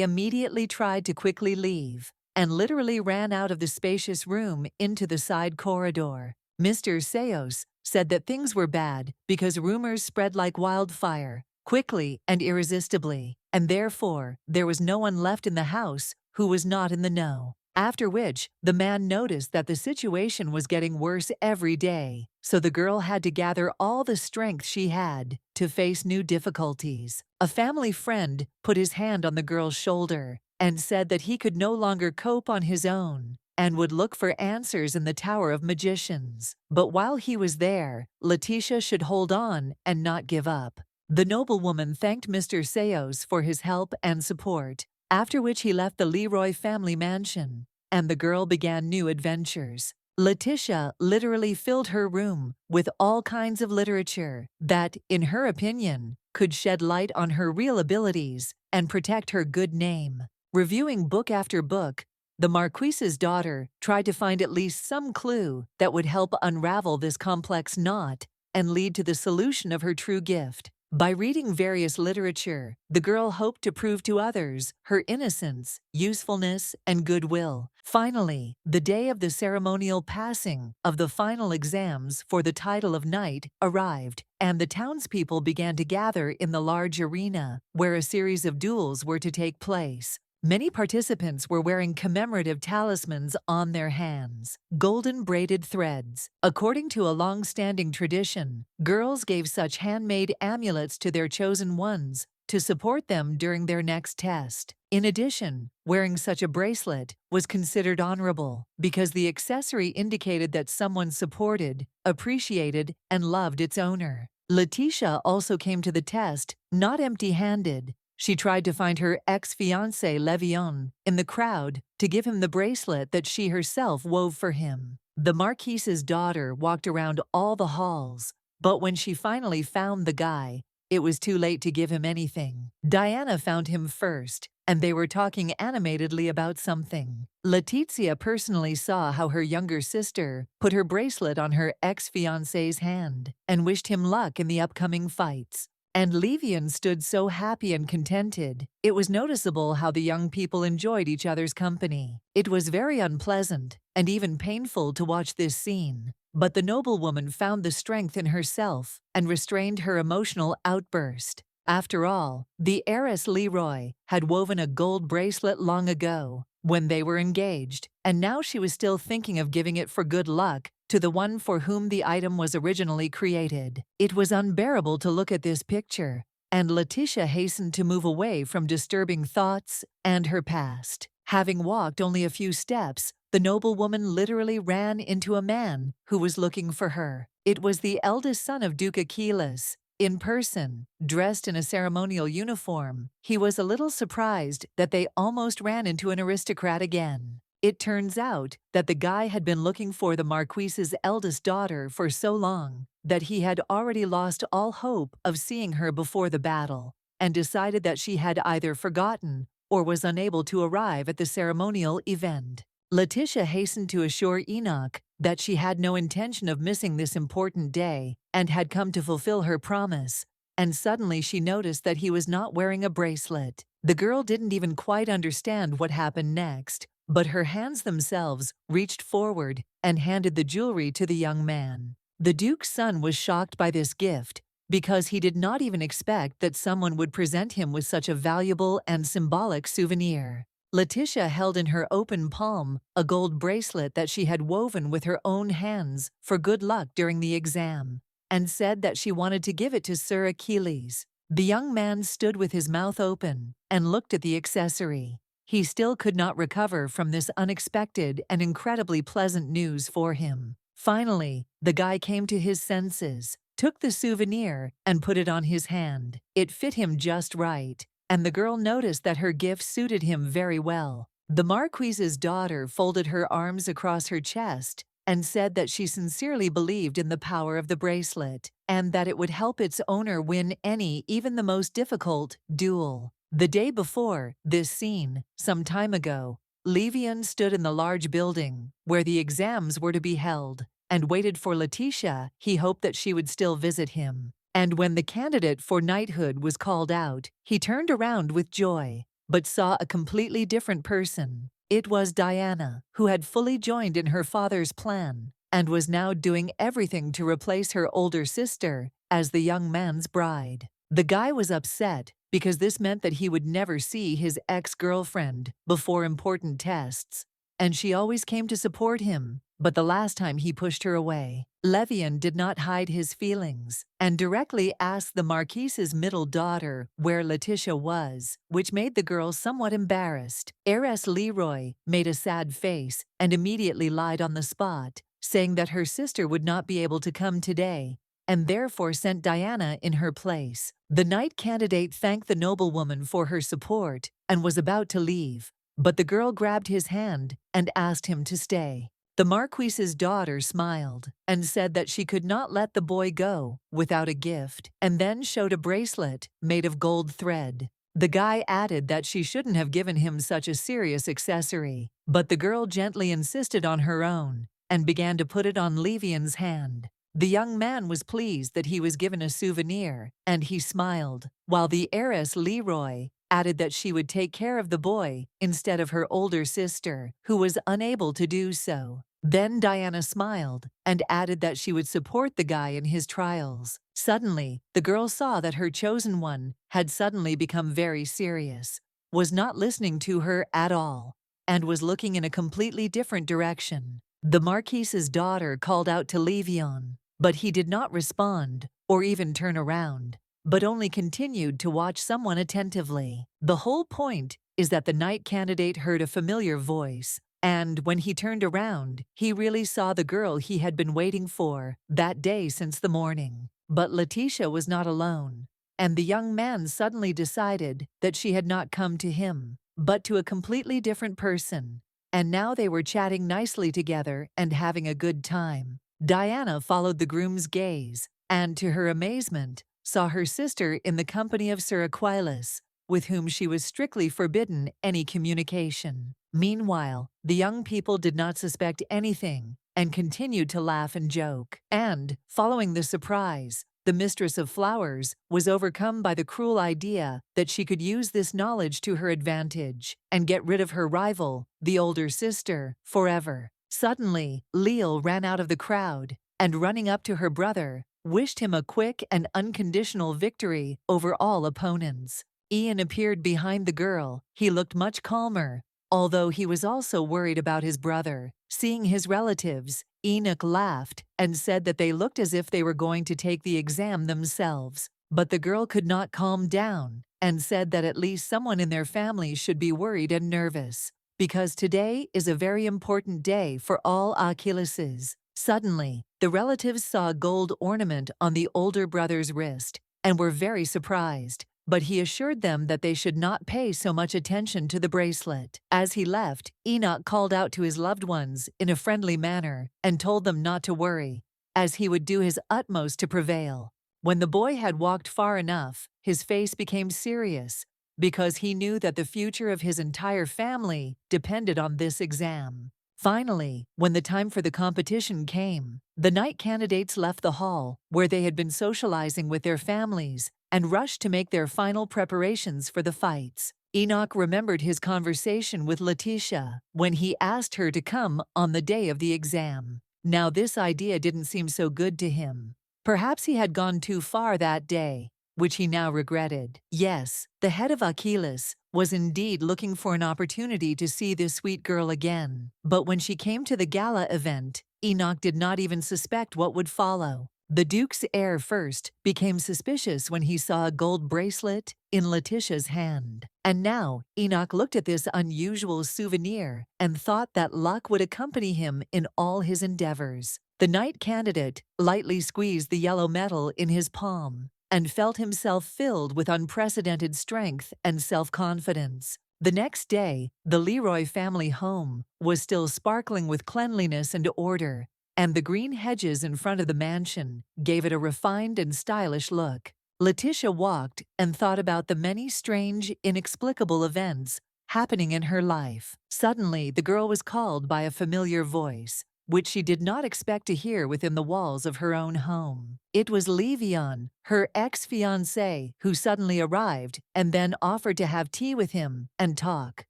immediately tried to quickly leave and literally ran out of the spacious room into the side corridor. Mr. Seos said that things were bad because rumors spread like wildfire, quickly and irresistibly, and therefore there was no one left in the house who was not in the know. After which, the man noticed that the situation was getting worse every day, so the girl had to gather all the strength she had to face new difficulties. A family friend put his hand on the girl's shoulder and said that he could no longer cope on his own and would look for answers in the Tower of Magicians. But while he was there, Letitia should hold on and not give up. The noblewoman thanked Mr. Seos for his help and support, after which he left the Leroy family mansion, and the girl began new adventures. Letitia literally filled her room with all kinds of literature that, in her opinion, could shed light on her real abilities and protect her good name. Reviewing book after book, the Marquise's daughter tried to find at least some clue that would help unravel this complex knot and lead to the solution of her true gift. By reading various literature, the girl hoped to prove to others her innocence, usefulness, and goodwill. Finally, the day of the ceremonial passing of the final exams for the title of knight arrived, and the townspeople began to gather in the large arena where a series of duels were to take place. Many participants were wearing commemorative talismans on their hands, golden braided threads. According to a long-standing tradition, girls gave such handmade amulets to their chosen ones to support them during their next test. In addition, wearing such a bracelet was considered honorable because the accessory indicated that someone supported, appreciated, and loved its owner. Letitia also came to the test not empty-handed. She tried to find her ex-fiancé Levan in the crowd to give him the bracelet that she herself wove for him. The Marquise's daughter walked around all the halls, but when she finally found the guy, it was too late to give him anything. Diana found him first, and they were talking animatedly about something. Letizia personally saw how her younger sister put her bracelet on her ex-fiancé's hand and wished him luck in the upcoming fights. And Levan stood so happy and contented. It was noticeable how the young people enjoyed each other's company. It was very unpleasant and even painful to watch this scene. But the noblewoman found the strength in herself and restrained her emotional outburst. After all, the heiress Leroy had woven a gold bracelet long ago when they were engaged, and now she was still thinking of giving it for good luck to the one for whom the item was originally created. It was unbearable to look at this picture, and Letitia hastened to move away from disturbing thoughts and her past. Having walked only a few steps, the noblewoman literally ran into a man who was looking for her. It was the eldest son of Duke Achilles, in person, dressed in a ceremonial uniform. He was a little surprised that they almost ran into an aristocrat again. It turns out that the guy had been looking for the Marquise's eldest daughter for so long that he had already lost all hope of seeing her before the battle, and decided that she had either forgotten or was unable to arrive at the ceremonial event. Letitia hastened to assure Enoch that she had no intention of missing this important day and had come to fulfill her promise. And suddenly she noticed that he was not wearing a bracelet. The girl didn't even quite understand what happened next, but her hands themselves reached forward and handed the jewelry to the young man. The duke's son was shocked by this gift because he did not even expect that someone would present him with such a valuable and symbolic souvenir. Letitia held in her open palm a gold bracelet that she had woven with her own hands for good luck during the exam, and said that she wanted to give it to Sir Achilles. The young man stood with his mouth open and looked at the accessory. He still could not recover from this unexpected and incredibly pleasant news for him. Finally, the guy came to his senses, took the souvenir, and put it on his hand. It fit him just right, and the girl noticed that her gift suited him very well. The Marquise's daughter folded her arms across her chest and said that she sincerely believed in the power of the bracelet and that it would help its owner win any, even the most difficult, duel. The day before this scene, some time ago, Levan stood in the large building where the exams were to be held and waited for Letitia. He hoped that she would still visit him. And when the candidate for knighthood was called out, he turned around with joy, but saw a completely different person. It was Diana, who had fully joined in her father's plan and was now doing everything to replace her older sister as the young man's bride. The guy was upset because this meant that he would never see his ex-girlfriend before important tests, and she always came to support him, but the last time he pushed her away. Levan did not hide his feelings and directly asked the Marquise's middle daughter where Letitia was, which made the girl somewhat embarrassed. Heiress Leroy made a sad face and immediately lied on the spot, saying that her sister would not be able to come today and therefore sent Diana in her place. The knight candidate thanked the noblewoman for her support and was about to leave, but the girl grabbed his hand and asked him to stay. The Marquise's daughter smiled and said that she could not let the boy go without a gift, and then showed a bracelet made of gold thread. The guy added that she shouldn't have given him such a serious accessory, but the girl gently insisted on her own and began to put it on Levan's hand. The young man was pleased that he was given a souvenir, and he smiled, while the heiress Leroy added that she would take care of the boy instead of her older sister, who was unable to do so. Then Diana smiled and added that she would support the guy in his trials. Suddenly, the girl saw that her chosen one had suddenly become very serious, was not listening to her at all, and was looking in a completely different direction. The Marquise's daughter called out to Levan, but he did not respond or even turn around, but only continued to watch someone attentively. The whole point is that the knight candidate heard a familiar voice, and when he turned around, he really saw the girl he had been waiting for that day since the morning. But Letitia was not alone, and the young man suddenly decided that she had not come to him, but to a completely different person. And now they were chatting nicely together and having a good time. Diana followed the groom's gaze, and to her amazement, saw her sister in the company of Sir Achilles, with whom she was strictly forbidden any communication. Meanwhile, the young people did not suspect anything and continued to laugh and joke. And, following the surprise, the mistress of flowers was overcome by the cruel idea that she could use this knowledge to her advantage and get rid of her rival, the older sister, forever. Suddenly, Leal ran out of the crowd and, running up to her brother, wished him a quick and unconditional victory over all opponents. Ian appeared behind the girl. He looked much calmer, although he was also worried about his brother. Seeing his relatives, Enoch laughed and said that they looked as if they were going to take the exam themselves. But the girl could not calm down and said that at least someone in their family should be worried and nervous, because today is a very important day for all Achilleses. Suddenly, the relatives saw a gold ornament on the older brother's wrist and were very surprised, but he assured them that they should not pay so much attention to the bracelet. As he left, Enoch called out to his loved ones in a friendly manner and told them not to worry, as he would do his utmost to prevail. When the boy had walked far enough, his face became serious, because he knew that the future of his entire family depended on this exam. Finally, when the time for the competition came, the knight candidates left the hall, where they had been socializing with their families, and rushed to make their final preparations for the fights. Enoch remembered his conversation with Letitia when he asked her to come on the day of the exam. Now this idea didn't seem so good to him. Perhaps he had gone too far that day, which he now regretted. Yes, the head of Achilles was indeed looking for an opportunity to see this sweet girl again. But when she came to the gala event, Enoch did not even suspect what would follow. The Duke's heir first became suspicious when he saw a gold bracelet in Letitia's hand. And now Enoch looked at this unusual souvenir and thought that luck would accompany him in all his endeavors. The knight candidate lightly squeezed the yellow metal in his palm and felt himself filled with unprecedented strength and self-confidence. The next day, the Leroy family home was still sparkling with cleanliness and order, and the green hedges in front of the mansion gave it a refined and stylish look. Letitia walked and thought about the many strange, inexplicable events happening in her life. Suddenly, the girl was called by a familiar voice, which she did not expect to hear within the walls of her own home. It was Levan, her ex-fiancé, who suddenly arrived and then offered to have tea with him and talk.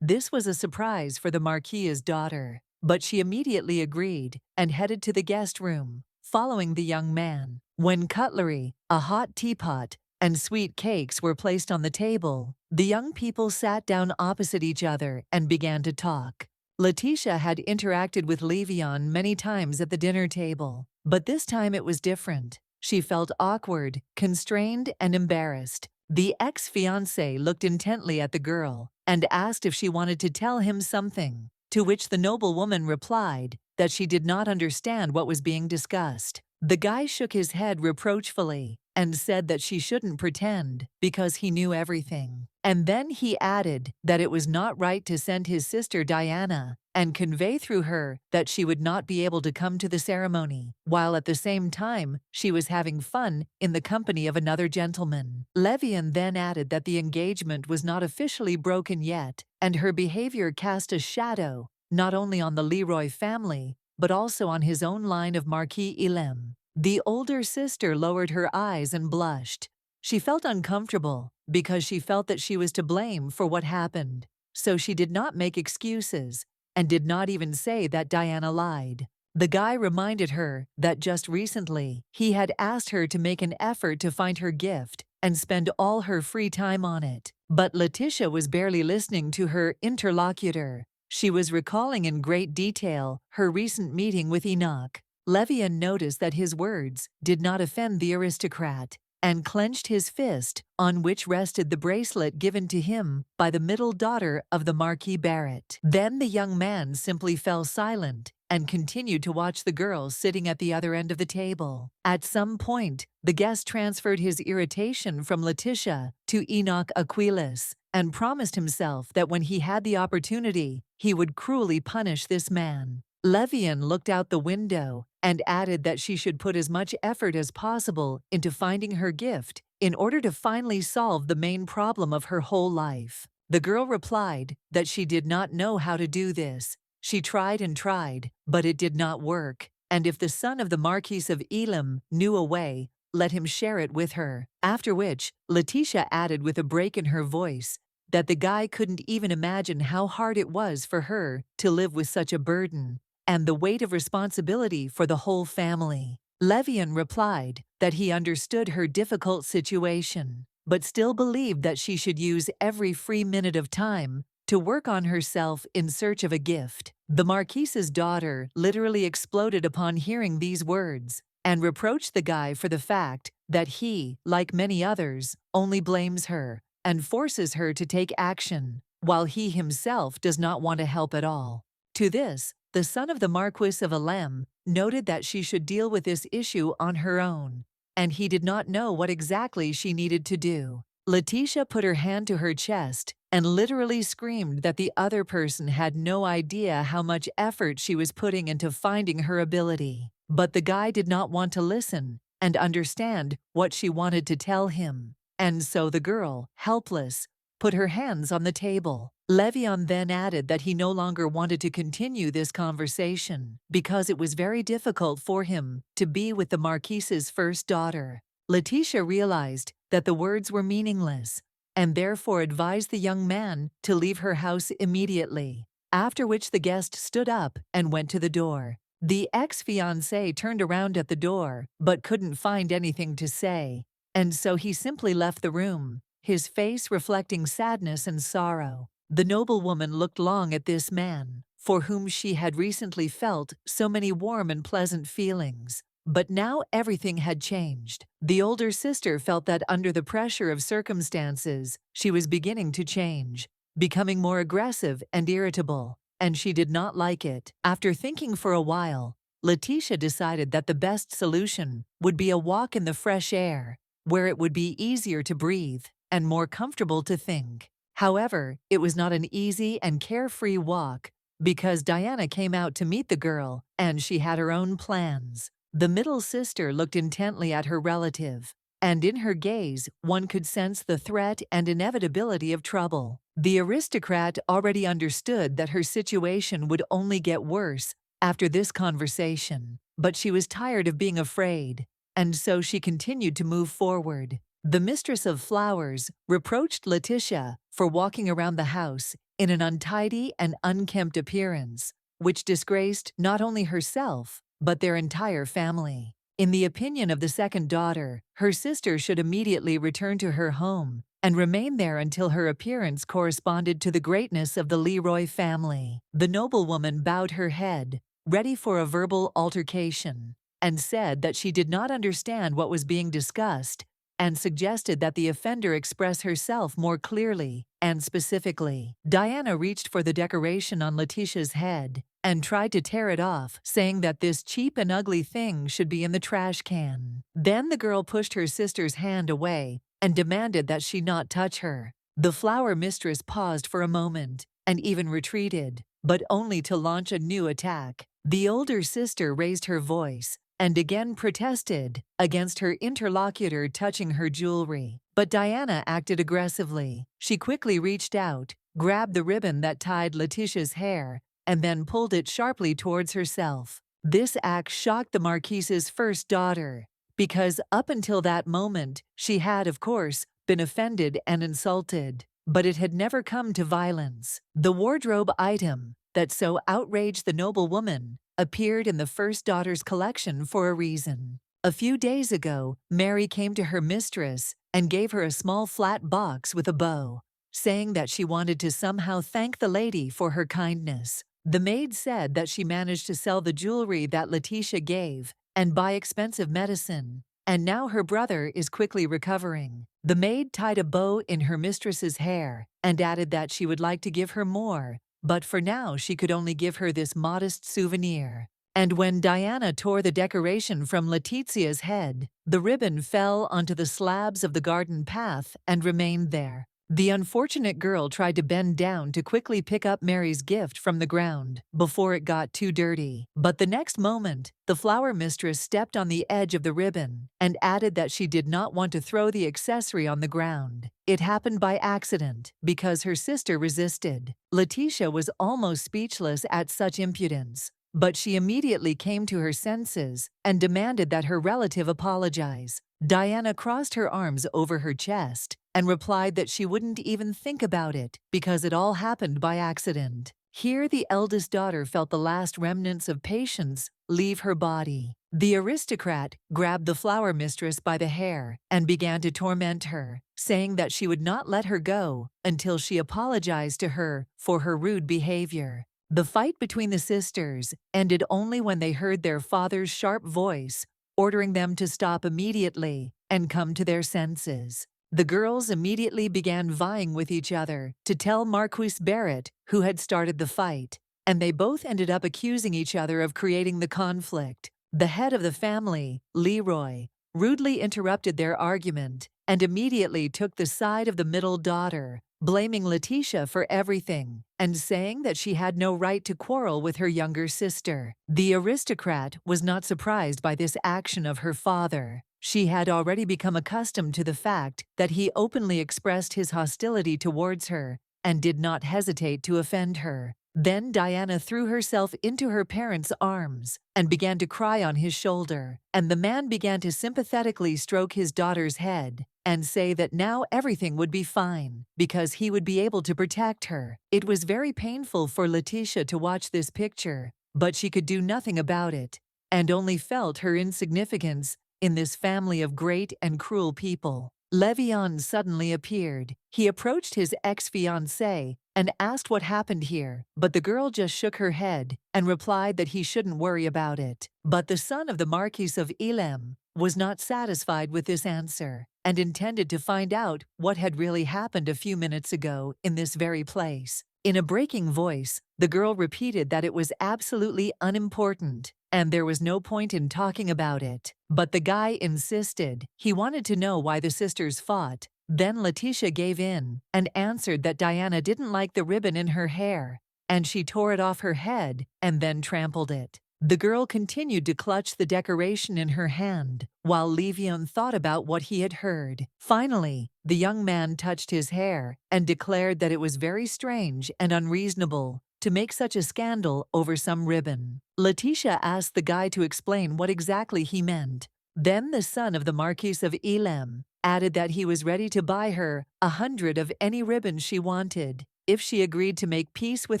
This was a surprise for the Marquis's daughter, but she immediately agreed and headed to the guest room, following the young man. When cutlery, a hot teapot, and sweet cakes were placed on the table, the young people sat down opposite each other and began to talk. Letitia had interacted with Levan many times at the dinner table, but this time it was different. She felt awkward, constrained, and embarrassed. The ex-fiancé looked intently at the girl and asked if she wanted to tell him something, to which the noblewoman replied that she did not understand what was being discussed. The guy shook his head reproachfully and said that she shouldn't pretend because he knew everything. And then he added that it was not right to send his sister Diana and convey through her that she would not be able to come to the ceremony, while at the same time she was having fun in the company of another gentleman. Levan then added that the engagement was not officially broken yet, and her behavior cast a shadow not only on the Leroy family, but also on his own line of Marquis Elam. The older sister lowered her eyes and blushed. She felt uncomfortable because she felt that she was to blame for what happened, so she did not make excuses and did not even say that Diana lied. The guy reminded her that just recently he had asked her to make an effort to find her gift and spend all her free time on it. But Letitia was barely listening to her interlocutor. She was recalling in great detail her recent meeting with Enoch. Levan noticed that his words did not offend the aristocrat and clenched his fist, on which rested the bracelet given to him by the middle daughter of the Marquis Barrett. Then the young man simply fell silent and continued to watch the girl sitting at the other end of the table. At some point, the guest transferred his irritation from Letitia to Enoch Achilles and promised himself that when he had the opportunity, he would cruelly punish this man. Levan looked out the window and added that she should put as much effort as possible into finding her gift in order to finally solve the main problem of her whole life. The girl replied that she did not know how to do this. She tried and tried, but it did not work, and if the son of the Marquis of Elam knew a way, let him share it with her. After which, Letitia added with a break in her voice that the guy couldn't even imagine how hard it was for her to live with such a burden and the weight of responsibility for the whole family. Levan replied that he understood her difficult situation, but still believed that she should use every free minute of time to work on herself in search of a gift. The Marquis's daughter literally exploded upon hearing these words and reproached the guy for the fact that he, like many others, only blames her and forces her to take action, while he himself does not want to help at all. To this, the son of the Marquis of Elam noted that she should deal with this issue on her own, and he did not know what exactly she needed to do. Letitia put her hand to her chest and literally screamed that the other person had no idea how much effort she was putting into finding her ability. But the guy did not want to listen and understand what she wanted to tell him. And so the girl, helpless, put her hands on the table. Levan then added that he no longer wanted to continue this conversation because it was very difficult for him to be with the Marquise's first daughter. Letitia realized that the words were meaningless and therefore advised the young man to leave her house immediately, after which the guest stood up and went to the door. The ex-fiancé turned around at the door but couldn't find anything to say, and so he simply left the room, his face reflecting sadness and sorrow. The noblewoman looked long at this man, for whom she had recently felt so many warm and pleasant feelings. But now everything had changed. The older sister felt that under the pressure of circumstances, she was beginning to change, becoming more aggressive and irritable, and she did not like it. After thinking for a while, Letitia decided that the best solution would be a walk in the fresh air, where it would be easier to breathe and more comfortable to think. However, it was not an easy and carefree walk because Diana came out to meet the girl and she had her own plans. The middle sister looked intently at her relative, and in her gaze one could sense the threat and inevitability of trouble. The aristocrat already understood that her situation would only get worse after this conversation, but she was tired of being afraid, and so she continued to move forward. The mistress of flowers reproached Letitia for walking around the house in an untidy and unkempt appearance, which disgraced not only herself, but their entire family. In the opinion of the second daughter, her sister should immediately return to her home and remain there until her appearance corresponded to the greatness of the Leroy family. The noblewoman bowed her head, ready for a verbal altercation, and said that she did not understand what was being discussed and suggested that the offender express herself more clearly and specifically. Diana reached for the decoration on Letitia's head and tried to tear it off, saying that this cheap and ugly thing should be in the trash can. Then the girl pushed her sister's hand away and demanded that she not touch her. The flower mistress paused for a moment and even retreated, but only to launch a new attack. The older sister raised her voice and again protested against her interlocutor touching her jewelry. But Diana acted aggressively. She quickly reached out, grabbed the ribbon that tied Letitia's hair, and then pulled it sharply towards herself. This act shocked the Marquise's first daughter, because up until that moment, she had, of course, been offended and insulted, but it had never come to violence. The wardrobe item that so outraged the noblewoman appeared in the first daughter's collection for a reason. A few days ago, Mary came to her mistress and gave her a small flat box with a bow, saying that she wanted to somehow thank the lady for her kindness. The maid said that she managed to sell the jewelry that Letitia gave and buy expensive medicine, and now her brother is quickly recovering. The maid tied a bow in her mistress's hair and added that she would like to give her more, but for now she could only give her this modest souvenir. And when Diana tore the decoration from Letitia's head, the ribbon fell onto the slabs of the garden path and remained there. The unfortunate girl tried to bend down to quickly pick up Mary's gift from the ground before it got too dirty. But the next moment, the flower mistress stepped on the edge of the ribbon and added that she did not want to throw the accessory on the ground. It happened by accident because her sister resisted. Letitia was almost speechless at such impudence, but she immediately came to her senses and demanded that her relative apologize. Diana crossed her arms over her chest and replied that she wouldn't even think about it because it all happened by accident. Here the eldest daughter felt the last remnants of patience leave her body. The aristocrat grabbed the flower mistress by the hair and began to torment her, saying that she would not let her go until she apologized to her for her rude behavior. The fight between the sisters ended only when they heard their father's sharp voice ordering them to stop immediately and come to their senses. The girls immediately began vying with each other to tell Marquis Barrett who had started the fight, and they both ended up accusing each other of creating the conflict. The head of the family, Leroy, rudely interrupted their argument and immediately took the side of the middle daughter, blaming Letitia for everything and saying that she had no right to quarrel with her younger sister. The aristocrat was not surprised by this action of her father, She had already become accustomed to the fact that he openly expressed his hostility towards her and did not hesitate to offend her. Then Diana threw herself into her parents' arms and began to cry on his shoulder, and the man began to sympathetically stroke his daughter's head and say that now everything would be fine because he would be able to protect her. It was very painful for Letitia to watch this picture, but she could do nothing about it and only felt her insignificance in this family of great and cruel people. Levan suddenly appeared. He approached his ex-fiancée and asked what happened here, but the girl just shook her head and replied that he shouldn't worry about it. But the son of the Marquis of Elam was not satisfied with this answer and intended to find out what had really happened a few minutes ago in this very place. In a breaking voice, the girl repeated that it was absolutely unimportant and there was no point in talking about it. But the guy insisted. He wanted to know why the sisters fought. Then Letitia gave in and answered that Diana didn't like the ribbon in her hair, and she tore it off her head and then trampled it. The girl continued to clutch the decoration in her hand while Levan thought about what he had heard. Finally, the young man touched his hair and declared that it was very strange and unreasonable to make such a scandal over some ribbon. Letitia asked the guy to explain what exactly he meant. Then the son of the Marquis of Elam added that he was ready to buy her 100 of any ribbons she wanted if she agreed to make peace with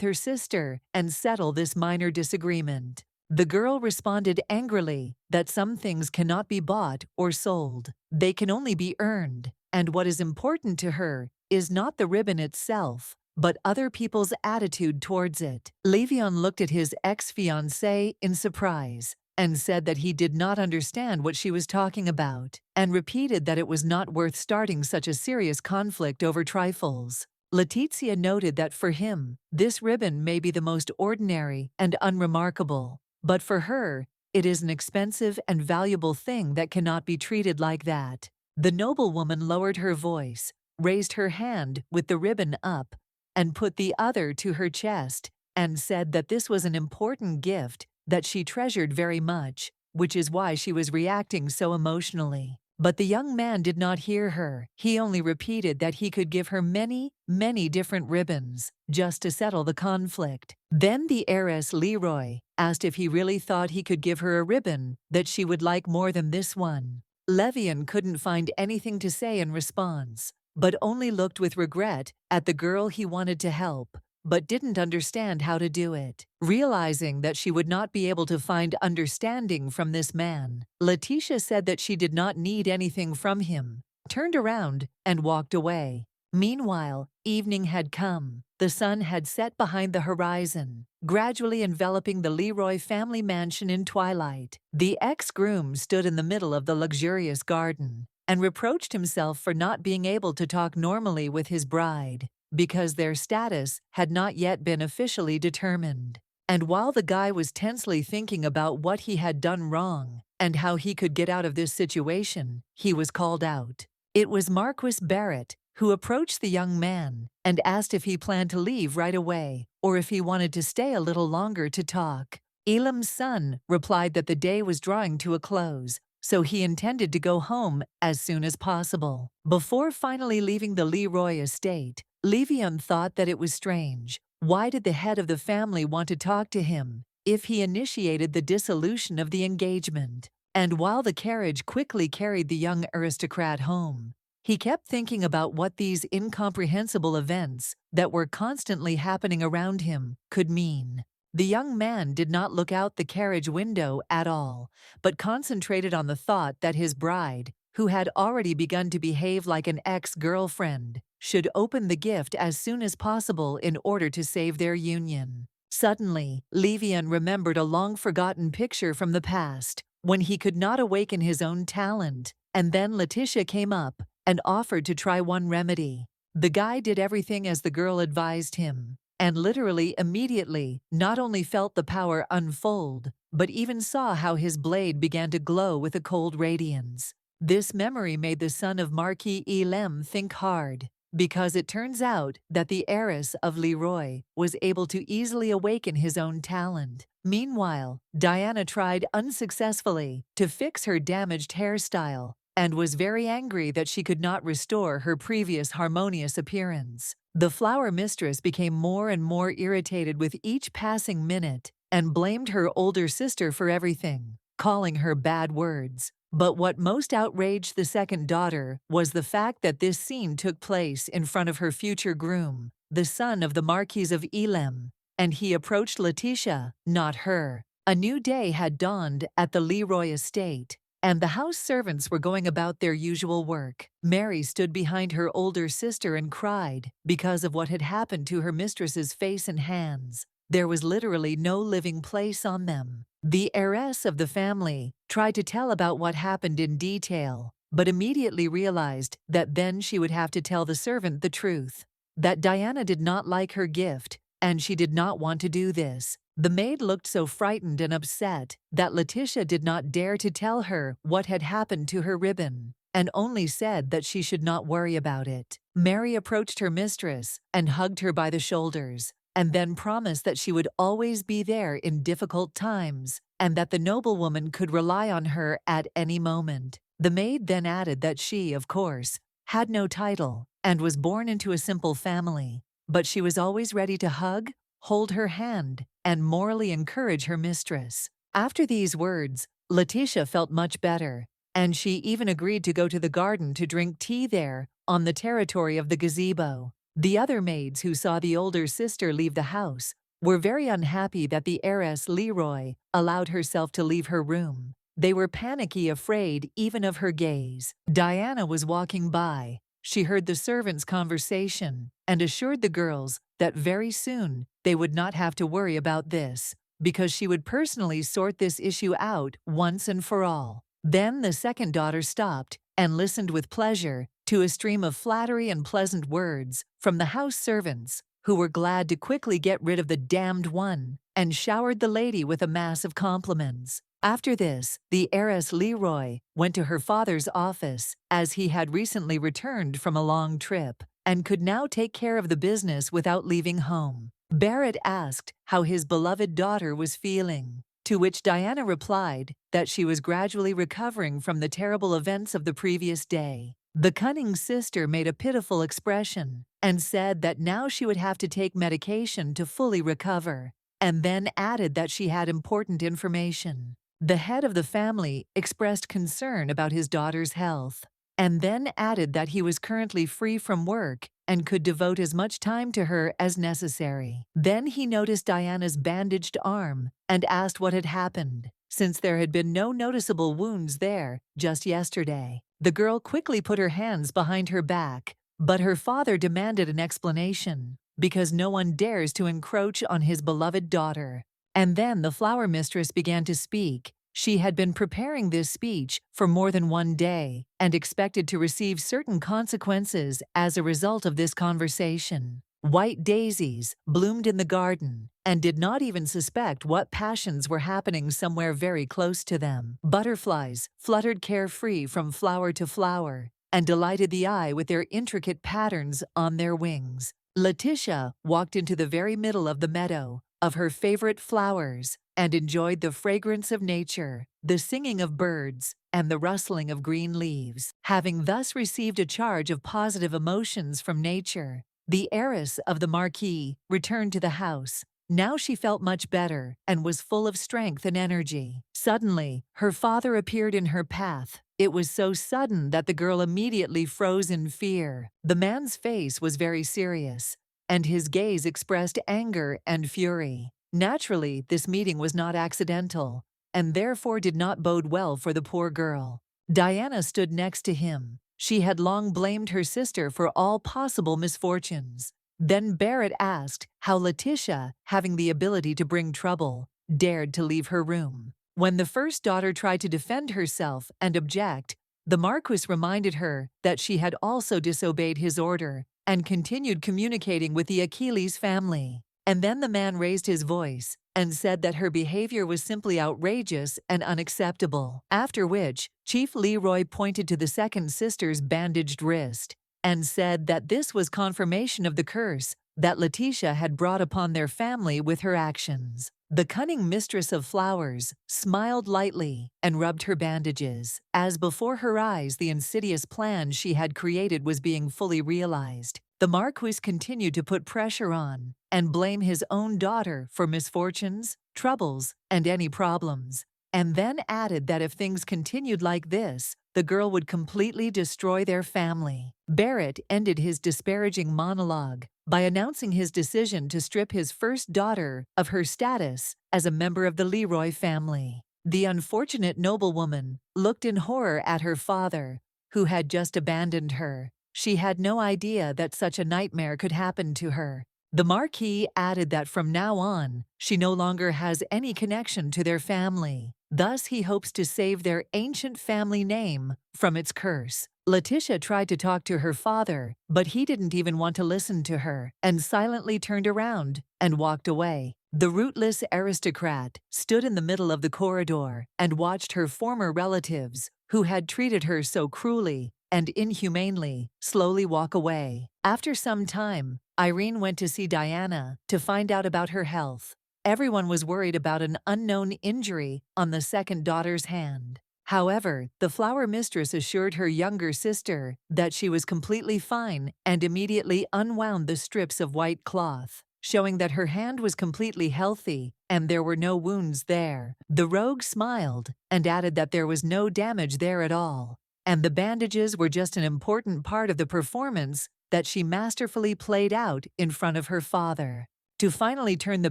her sister and settle this minor disagreement. The girl responded angrily that some things cannot be bought or sold. They can only be earned, and what is important to her is not the ribbon itself, but other people's attitude towards it. Levan looked at his ex-fiancée in surprise and said that he did not understand what she was talking about, and repeated that it was not worth starting such a serious conflict over trifles. Letitia noted that for him, this ribbon may be the most ordinary and unremarkable, but for her, it is an expensive and valuable thing that cannot be treated like that. The noblewoman lowered her voice, raised her hand with the ribbon up, and put the other to her chest, and said that this was an important gift that she treasured very much, which is why she was reacting so emotionally. But the young man did not hear her. He only repeated that he could give her many, many different ribbons just to settle the conflict. Then the heiress Leroy asked if he really thought he could give her a ribbon that she would like more than this one. Levan couldn't find anything to say in response, but only looked with regret at the girl he wanted to help, but didn't understand how to do it. Realizing that she would not be able to find understanding from this man, Letitia said that she did not need anything from him, turned around, and walked away. Meanwhile, evening had come. The sun had set behind the horizon, gradually enveloping the Leroy family mansion in twilight. The ex-groom stood in the middle of the luxurious garden and reproached himself for not being able to talk normally with his bride, because their status had not yet been officially determined. And while the guy was tensely thinking about what he had done wrong and how he could get out of this situation, he was called out. It was Marquis Barrett, who approached the young man and asked if he planned to leave right away or if he wanted to stay a little longer to talk. Elam's son replied that the day was drawing to a close, so he intended to go home as soon as possible. Before finally leaving the Leroy estate, Levan thought that it was strange. Why did the head of the family want to talk to him if he initiated the dissolution of the engagement? And while the carriage quickly carried the young aristocrat home, he kept thinking about what these incomprehensible events that were constantly happening around him could mean. The young man did not look out the carriage window at all, but concentrated on the thought that his bride, who had already begun to behave like an ex-girlfriend, should open the gift as soon as possible in order to save their union. Suddenly, Levan remembered a long-forgotten picture from the past, when he could not awaken his own talent, and then Letitia came up and offered to try one remedy. The guy did everything as the girl advised him, and literally immediately not only felt the power unfold, but even saw how his blade began to glow with a cold radiance. This memory made the son of Marquis Elam think hard. because it turns out that the heiress of Leroy was able to easily awaken his own talent. Meanwhile, Diana tried unsuccessfully to fix her damaged hairstyle and was very angry that she could not restore her previous harmonious appearance. The flower mistress became more and more irritated with each passing minute and blamed her older sister for everything, calling her bad words. But what most outraged the second daughter was the fact that this scene took place in front of her future groom, the son of the Marquis of Elam, and he approached Letitia, not her. A new day had dawned at the Leroy estate, and the house servants were going about their usual work. Mary stood behind her older sister and cried because of what had happened to her mistress's face and hands. There was literally no living place on them. The heiress of the family tried to tell about what happened in detail, but immediately realized that then she would have to tell the servant the truth, that Diana did not like her gift, and she did not want to do this. The maid looked so frightened and upset that Letitia did not dare to tell her what had happened to her ribbon, and only said that she should not worry about it. Mary approached her mistress and hugged her by the shoulders, and then promised that she would always be there in difficult times, and that the noblewoman could rely on her at any moment. The maid then added that she, of course, had no title and was born into a simple family, but she was always ready to hug, hold her hand, and morally encourage her mistress. After these words, Letitia felt much better, and she even agreed to go to the garden to drink tea there on the territory of the gazebo. The other maids who saw the older sister leave the house were very unhappy that the heiress Leroy allowed herself to leave her room. They were panicky, afraid even of her gaze. Diana was walking by. She heard the servants' conversation and assured the girls that very soon they would not have to worry about this, because she would personally sort this issue out once and for all. Then the second daughter stopped and listened with pleasure to a stream of flattery and pleasant words from the house servants, who were glad to quickly get rid of the damned one, and showered the lady with a mass of compliments. After this, the heiress Leroy went to her father's office, as he had recently returned from a long trip and could now take care of the business without leaving home. Barrett asked how his beloved daughter was feeling, to which Diana replied that she was gradually recovering from the terrible events of the previous day. The cunning sister made a pitiful expression and said that now she would have to take medication to fully recover, and then added that she had important information. The head of the family expressed concern about his daughter's health, and then added that he was currently free from work and could devote as much time to her as necessary. Then he noticed Diana's bandaged arm and asked what had happened, since there had been no noticeable wounds there just yesterday. The girl quickly put her hands behind her back, but her father demanded an explanation, because no one dares to encroach on his beloved daughter. And then the flower mistress began to speak. She had been preparing this speech for more than one day and expected to receive certain consequences as a result of this conversation. White daisies bloomed in the garden and did not even suspect what passions were happening somewhere very close to them. Butterflies fluttered carefree from flower to flower and delighted the eye with their intricate patterns on their wings. Letitia walked into the very middle of the meadow of her favorite flowers and enjoyed the fragrance of nature, the singing of birds, and the rustling of green leaves. Having thus received a charge of positive emotions from nature, the heiress of the Marquis returned to the house. Now she felt much better and was full of strength and energy. Suddenly, her father appeared in her path. It was so sudden that the girl immediately froze in fear. The man's face was very serious, and his gaze expressed anger and fury. Naturally, this meeting was not accidental, and therefore did not bode well for the poor girl. Diana stood next to him. She had long blamed her sister for all possible misfortunes. Then Barrett asked how Letitia, having the ability to bring trouble, dared to leave her room. When the first daughter tried to defend herself and object, the Marquis reminded her that she had also disobeyed his order and continued communicating with the Achilles family. And then the man raised his voice and said that her behavior was simply outrageous and unacceptable. After which, Chief Leroy pointed to the second sister's bandaged wrist and said that this was confirmation of the curse that Letitia had brought upon their family with her actions. The cunning mistress of flowers smiled lightly and rubbed her bandages, as before her eyes the insidious plan she had created was being fully realized. The Marquis continued to put pressure on and blame his own daughter for misfortunes, troubles, and any problems, and then added that if things continued like this, the girl would completely destroy their family. Barrett ended his disparaging monologue by announcing his decision to strip his first daughter of her status as a member of the Leroy family. The unfortunate noblewoman looked in horror at her father, who had just abandoned her. She had no idea that such a nightmare could happen to her. The Marquis added that from now on, she no longer has any connection to their family. Thus, he hopes to save their ancient family name from its curse. Letitia tried to talk to her father, but he didn't even want to listen to her and silently turned around and walked away. The rootless aristocrat stood in the middle of the corridor and watched her former relatives, who had treated her so cruelly and inhumanely, slowly walk away. After some time, Irene went to see Diana to find out about her health. Everyone was worried about an unknown injury on the second daughter's hand. However, the flower mistress assured her younger sister that she was completely fine and immediately unwound the strips of white cloth, showing that her hand was completely healthy and there were no wounds there. The rogue smiled and added that there was no damage there at all, and the bandages were just an important part of the performance that she masterfully played out in front of her father. To finally turn the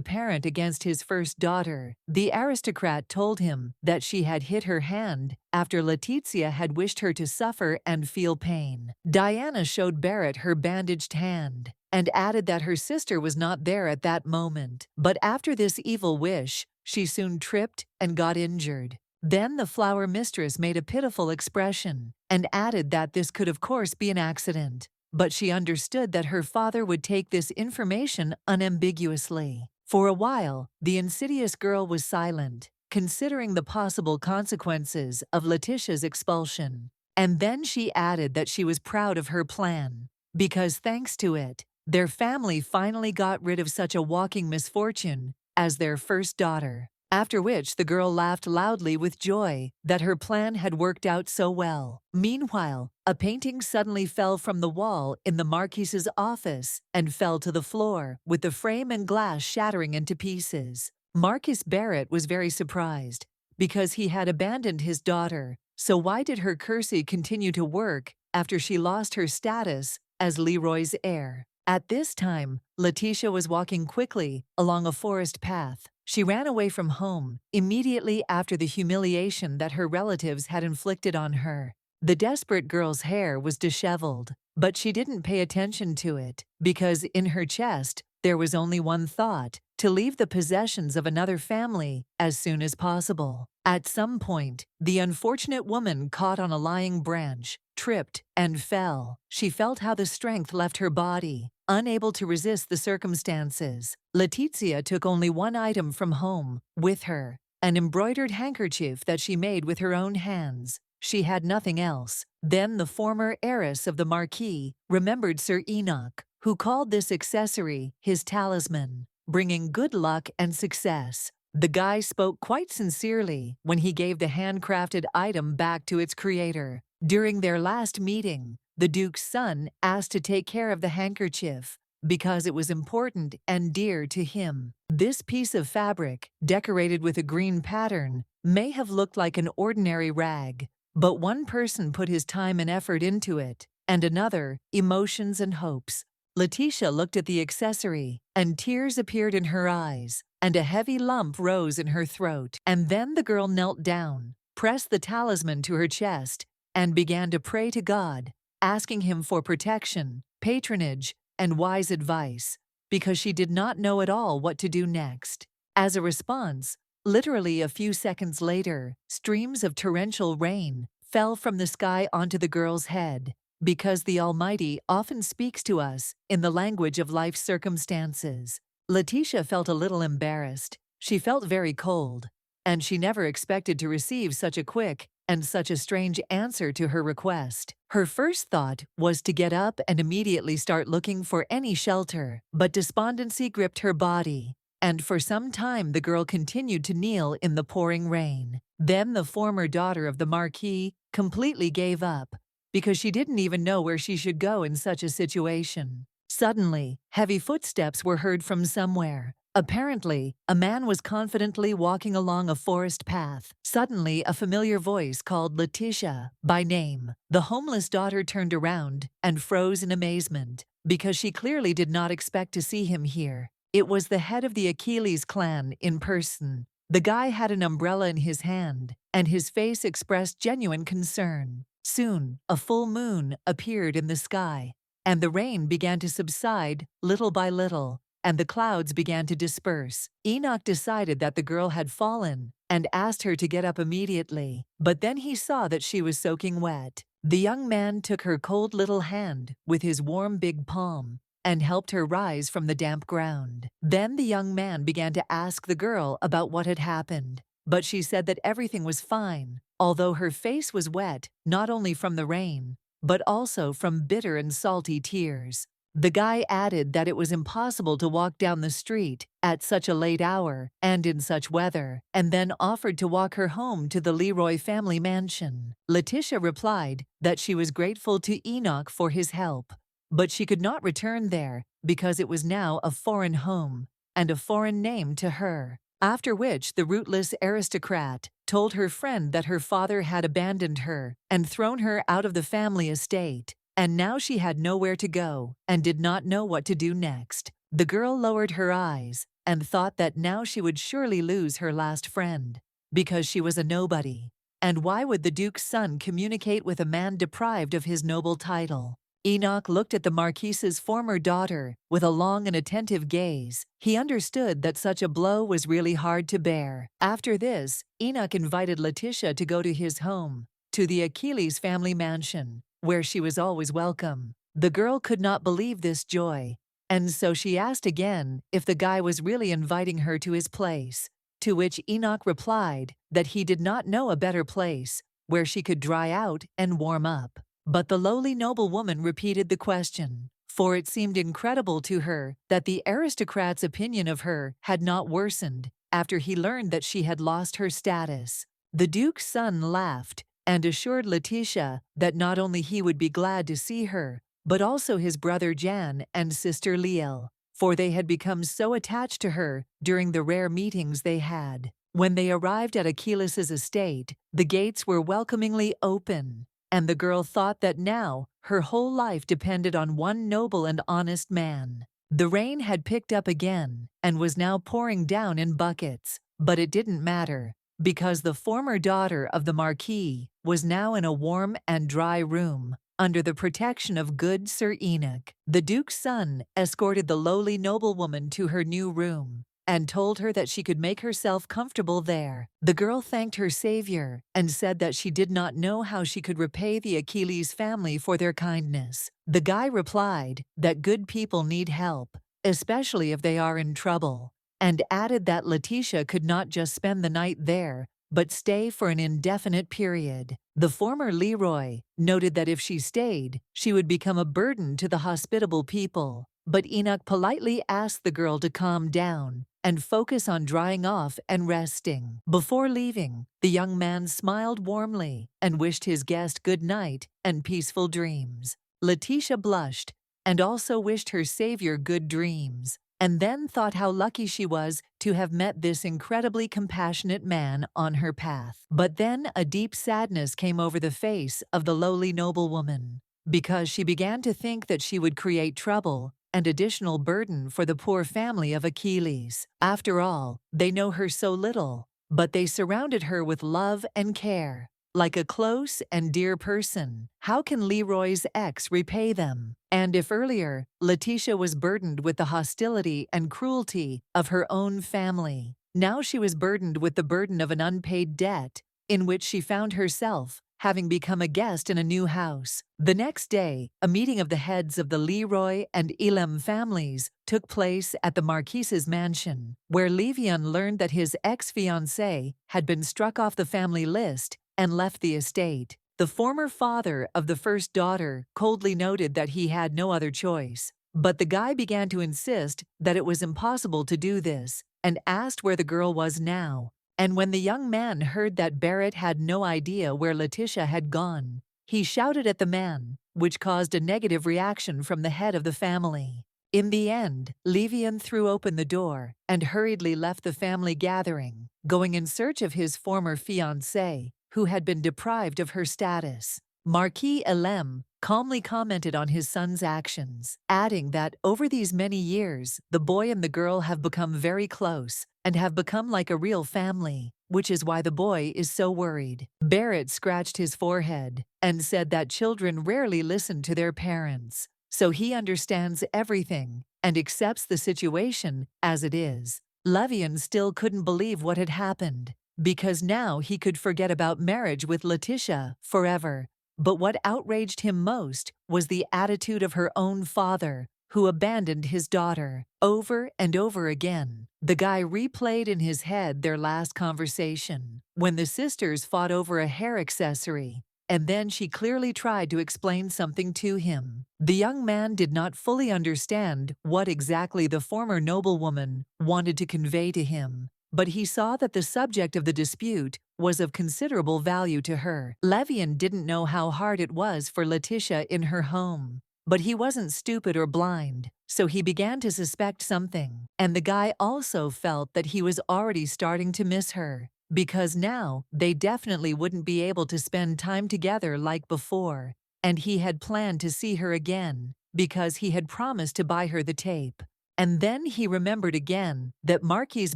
parent against his first daughter, the aristocrat told him that she had hit her hand after Letitia had wished her to suffer and feel pain. Diana showed Barrett her bandaged hand and added that her sister was not there at that moment. But after this evil wish, she soon tripped and got injured. Then the flower mistress made a pitiful expression and added that this could of course be an accident, but she understood that her father would take this information unambiguously. For a while, the insidious girl was silent, considering the possible consequences of Letitia's expulsion. And then she added that she was proud of her plan, because thanks to it, their family finally got rid of such a walking misfortune as their first daughter. After which the girl laughed loudly with joy that her plan had worked out so well. Meanwhile, a painting suddenly fell from the wall in the Marquis's office and fell to the floor, with the frame and glass shattering into pieces. Marquis Barrett was very surprised, because he had abandoned his daughter, so why did her curse continue to work after she lost her status as Leroy's heir? At this time, Letitia was walking quickly along a forest path. She ran away from home immediately after the humiliation that her relatives had inflicted on her. The desperate girl's hair was disheveled, but she didn't pay attention to it, because in her chest there was only one thought: to leave the possessions of another family as soon as possible. At some point, the unfortunate woman caught on a lying branch, tripped, and fell. She felt how the strength left her body, unable to resist the circumstances. Letitia took only one item from home with her, an embroidered handkerchief that she made with her own hands. She had nothing else. Then the former heiress of the Marquis remembered Sir Enoch, who called this accessory his talisman, bringing good luck and success. The guy spoke quite sincerely when he gave the handcrafted item back to its creator. During their last meeting, the Duke's son asked to take care of the handkerchief because it was important and dear to him. This piece of fabric, decorated with a green pattern, may have looked like an ordinary rag, but one person put his time and effort into it, and another, emotions and hopes. Letitia looked at the accessory, and tears appeared in her eyes, and a heavy lump rose in her throat. And then the girl knelt down, pressed the talisman to her chest, and began to pray to God, asking him for protection, patronage, and wise advice, because she did not know at all what to do next. As a response, literally a few seconds later, streams of torrential rain fell from the sky onto the girl's head, because the Almighty often speaks to us in the language of life's circumstances. Letitia felt a little embarrassed. She felt very cold, and she never expected to receive such a quick and such a strange answer to her request. Her first thought was to get up and immediately start looking for any shelter, but despondency gripped her body, and for some time the girl continued to kneel in the pouring rain. Then the former daughter of the Marquis completely gave up, because she didn't even know where she should go in such a situation. Suddenly, heavy footsteps were heard from somewhere. Apparently, a man was confidently walking along a forest path. Suddenly, a familiar voice called Letitia by name. The homeless daughter turned around and froze in amazement, because she clearly did not expect to see him here. It was the head of the Achilles clan in person. The guy had an umbrella in his hand, and his face expressed genuine concern. Soon, a full moon appeared in the sky, and the rain began to subside little by little, and the clouds began to disperse. Enoch decided that the girl had fallen and asked her to get up immediately, but then he saw that she was soaking wet. The young man took her cold little hand with his warm big palm and helped her rise from the damp ground. Then the young man began to ask the girl about what had happened, but she said that everything was fine, although her face was wet not only from the rain, but also from bitter and salty tears. The guy added that it was impossible to walk down the street at such a late hour and in such weather, and then offered to walk her home to the Leroy family mansion. Letitia replied that she was grateful to Enoch for his help, but she could not return there because it was now a foreign home and a foreign name to her. After which the rootless aristocrat told her friend that her father had abandoned her and thrown her out of the family estate, and now she had nowhere to go and did not know what to do next. The girl lowered her eyes and thought that now she would surely lose her last friend, because she was a nobody. And why would the Duke's son communicate with a man deprived of his noble title? Enoch looked at the Marquis's former daughter with a long and attentive gaze. He understood that such a blow was really hard to bear. After this, Enoch invited Letitia to go to his home, to the Achilles family mansion, where she was always welcome. The girl could not believe this joy, and so she asked again if the guy was really inviting her to his place, to which Enoch replied that he did not know a better place where she could dry out and warm up. But the lowly noblewoman repeated the question, for it seemed incredible to her that the aristocrat's opinion of her had not worsened after he learned that she had lost her status. The Duke's son laughed and assured Letitia that not only he would be glad to see her, but also his brother Jan and sister Liel, for they had become so attached to her during the rare meetings they had. When they arrived at Achilles' estate, the gates were welcomingly open, and the girl thought that now her whole life depended on one noble and honest man. The rain had picked up again and was now pouring down in buckets, but it didn't matter, because the former daughter of the Marquis was now in a warm and dry room under the protection of good Sir Enoch. The Duke's son escorted the lowly noblewoman to her new room and told her that she could make herself comfortable there. The girl thanked her savior and said that she did not know how she could repay the Achilles family for their kindness. The guy replied that good people need help, especially if they are in trouble, and added that Letitia could not just spend the night there, but stay for an indefinite period. The former Leroy noted that if she stayed, she would become a burden to the hospitable people, but Enoch politely asked the girl to calm down and focus on drying off and resting. Before leaving, the young man smiled warmly and wished his guest good night and peaceful dreams. Letitia blushed and also wished her savior good dreams, and then thought how lucky she was to have met this incredibly compassionate man on her path. But then a deep sadness came over the face of the lowly noblewoman, because she began to think that she would create trouble and additional burden for the poor family of Achilles. After all, they know her so little, but they surrounded her with love and care, like a close and dear person. How can Leroy's ex repay them? And if earlier, Letitia was burdened with the hostility and cruelty of her own family, now she was burdened with the burden of an unpaid debt, in which she found herself having become a guest in a new house. The next day, a meeting of the heads of the Leroy and Elam families took place at the Marquis's mansion, where Levan learned that his ex-fiancée had been struck off the family list and left the estate. The former father of the first daughter coldly noted that he had no other choice. But the guy began to insist that it was impossible to do this, and asked where the girl was now. And when the young man heard that Barrett had no idea where Letitia had gone, he shouted at the man, which caused a negative reaction from the head of the family. In the end, Levan threw open the door and hurriedly left the family gathering, going in search of his former fiancée, who had been deprived of her status. Marquis Elem calmly commented on his son's actions, adding that over these many years, the boy and the girl have become very close and have become like a real family, which is why the boy is so worried. Barrett scratched his forehead and said that children rarely listen to their parents, so he understands everything and accepts the situation as it is. Levan still couldn't believe what had happened, because now he could forget about marriage with Letitia forever. But what outraged him most was the attitude of her own father, who abandoned his daughter. Over and over again, the guy replayed in his head their last conversation, when the sisters fought over a hair accessory, and then she clearly tried to explain something to him. The young man did not fully understand what exactly the former noblewoman wanted to convey to him, but he saw that the subject of the dispute was of considerable value to her. Levan didn't know how hard it was for Letitia in her home, but he wasn't stupid or blind, so he began to suspect something. And the guy also felt that he was already starting to miss her, because now they definitely wouldn't be able to spend time together like before, and he had planned to see her again, because he had promised to buy her the tape. And then he remembered again that Marquis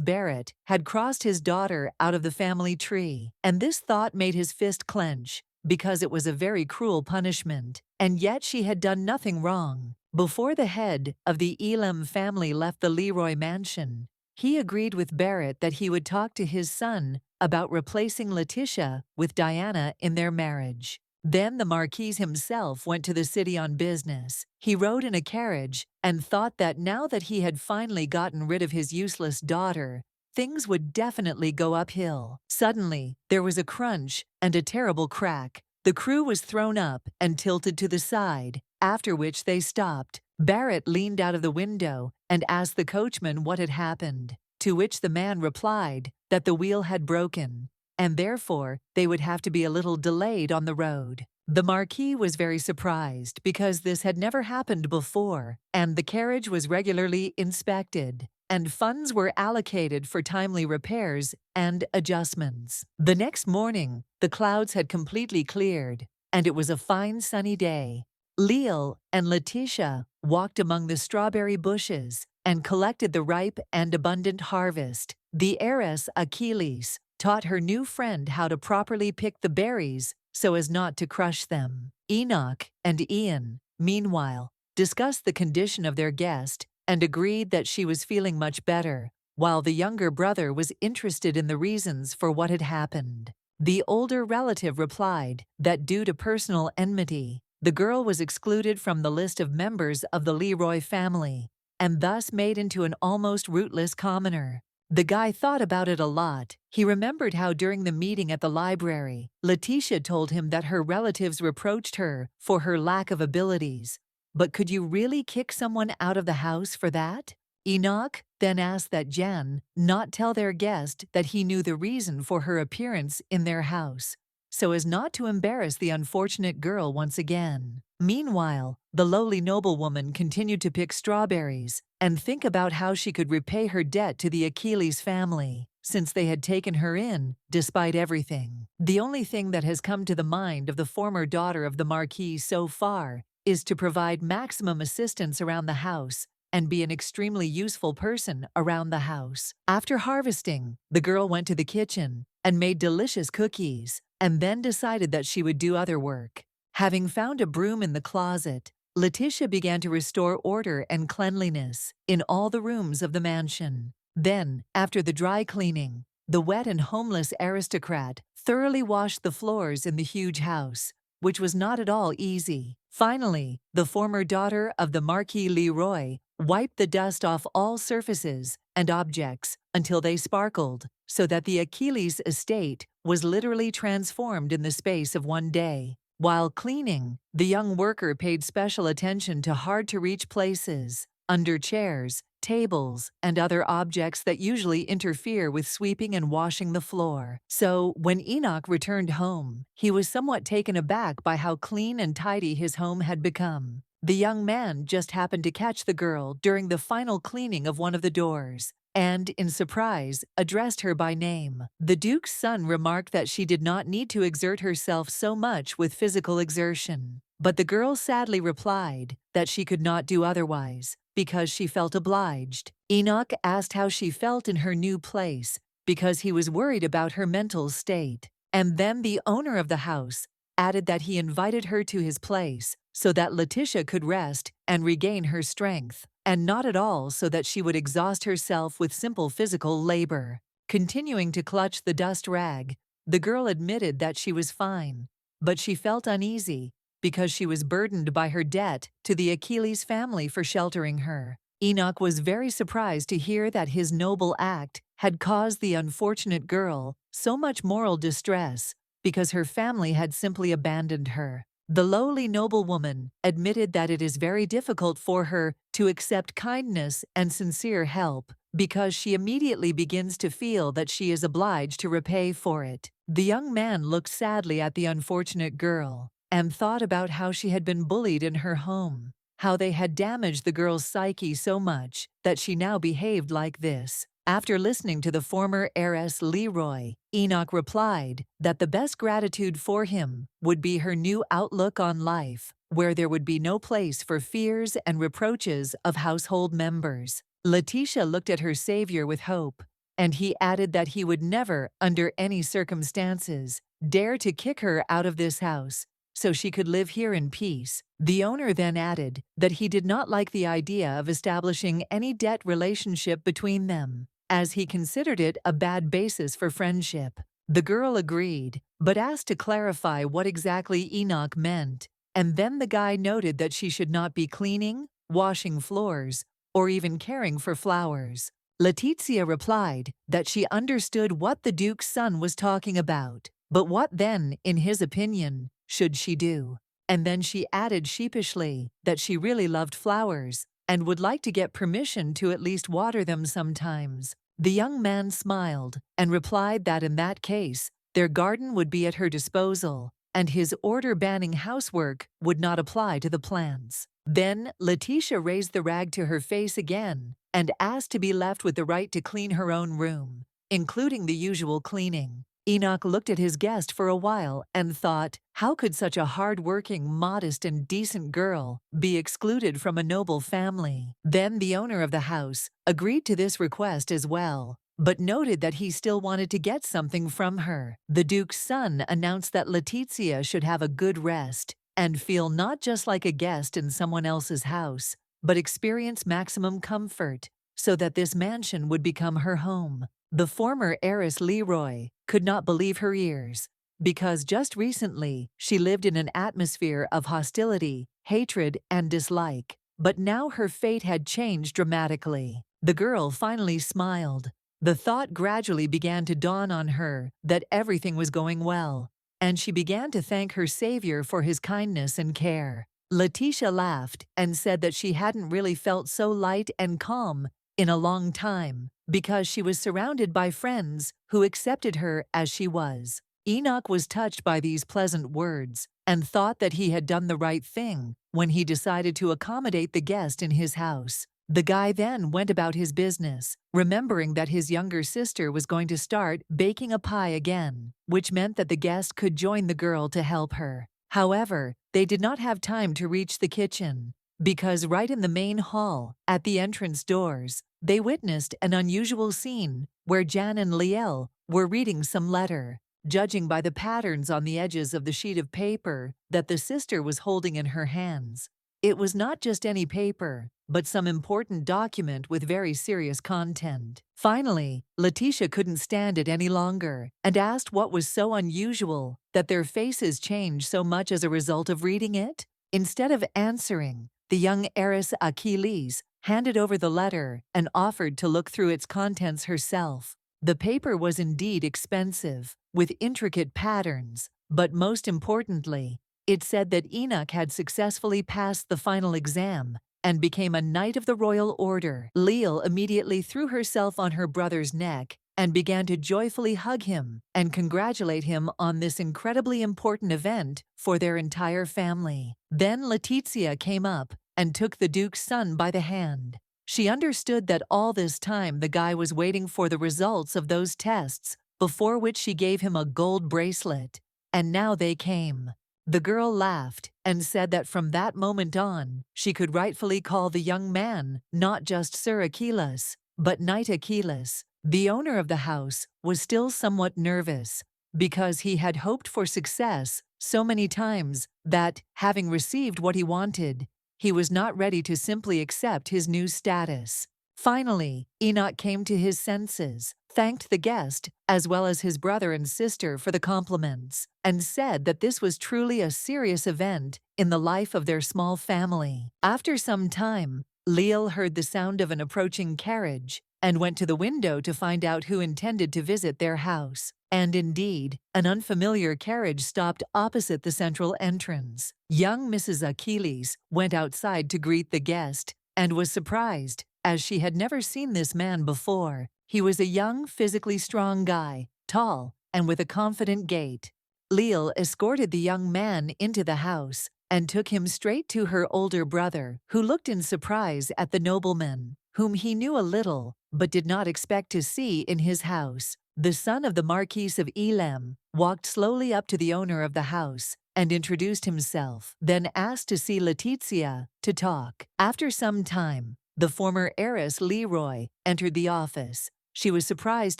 Barrett had crossed his daughter out of the family tree, and this thought made his fist clench, because it was a very cruel punishment, and yet she had done nothing wrong. Before the head of the Elam family left the Leroy mansion, he agreed with Barrett that he would talk to his son about replacing Letitia with Diana in their marriage. Then the Marquis himself went to the city on business. He rode in a carriage and thought that now that he had finally gotten rid of his useless daughter, things would definitely go uphill. Suddenly, there was a crunch and a terrible crack. The crew was thrown up and tilted to the side, after which they stopped. Barrett leaned out of the window and asked the coachman what had happened, to which the man replied that the wheel had broken, and therefore they would have to be a little delayed on the road. The Marquis was very surprised because this had never happened before, and the carriage was regularly inspected, and funds were allocated for timely repairs and adjustments. The next morning, the clouds had completely cleared, and it was a fine sunny day. Leal and Letitia walked among the strawberry bushes and collected the ripe and abundant harvest. The heiress Achilles taught her new friend how to properly pick the berries so as not to crush them. Enoch and Ian, meanwhile, discussed the condition of their guest and agreed that she was feeling much better, while the younger brother was interested in the reasons for what had happened. The older relative replied that due to personal enmity, the girl was excluded from the list of members of the Leroy family, and thus made into an almost rootless commoner. The guy thought about it a lot. He remembered how during the meeting at the library, Letitia told him that her relatives reproached her for her lack of abilities. But could you really kick someone out of the house for that? Enoch then asked that Jan not tell their guest that he knew the reason for her appearance in their house, so as not to embarrass the unfortunate girl once again. Meanwhile, the lowly noblewoman continued to pick strawberries and think about how she could repay her debt to the Achilles family, since they had taken her in despite everything. The only thing that has come to the mind of the former daughter of the Marquis so far is to provide maximum assistance around the house and be an extremely useful person around the house. After harvesting, the girl went to the kitchen and made delicious cookies, and then decided that she would do other work. Having found a broom in the closet, Letitia began to restore order and cleanliness in all the rooms of the mansion. Then, after the dry cleaning, the wet and homeless aristocrat thoroughly washed the floors in the huge house, which was not at all easy. Finally, the former daughter of the Marquis Leroy wiped the dust off all surfaces and objects until they sparkled, so that the Achilles estate was literally transformed in the space of one day. While cleaning, the young worker paid special attention to hard-to-reach places, under chairs, tables, and other objects that usually interfere with sweeping and washing the floor. So, when Enoch returned home, he was somewhat taken aback by how clean and tidy his home had become. The young man just happened to catch the girl during the final cleaning of one of the doors, and, in surprise, addressed her by name. The Duke's son remarked that she did not need to exert herself so much with physical exertion, but the girl sadly replied that she could not do otherwise, because she felt obliged. Enoch asked how she felt in her new place, because he was worried about her mental state. And then the owner of the house added that he invited her to his place so that Letitia could rest and regain her strength, and not at all so that she would exhaust herself with simple physical labor. Continuing to clutch the dust rag, the girl admitted that she was fine, but she felt uneasy because she was burdened by her debt to the Achilles family for sheltering her. Enoch was very surprised to hear that his noble act had caused the unfortunate girl so much moral distress because her family had simply abandoned her. The lowly noblewoman admitted that it is very difficult for her to accept kindness and sincere help because she immediately begins to feel that she is obliged to repay for it. The young man looked sadly at the unfortunate girl and thought about how she had been bullied in her home, how they had damaged the girl's psyche so much that she now behaved like this. After listening to the former heiress Leroy, Enoch replied that the best gratitude for him would be her new outlook on life, where there would be no place for fears and reproaches of household members. Letitia looked at her savior with hope, and he added that he would never, under any circumstances, dare to kick her out of this house, so she could live here in peace. The owner then added that he did not like the idea of establishing any debt relationship between them, as he considered it a bad basis for friendship. The girl agreed, but asked to clarify what exactly Enoch meant, and then the guy noted that she should not be cleaning, washing floors, or even caring for flowers. Letitia replied that she understood what the Duke's son was talking about, but what then, in his opinion, should she do? And then she added sheepishly that she really loved flowers and would like to get permission to at least water them sometimes. The young man smiled and replied that in that case, their garden would be at her disposal, and his order banning housework would not apply to the plants. Then Letitia raised the rag to her face again and asked to be left with the right to clean her own room, including the usual cleaning. Enoch looked at his guest for a while and thought, how could such a hard-working, modest, and decent girl be excluded from a noble family? Then the owner of the house agreed to this request as well, but noted that he still wanted to get something from her. The Duke's son announced that Letitia should have a good rest and feel not just like a guest in someone else's house, but experience maximum comfort, so that this mansion would become her home. The former heiress Leroy could not believe her ears, because just recently she lived in an atmosphere of hostility, hatred, and dislike. But now her fate had changed dramatically. The girl finally smiled. The thought gradually began to dawn on her that everything was going well, and she began to thank her savior for his kindness and care. Letitia laughed and said that she hadn't really felt so light and calm in a long time, because she was surrounded by friends who accepted her as she was. Enoch was touched by these pleasant words and thought that he had done the right thing when he decided to accommodate the guest in his house. The guy then went about his business, remembering that his younger sister was going to start baking a pie again, which meant that the guest could join the girl to help her. However, they did not have time to reach the kitchen, because right in the main hall, at the entrance doors, they witnessed an unusual scene where Jan and Liel were reading some letter. Judging by the patterns on the edges of the sheet of paper that the sister was holding in her hands, it was not just any paper, but some important document with very serious content. Finally, Letitia couldn't stand it any longer and asked what was so unusual that their faces changed so much as a result of reading it. Instead of answering, the young heiress Achilles handed over the letter, and offered to look through its contents herself. The paper was indeed expensive, with intricate patterns, but most importantly, it said that Enoch had successfully passed the final exam and became a Knight of the Royal Order. Leal immediately threw herself on her brother's neck and began to joyfully hug him and congratulate him on this incredibly important event for their entire family. Then Letizia came up and took the Duke's son by the hand. She understood that all this time the guy was waiting for the results of those tests, before which she gave him a gold bracelet. And now they came. The girl laughed and said that from that moment on, she could rightfully call the young man not just Sir Achilles, but Knight Achilles. The owner of the house was still somewhat nervous, because he had hoped for success so many times that, having received what he wanted, he was not ready to simply accept his new status. Finally, Enoch came to his senses, thanked the guest, as well as his brother and sister for the compliments, and said that this was truly a serious event in the life of their small family. After some time, Leal heard the sound of an approaching carriage and went to the window to find out who intended to visit their house. And indeed, an unfamiliar carriage stopped opposite the central entrance. Young Mrs. Achilles went outside to greet the guest and was surprised, as she had never seen this man before. He was a young, physically strong guy, tall, and with a confident gait. Leal escorted the young man into the house and took him straight to her older brother, who looked in surprise at the nobleman, whom he knew a little but did not expect to see in his house. The son of the Marquis of Elam walked slowly up to the owner of the house and introduced himself, then asked to see Letizia to talk. After some time, the former heiress Leroy entered the office. She was surprised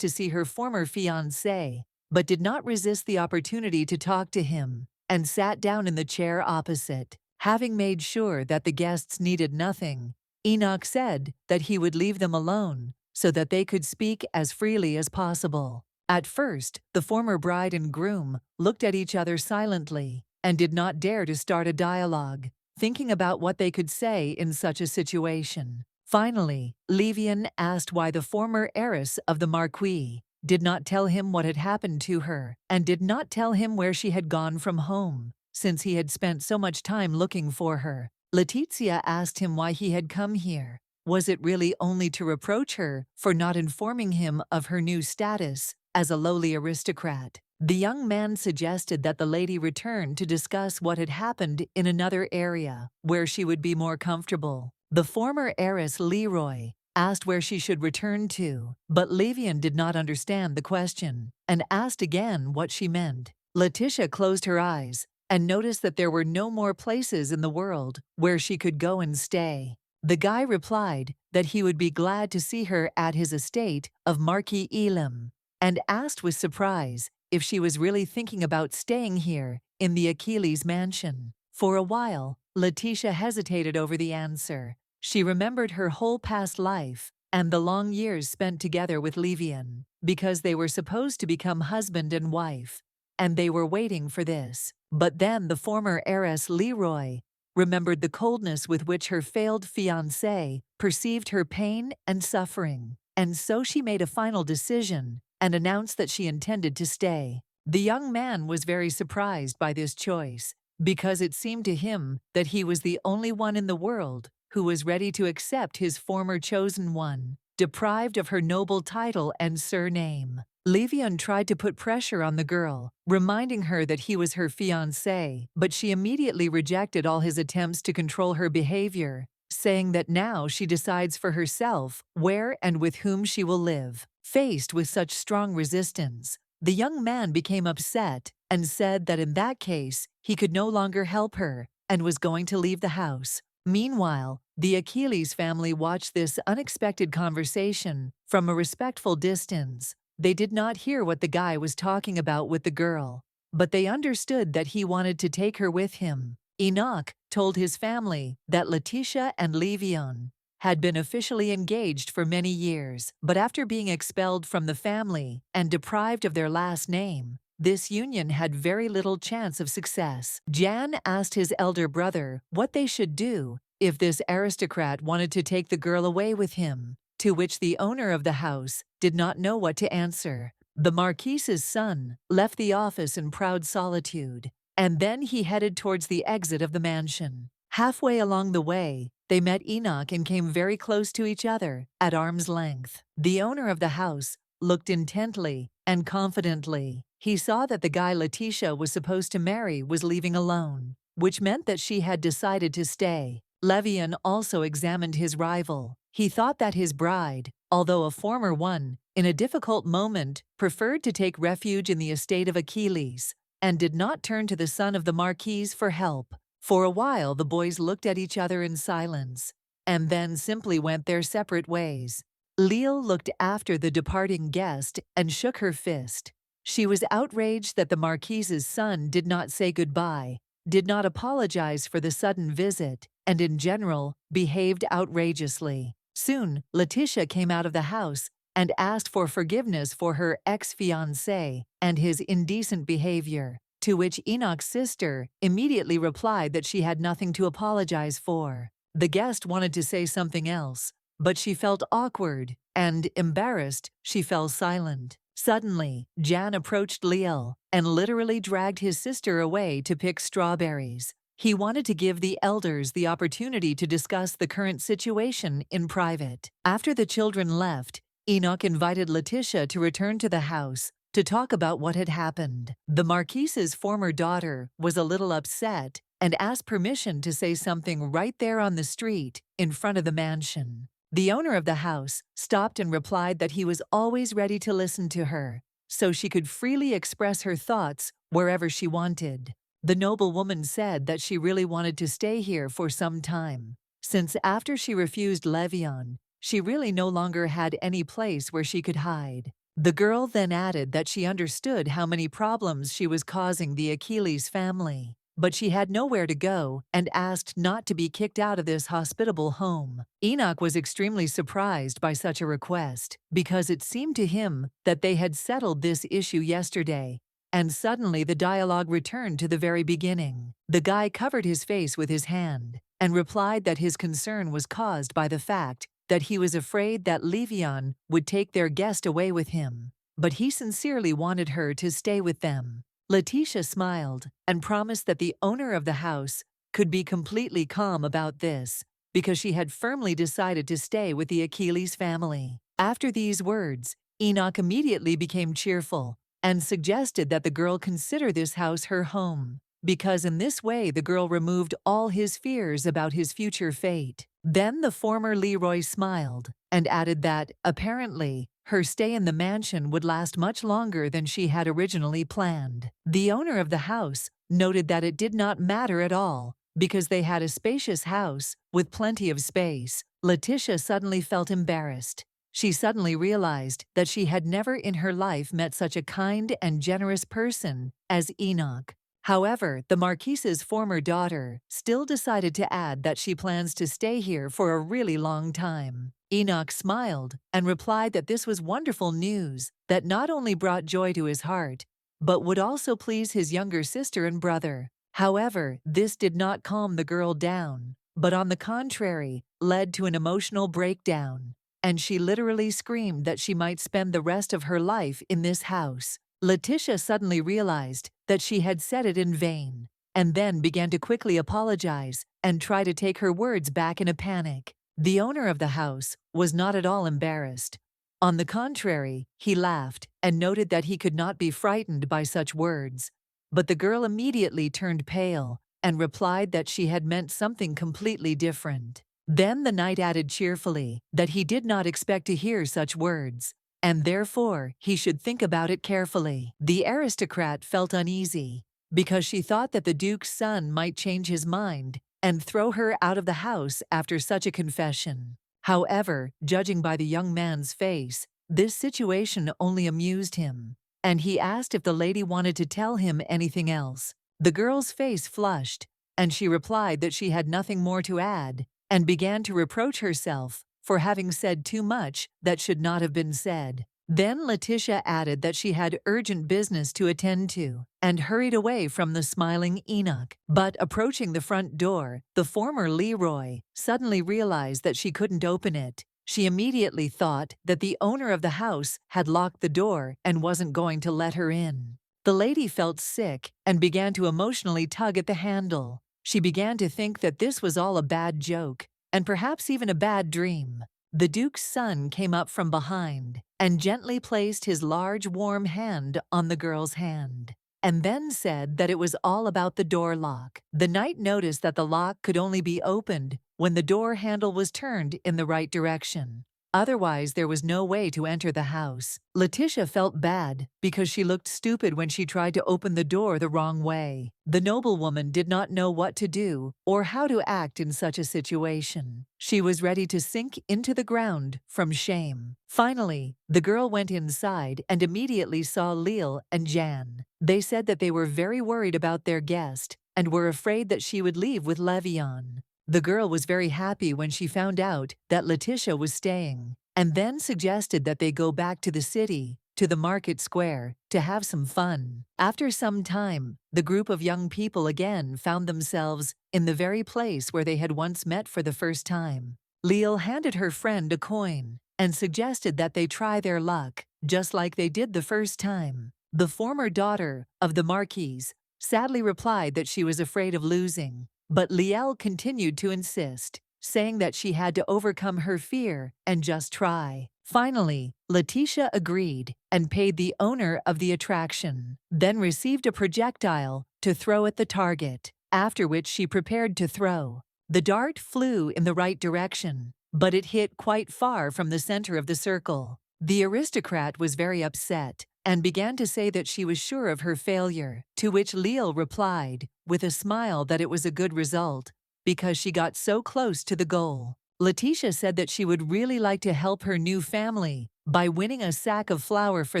to see her former fiancé, but did not resist the opportunity to talk to him, and sat down in the chair opposite. Having made sure that the guests needed nothing, Enoch said that he would leave them alone so that they could speak as freely as possible. At first, the former bride and groom looked at each other silently and did not dare to start a dialogue, thinking about what they could say in such a situation. Finally, Levan asked why the former heiress of the Marquis did not tell him what had happened to her and did not tell him where she had gone from home, since he had spent so much time looking for her. Letizia asked him why he had come here. Was it really only to reproach her for not informing him of her new status as a lowly aristocrat? The young man suggested that the lady return to discuss what had happened in another area, where she would be more comfortable. The former heiress Leroy asked where she should return to, but Levan did not understand the question, and asked again what she meant. Letitia closed her eyes and noticed that there were no more places in the world where she could go and stay. The guy replied that he would be glad to see her at his estate of Marquis Elam, and asked with surprise if she was really thinking about staying here in the Achilles mansion. For a while, Letitia hesitated over the answer. She remembered her whole past life and the long years spent together with Levan, because they were supposed to become husband and wife, and they were waiting for this. But then the former heiress Leroy remembered the coldness with which her failed fiancé perceived her pain and suffering, and so she made a final decision and announced that she intended to stay. The young man was very surprised by this choice, because it seemed to him that he was the only one in the world who was ready to accept his former chosen one, deprived of her noble title and surname. Levan tried to put pressure on the girl, reminding her that he was her fiancé, but she immediately rejected all his attempts to control her behavior, saying that now she decides for herself where and with whom she will live. Faced with such strong resistance, the young man became upset and said that in that case he could no longer help her and was going to leave the house. Meanwhile, the Achilles family watched this unexpected conversation from a respectful distance. They did not hear what the guy was talking about with the girl, but they understood that he wanted to take her with him. Enoch told his family that Letitia and Levan had been officially engaged for many years, but after being expelled from the family and deprived of their last name, this union had very little chance of success. Jan asked his elder brother what they should do if this aristocrat wanted to take the girl away with him, to which the owner of the house did not know what to answer. The Marquise's son left the office in proud solitude, and then he headed towards the exit of the mansion. Halfway along the way, they met Enoch and came very close to each other, at arm's length. The owner of the house looked intently and confidently. He saw that the guy Letitia was supposed to marry was leaving alone, which meant that she had decided to stay. Levan also examined his rival. He thought that his bride, although a former one, in a difficult moment, preferred to take refuge in the estate of Achilles, and did not turn to the son of the Marquis for help. For a while the boys looked at each other in silence, and then simply went their separate ways. Leal looked after the departing guest and shook her fist. She was outraged that the Marquis's son did not say goodbye, did not apologize for the sudden visit, and in general, behaved outrageously. Soon, Letitia came out of the house and asked for forgiveness for her ex-fiancé and his indecent behavior, to which Enoch's sister immediately replied that she had nothing to apologize for. The guest wanted to say something else, but she felt awkward and, embarrassed, she fell silent. Suddenly, Jan approached Leal and literally dragged his sister away to pick strawberries. He wanted to give the elders the opportunity to discuss the current situation in private. After the children left, Enoch invited Letitia to return to the house to talk about what had happened. The Marquis's former daughter was a little upset and asked permission to say something right there on the street in front of the mansion. The owner of the house stopped and replied that he was always ready to listen to her, so she could freely express her thoughts wherever she wanted. The noble woman said that she really wanted to stay here for some time, since after she refused Levan, she really no longer had any place where she could hide. The girl then added that she understood how many problems she was causing the Achilles family, but she had nowhere to go and asked not to be kicked out of this hospitable home. Enoch was extremely surprised by such a request, because it seemed to him that they had settled this issue yesterday, and suddenly the dialogue returned to the very beginning. The guy covered his face with his hand and replied that his concern was caused by the fact that he was afraid that Levan would take their guest away with him, but he sincerely wanted her to stay with them. Letitia smiled and promised that the owner of the house could be completely calm about this, because she had firmly decided to stay with the Achilles family. After these words, Enoch immediately became cheerful and suggested that the girl consider this house her home, because in this way the girl removed all his fears about his future fate. Then the former Leroy smiled and added that, apparently, her stay in the mansion would last much longer than she had originally planned. The owner of the house noted that it did not matter at all, because they had a spacious house with plenty of space. Letitia suddenly felt embarrassed. She suddenly realized that she had never in her life met such a kind and generous person as Enoch. However, the Marquis's former daughter still decided to add that she plans to stay here for a really long time. Enoch smiled and replied that this was wonderful news that not only brought joy to his heart, but would also please his younger sister and brother. However, this did not calm the girl down, but on the contrary, led to an emotional breakdown, and she literally screamed that she might spend the rest of her life in this house. Letitia suddenly realized that she had said it in vain, and then began to quickly apologize and try to take her words back in a panic. The owner of the house was not at all embarrassed. On the contrary, he laughed and noted that he could not be frightened by such words. But the girl immediately turned pale and replied that she had meant something completely different. Then the knight added cheerfully that he did not expect to hear such words, and therefore he should think about it carefully. The aristocrat felt uneasy, because she thought that the duke's son might change his mind and throw her out of the house after such a confession. However, judging by the young man's face, this situation only amused him, and he asked if the lady wanted to tell him anything else. The girl's face flushed, and she replied that she had nothing more to add, and began to reproach herself for having said too much that should not have been said. Then Letitia added that she had urgent business to attend to and hurried away from the smiling Enoch. But approaching the front door, the former Leroy suddenly realized that she couldn't open it. She immediately thought that the owner of the house had locked the door and wasn't going to let her in. The lady felt sick and began to emotionally tug at the handle. She began to think that this was all a bad joke, and perhaps even a bad dream. The Duke's son came up from behind and gently placed his large, warm hand on the girl's hand, and then said that it was all about the door lock. The knight noticed that the lock could only be opened when the door handle was turned in the right direction. Otherwise, there was no way to enter the house. Letitia felt bad because she looked stupid when she tried to open the door the wrong way. The noblewoman did not know what to do or how to act in such a situation. She was ready to sink into the ground from shame. Finally, the girl went inside and immediately saw Leal and Jan. They said that they were very worried about their guest and were afraid that she would leave with Levan. The girl was very happy when she found out that Letitia was staying, and then suggested that they go back to the city, to the market square, to have some fun. After some time, the group of young people again found themselves in the very place where they had once met for the first time. Leal handed her friend a coin and suggested that they try their luck, just like they did the first time. The former daughter of the Marquis sadly replied that she was afraid of losing. But Leal continued to insist, saying that she had to overcome her fear and just try. Finally, Letitia agreed and paid the owner of the attraction, then received a projectile to throw at the target, after which she prepared to throw. The dart flew in the right direction, but it hit quite far from the center of the circle. The aristocrat was very upset and began to say that she was sure of her failure, to which Leal replied, with a smile, that it was a good result, because she got so close to the goal. Letitia said that she would really like to help her new family by winning a sack of flour for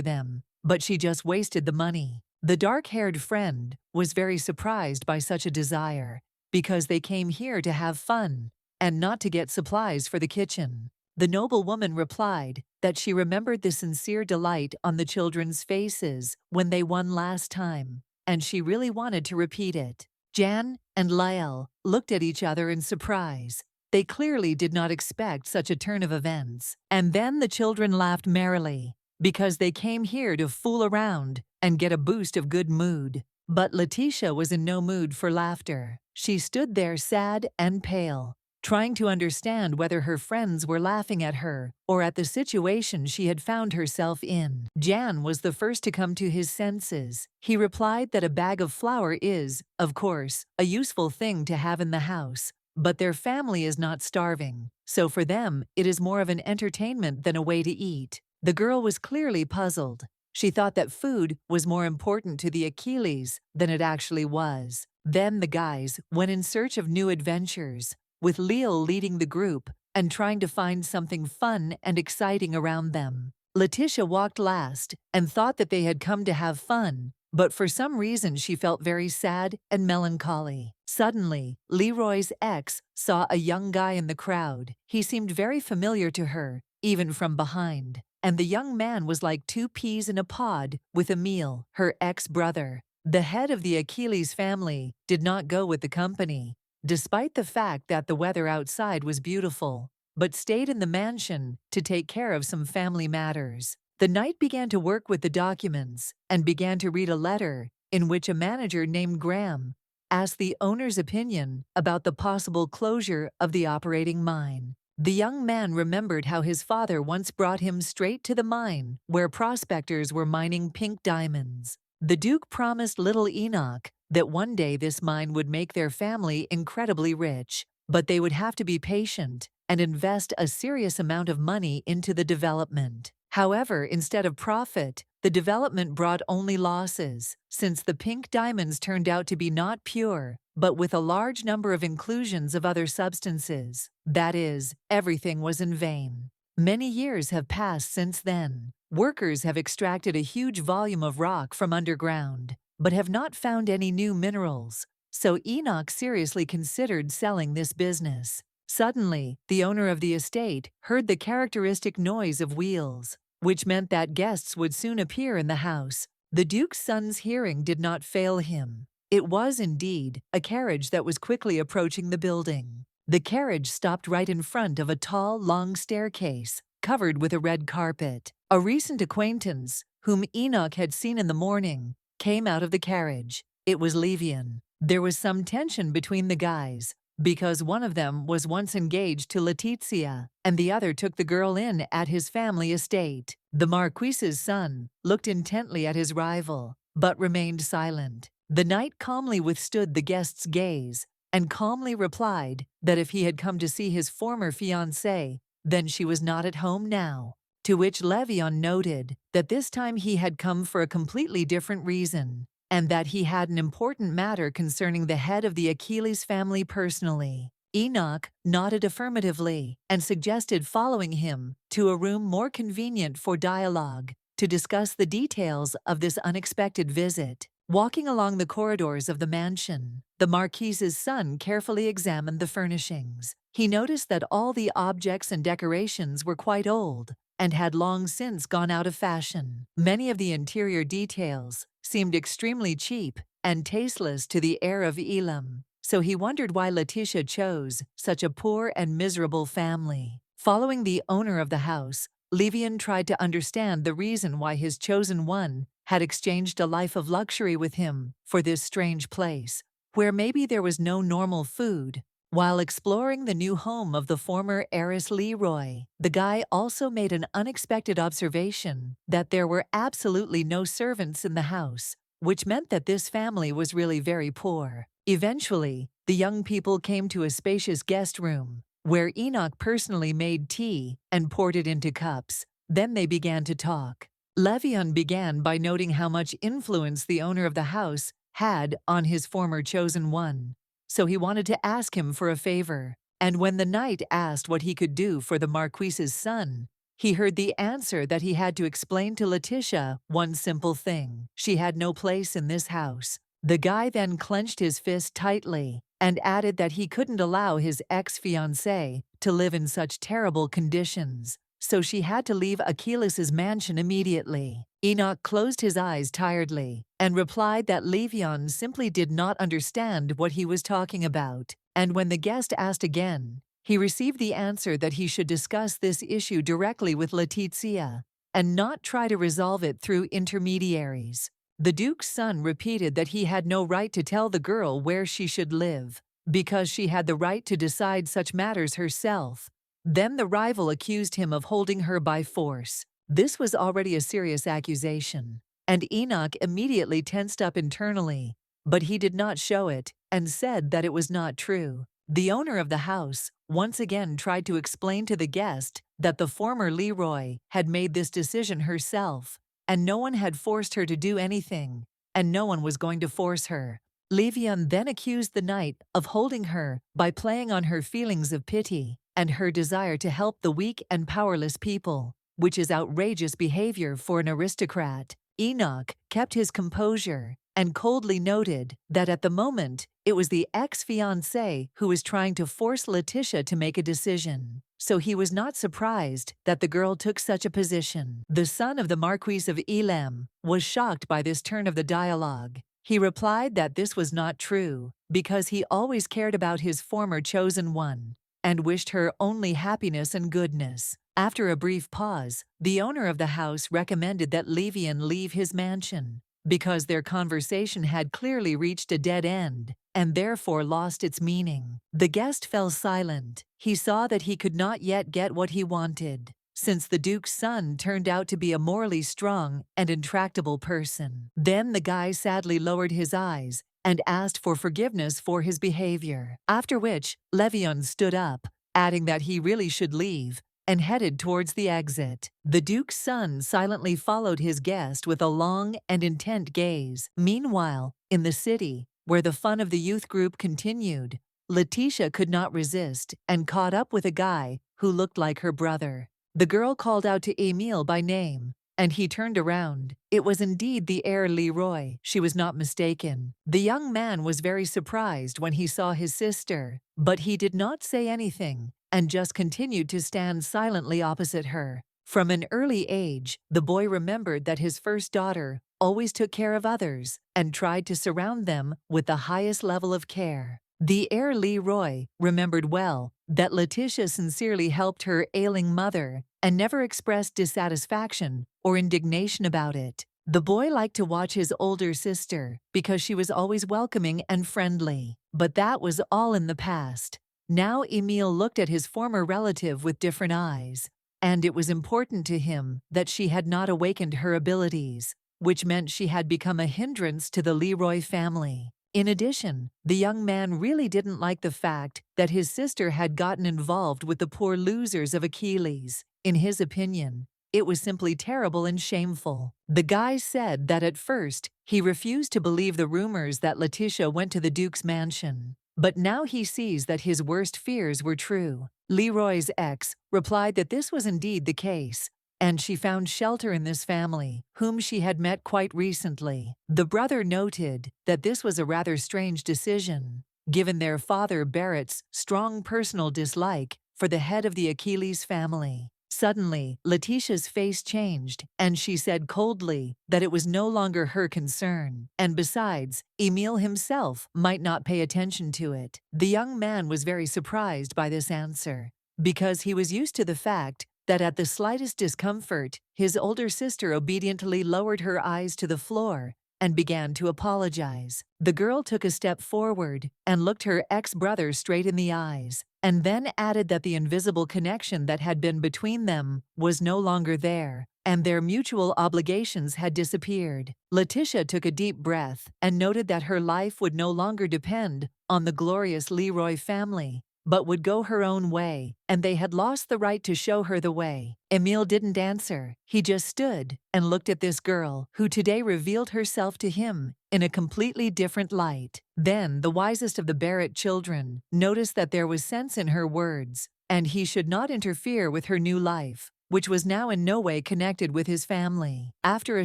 them, but she just wasted the money. The dark-haired friend was very surprised by such a desire, because they came here to have fun and not to get supplies for the kitchen. The noblewoman replied that she remembered the sincere delight on the children's faces when they won last time, and she really wanted to repeat it. Jan and Leal looked at each other in surprise. They clearly did not expect such a turn of events. And then the children laughed merrily, because they came here to fool around and get a boost of good mood. But Letitia was in no mood for laughter. She stood there sad and pale, trying to understand whether her friends were laughing at her or at the situation she had found herself in. Jan was the first to come to his senses. He replied that a bag of flour is, of course, a useful thing to have in the house, but their family is not starving, so for them it is more of an entertainment than a way to eat. The girl was clearly puzzled. She thought that food was more important to the Achilles than it actually was. Then the guys went in search of new adventures, with Leal leading the group and trying to find something fun and exciting around them. Letitia walked last and thought that they had come to have fun, but for some reason she felt very sad and melancholy. Suddenly, Leroy's ex saw a young guy in the crowd. He seemed very familiar to her, even from behind, and the young man was like 2 peas in a pod with Emil, her ex-brother. The head of the Achilles family did not go with the company, despite the fact that the weather outside was beautiful, but stayed in the mansion to take care of some family matters. The knight began to work with the documents and began to read a letter in which a manager named Graham asked the owner's opinion about the possible closure of the operating mine. The young man remembered how his father once brought him straight to the mine where prospectors were mining pink diamonds. The Duke promised little Enoch that one day this mine would make their family incredibly rich, but they would have to be patient and invest a serious amount of money into the development. However, instead of profit, the development brought only losses, since the pink diamonds turned out to be not pure, but with a large number of inclusions of other substances. That is, everything was in vain. Many years have passed since then. Workers have extracted a huge volume of rock from underground, but have not found any new minerals, so Enoch seriously considered selling this business. Suddenly, the owner of the estate heard the characteristic noise of wheels. which meant that guests would soon appear in the house. The Duke's son's hearing did not fail him. It was, indeed, a carriage that was quickly approaching the building. The carriage stopped right in front of a tall, long staircase, covered with a red carpet. A recent acquaintance, whom Enoch had seen in the morning, came out of the carriage. It was Levan. There was some tension between the guys, because one of them was once engaged to Letizia, and the other took the girl in at his family estate. The Marquis's son looked intently at his rival, but remained silent. The knight calmly withstood the guest's gaze, and calmly replied that if he had come to see his former fiancée, then she was not at home now. To which Levan noted that this time he had come for a completely different reason, and that he had an important matter concerning the head of the Achilles family personally. Enoch nodded affirmatively and suggested following him to a room more convenient for dialogue to discuss the details of this unexpected visit. Walking along the corridors of the mansion, the Marquis's son carefully examined the furnishings. He noticed that all the objects and decorations were quite old and had long since gone out of fashion. Many of the interior details seemed extremely cheap and tasteless to the heir of Elam, so he wondered why Letitia chose such a poor and miserable family. Following the owner of the house, Levan tried to understand the reason why his chosen one had exchanged a life of luxury with him for this strange place, where maybe there was no normal food. While exploring the new home of the former heiress Leroy, the guy also made an unexpected observation that there were absolutely no servants in the house, which meant that this family was really very poor. Eventually, the young people came to a spacious guest room, where Enoch personally made tea and poured it into cups. Then they began to talk. Levan began by noting how much influence the owner of the house had on his former chosen one, so he wanted to ask him for a favor. And when the knight asked what he could do for the Marquis's son, he heard the answer that he had to explain to Letitia one simple thing: she had no place in this house. The guy then clenched his fist tightly and added that he couldn't allow his ex-fiancée to live in such terrible conditions, so she had to leave Achilles' mansion immediately. Enoch closed his eyes tiredly and replied that Levan simply did not understand what he was talking about, and when the guest asked again, he received the answer that he should discuss this issue directly with Letizia and not try to resolve it through intermediaries. The Duke's son repeated that he had no right to tell the girl where she should live, because she had the right to decide such matters herself. Then the rival accused him of holding her by force. This was already a serious accusation, and Enoch immediately tensed up internally, but he did not show it and said that it was not true. The owner of the house once again tried to explain to the guest that the former Leroy had made this decision herself, and no one had forced her to do anything, and no one was going to force her. Levan then accused the knight of holding her by playing on her feelings of pity and her desire to help the weak and powerless people, which is outrageous behavior for an aristocrat. Enoch kept his composure and coldly noted that at the moment it was the ex-fiancée who was trying to force Letitia to make a decision, so he was not surprised that the girl took such a position. The son of the Marquis of Elam was shocked by this turn of the dialogue. He replied that this was not true, because he always cared about his former chosen one and wished her only happiness and goodness. After a brief pause, the owner of the house recommended that Levan leave his mansion, because their conversation had clearly reached a dead end and therefore lost its meaning. The guest fell silent. He saw that he could not yet get what he wanted, since the Duke's son turned out to be a morally strong and intractable person. Then the guy sadly lowered his eyes and asked for forgiveness for his behavior, after which Levan stood up, adding that he really should leave, and headed towards the exit. The Duke's son silently followed his guest with a long and intent gaze. Meanwhile, in the city, where the fun of the youth group continued, Letitia could not resist and caught up with a guy who looked like her brother. The girl called out to Emile by name, and he turned around. It was indeed the heir Leroy. She was not mistaken. The young man was very surprised when he saw his sister, but he did not say anything and just continued to stand silently opposite her. From an early age, the boy remembered that his first daughter always took care of others and tried to surround them with the highest level of care. The heir Leroy remembered well that Letitia sincerely helped her ailing mother and never expressed dissatisfaction or indignation about it. The boy liked to watch his older sister because she was always welcoming and friendly, but that was all in the past. Now Emil looked at his former relative with different eyes, and it was important to him that she had not awakened her abilities, which meant she had become a hindrance to the Leroy family. In addition, the young man really didn't like the fact that his sister had gotten involved with the poor losers of Achilles. In his opinion, it was simply terrible and shameful. The guy said that at first, he refused to believe the rumors that Letitia went to the Duke's mansion. But now he sees that his worst fears were true. Leroy's ex replied that this was indeed the case, and she found shelter in this family, whom she had met quite recently. The brother noted that this was a rather strange decision, given their father Barrett's strong personal dislike for the head of the Achilles family. Suddenly, Letitia's face changed, and she said coldly that it was no longer her concern, and besides, Emil himself might not pay attention to it. The young man was very surprised by this answer, because he was used to the fact that at the slightest discomfort, his older sister obediently lowered her eyes to the floor and began to apologize. The girl took a step forward and looked her ex-brother straight in the eyes, and then added that the invisible connection that had been between them was no longer there, and their mutual obligations had disappeared. Letitia took a deep breath and noted that her life would no longer depend on the glorious Leroy family, but would go her own way, and they had lost the right to show her the way. Emil didn't answer. He just stood and looked at this girl, who today revealed herself to him in a completely different light. Then the wisest of the Barrett children noticed that there was sense in her words, and he should not interfere with her new life, which was now in no way connected with his family. After a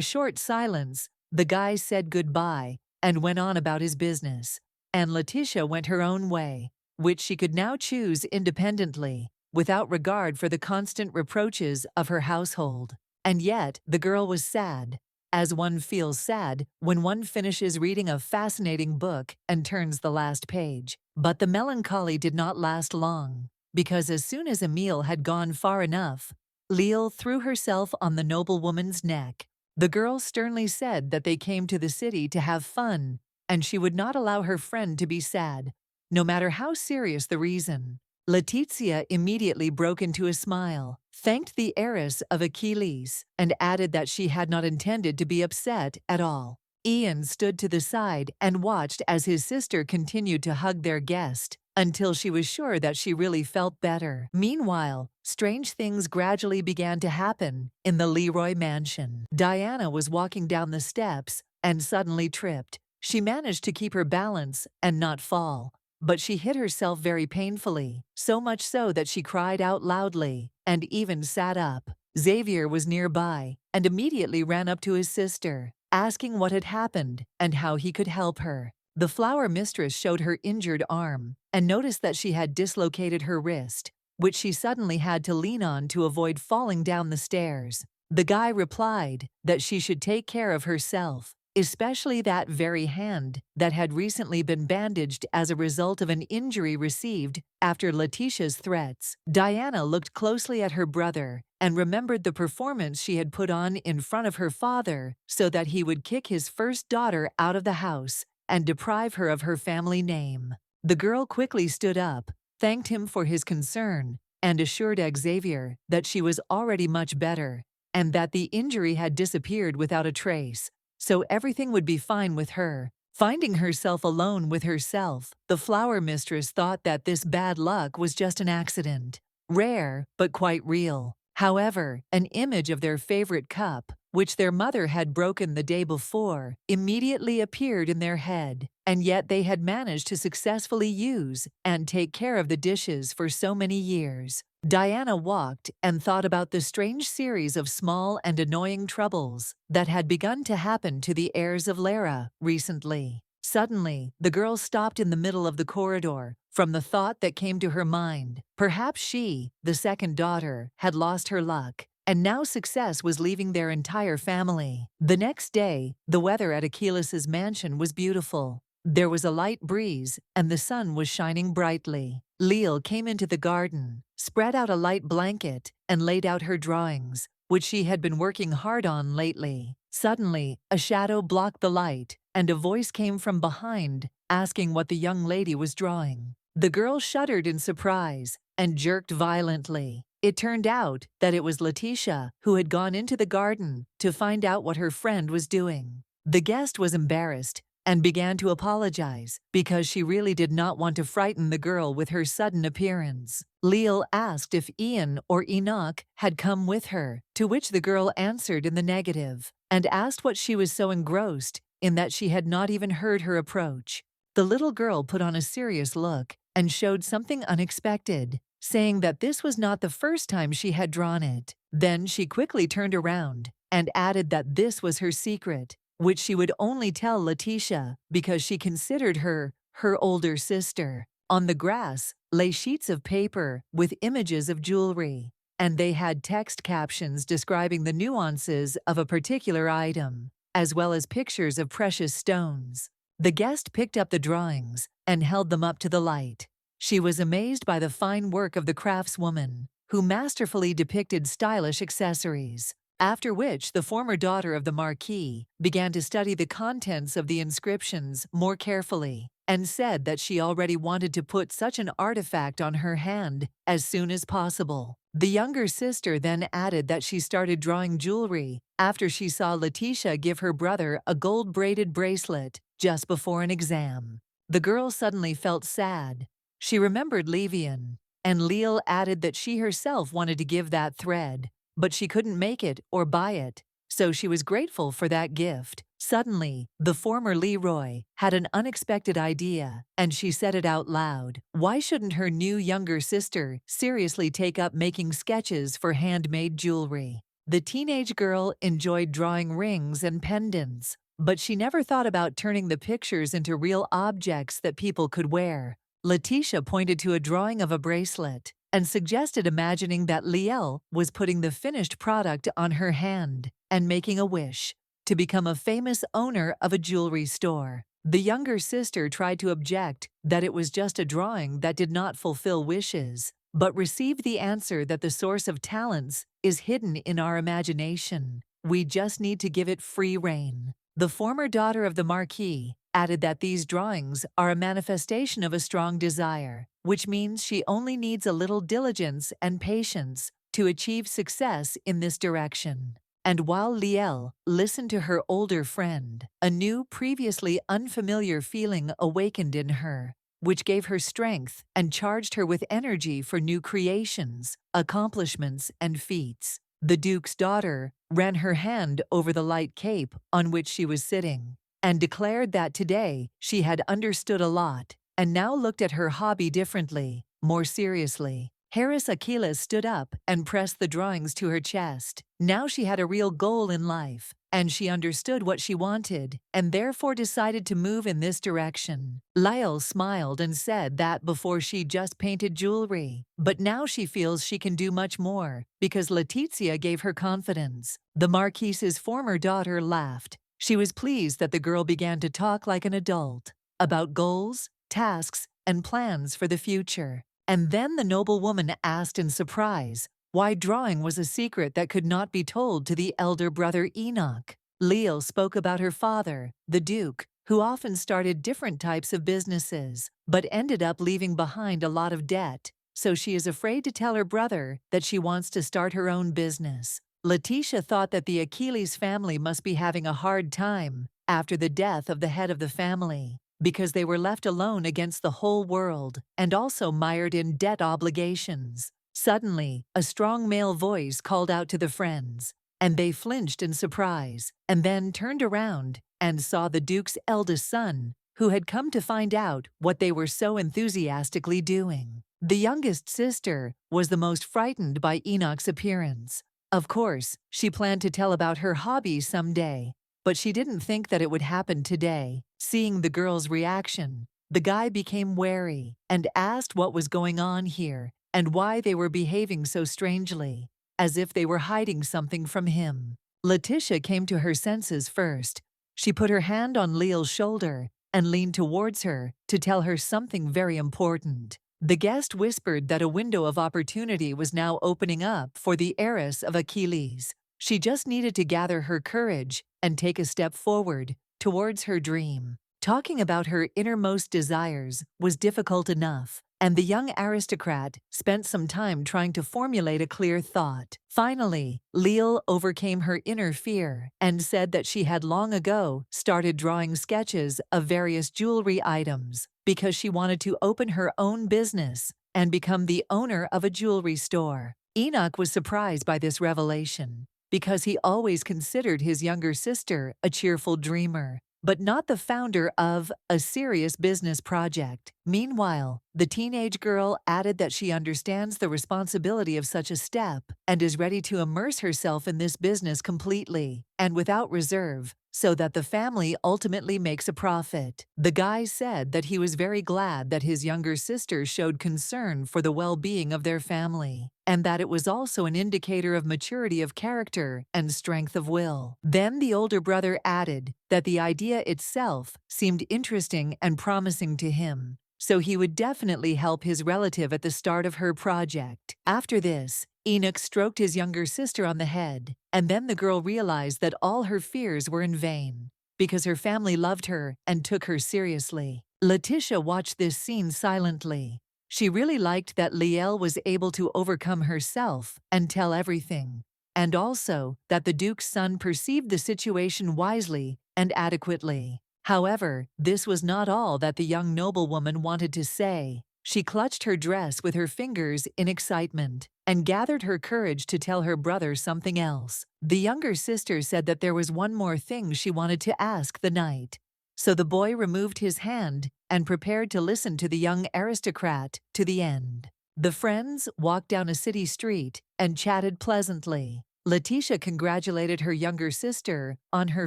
short silence, the guy said goodbye and went on about his business, and Letitia went her own way, which she could now choose independently, without regard for the constant reproaches of her household. And yet, the girl was sad, as one feels sad when one finishes reading a fascinating book and turns the last page. But the melancholy did not last long, because as soon as Emil had gone far enough, Leal threw herself on the noblewoman's neck. The girl sternly said that they came to the city to have fun, and she would not allow her friend to be sad, no matter how serious the reason. Letizia immediately broke into a smile, thanked the heiress of Achilles, and added that she had not intended to be upset at all. Ian stood to the side and watched as his sister continued to hug their guest, until she was sure that she really felt better. Meanwhile, strange things gradually began to happen in the Leroy mansion. Diana was walking down the steps and suddenly tripped. She managed to keep her balance and not fall, but she hit herself very painfully, so much so that she cried out loudly and even sat up. Xavier was nearby and immediately ran up to his sister, asking what had happened and how he could help her. The flower mistress showed her injured arm and noticed that she had dislocated her wrist, which she suddenly had to lean on to avoid falling down the stairs. The guy replied that she should take care of herself, especially that very hand that had recently been bandaged as a result of an injury received after Letitia's threats. Diana looked closely at her brother and remembered the performance she had put on in front of her father so that he would kick his first daughter out of the house and deprive her of her family name. The girl quickly stood up, thanked him for his concern, and assured Xavier that she was already much better and that the injury had disappeared without a trace, so everything would be fine with her. Finding herself alone with herself, the flower mistress thought that this bad luck was just an accident, rare but quite real. However, an image of their favorite cup, which their mother had broken the day before, immediately appeared in their head, and yet they had managed to successfully use and take care of the dishes for so many years. Diana walked and thought about the strange series of small and annoying troubles that had begun to happen to the heirs of Lara recently. Suddenly, the girl stopped in the middle of the corridor from the thought that came to her mind. Perhaps she, the second daughter, had lost her luck, and now success was leaving their entire family. The next day, the weather at Achilles' mansion was beautiful. There was a light breeze, and the sun was shining brightly. Leal came into the garden, spread out a light blanket, and laid out her drawings, which she had been working hard on lately. Suddenly, a shadow blocked the light, and a voice came from behind, asking what the young lady was drawing. The girl shuddered in surprise and jerked violently. It turned out that it was Letitia, who had gone into the garden to find out what her friend was doing. The guest was embarrassed and began to apologize because she really did not want to frighten the girl with her sudden appearance. Leal asked if Ian or Enoch had come with her, to which the girl answered in the negative, and asked what she was so engrossed in that she had not even heard her approach. The little girl put on a serious look and showed something unexpected, saying that this was not the first time she had drawn it. Then she quickly turned around and added that this was her secret, which she would only tell Letitia because she considered her older sister. On the grass lay sheets of paper with images of jewelry, and they had text captions describing the nuances of a particular item, as well as pictures of precious stones. The guest picked up the drawings and held them up to the light. She was amazed by the fine work of the craftswoman, who masterfully depicted stylish accessories. After which, the former daughter of the Marquis began to study the contents of the inscriptions more carefully and said that she already wanted to put such an artifact on her hand as soon as possible. The younger sister then added that she started drawing jewelry after she saw Letitia give her brother a gold-braided bracelet just before an exam. The girl suddenly felt sad. She remembered Levan, and Leal added that she herself wanted to give that thread, but she couldn't make it or buy it, so she was grateful for that gift. Suddenly, the former Leroy had an unexpected idea, and she said it out loud. Why shouldn't her new younger sister seriously take up making sketches for handmade jewelry? The teenage girl enjoyed drawing rings and pendants, but she never thought about turning the pictures into real objects that people could wear. Letitia pointed to a drawing of a bracelet and suggested imagining that Liel was putting the finished product on her hand and making a wish to become a famous owner of a jewelry store. The younger sister tried to object that it was just a drawing that did not fulfill wishes, but received the answer that the source of talents is hidden in our imagination. We just need to give it free rein. The former daughter of the Marquis added that these drawings are a manifestation of a strong desire, which means she only needs a little diligence and patience to achieve success in this direction. And while Liel listened to her older friend, a new, previously unfamiliar feeling awakened in her, which gave her strength and charged her with energy for new creations, accomplishments, and feats. The Duke's daughter ran her hand over the light cape on which she was sitting, and declared that today she had understood a lot and now looked at her hobby differently, more seriously. Harris Achilles stood up and pressed the drawings to her chest. Now she had a real goal in life, and she understood what she wanted, and therefore decided to move in this direction. Lyle smiled and said that before she just painted jewelry, but now she feels she can do much more, because Letizia gave her confidence. The Marquise's former daughter laughed. She was pleased that the girl began to talk like an adult, about goals, tasks, and plans for the future. And then the noble woman asked in surprise why drawing was a secret that could not be told to the elder brother Enoch. Leo spoke about her father, the Duke, who often started different types of businesses, but ended up leaving behind a lot of debt, so she is afraid to tell her brother that she wants to start her own business. Letitia thought that the Achilles family must be having a hard time after the death of the head of the family, because they were left alone against the whole world and also mired in debt obligations. Suddenly, a strong male voice called out to the friends, and they flinched in surprise, and then turned around and saw the Duke's eldest son, who had come to find out what they were so enthusiastically doing. The youngest sister was the most frightened by Enoch's appearance. Of course, she planned to tell about her hobby someday, but she didn't think that it would happen today. Seeing the girl's reaction, the guy became wary and asked what was going on here and why they were behaving so strangely. as if they were hiding something from him. Letitia came to her senses first. She put her hand on Leal's shoulder and leaned towards her to tell her something very important. The guest whispered that a window of opportunity was now opening up for the heiress of Achilles. She just needed to gather her courage and take a step forward towards her dream. Talking about her innermost desires was difficult enough, and the young aristocrat spent some time trying to formulate a clear thought. Finally, Leal overcame her inner fear and said that she had long ago started drawing sketches of various jewelry items because she wanted to open her own business and become the owner of a jewelry store. Enoch was surprised by this revelation because he always considered his younger sister a cheerful dreamer, but not the founder of a serious business project. Meanwhile, the teenage girl added that she understands the responsibility of such a step and is ready to immerse herself in this business completely and without reserve, so that the family ultimately makes a profit. The guy said that he was very glad that his younger sister showed concern for the well-being of their family, and that it was also an indicator of maturity of character and strength of will. Then the older brother added that the idea itself seemed interesting and promising to him, so he would definitely help his relative at the start of her project. After this, Enoch stroked his younger sister on the head, and then the girl realized that all her fears were in vain, because her family loved her and took her seriously. Letitia watched this scene silently. She really liked that Leal was able to overcome herself and tell everything, and also that the Duke's son perceived the situation wisely and adequately. However, this was not all that the young noblewoman wanted to say. She clutched her dress with her fingers in excitement and gathered her courage to tell her brother something else. The younger sister said that there was one more thing she wanted to ask the knight. So the boy removed his hand and prepared to listen to the young aristocrat to the end. The friends walked down a city street and chatted pleasantly. Letitia congratulated her younger sister on her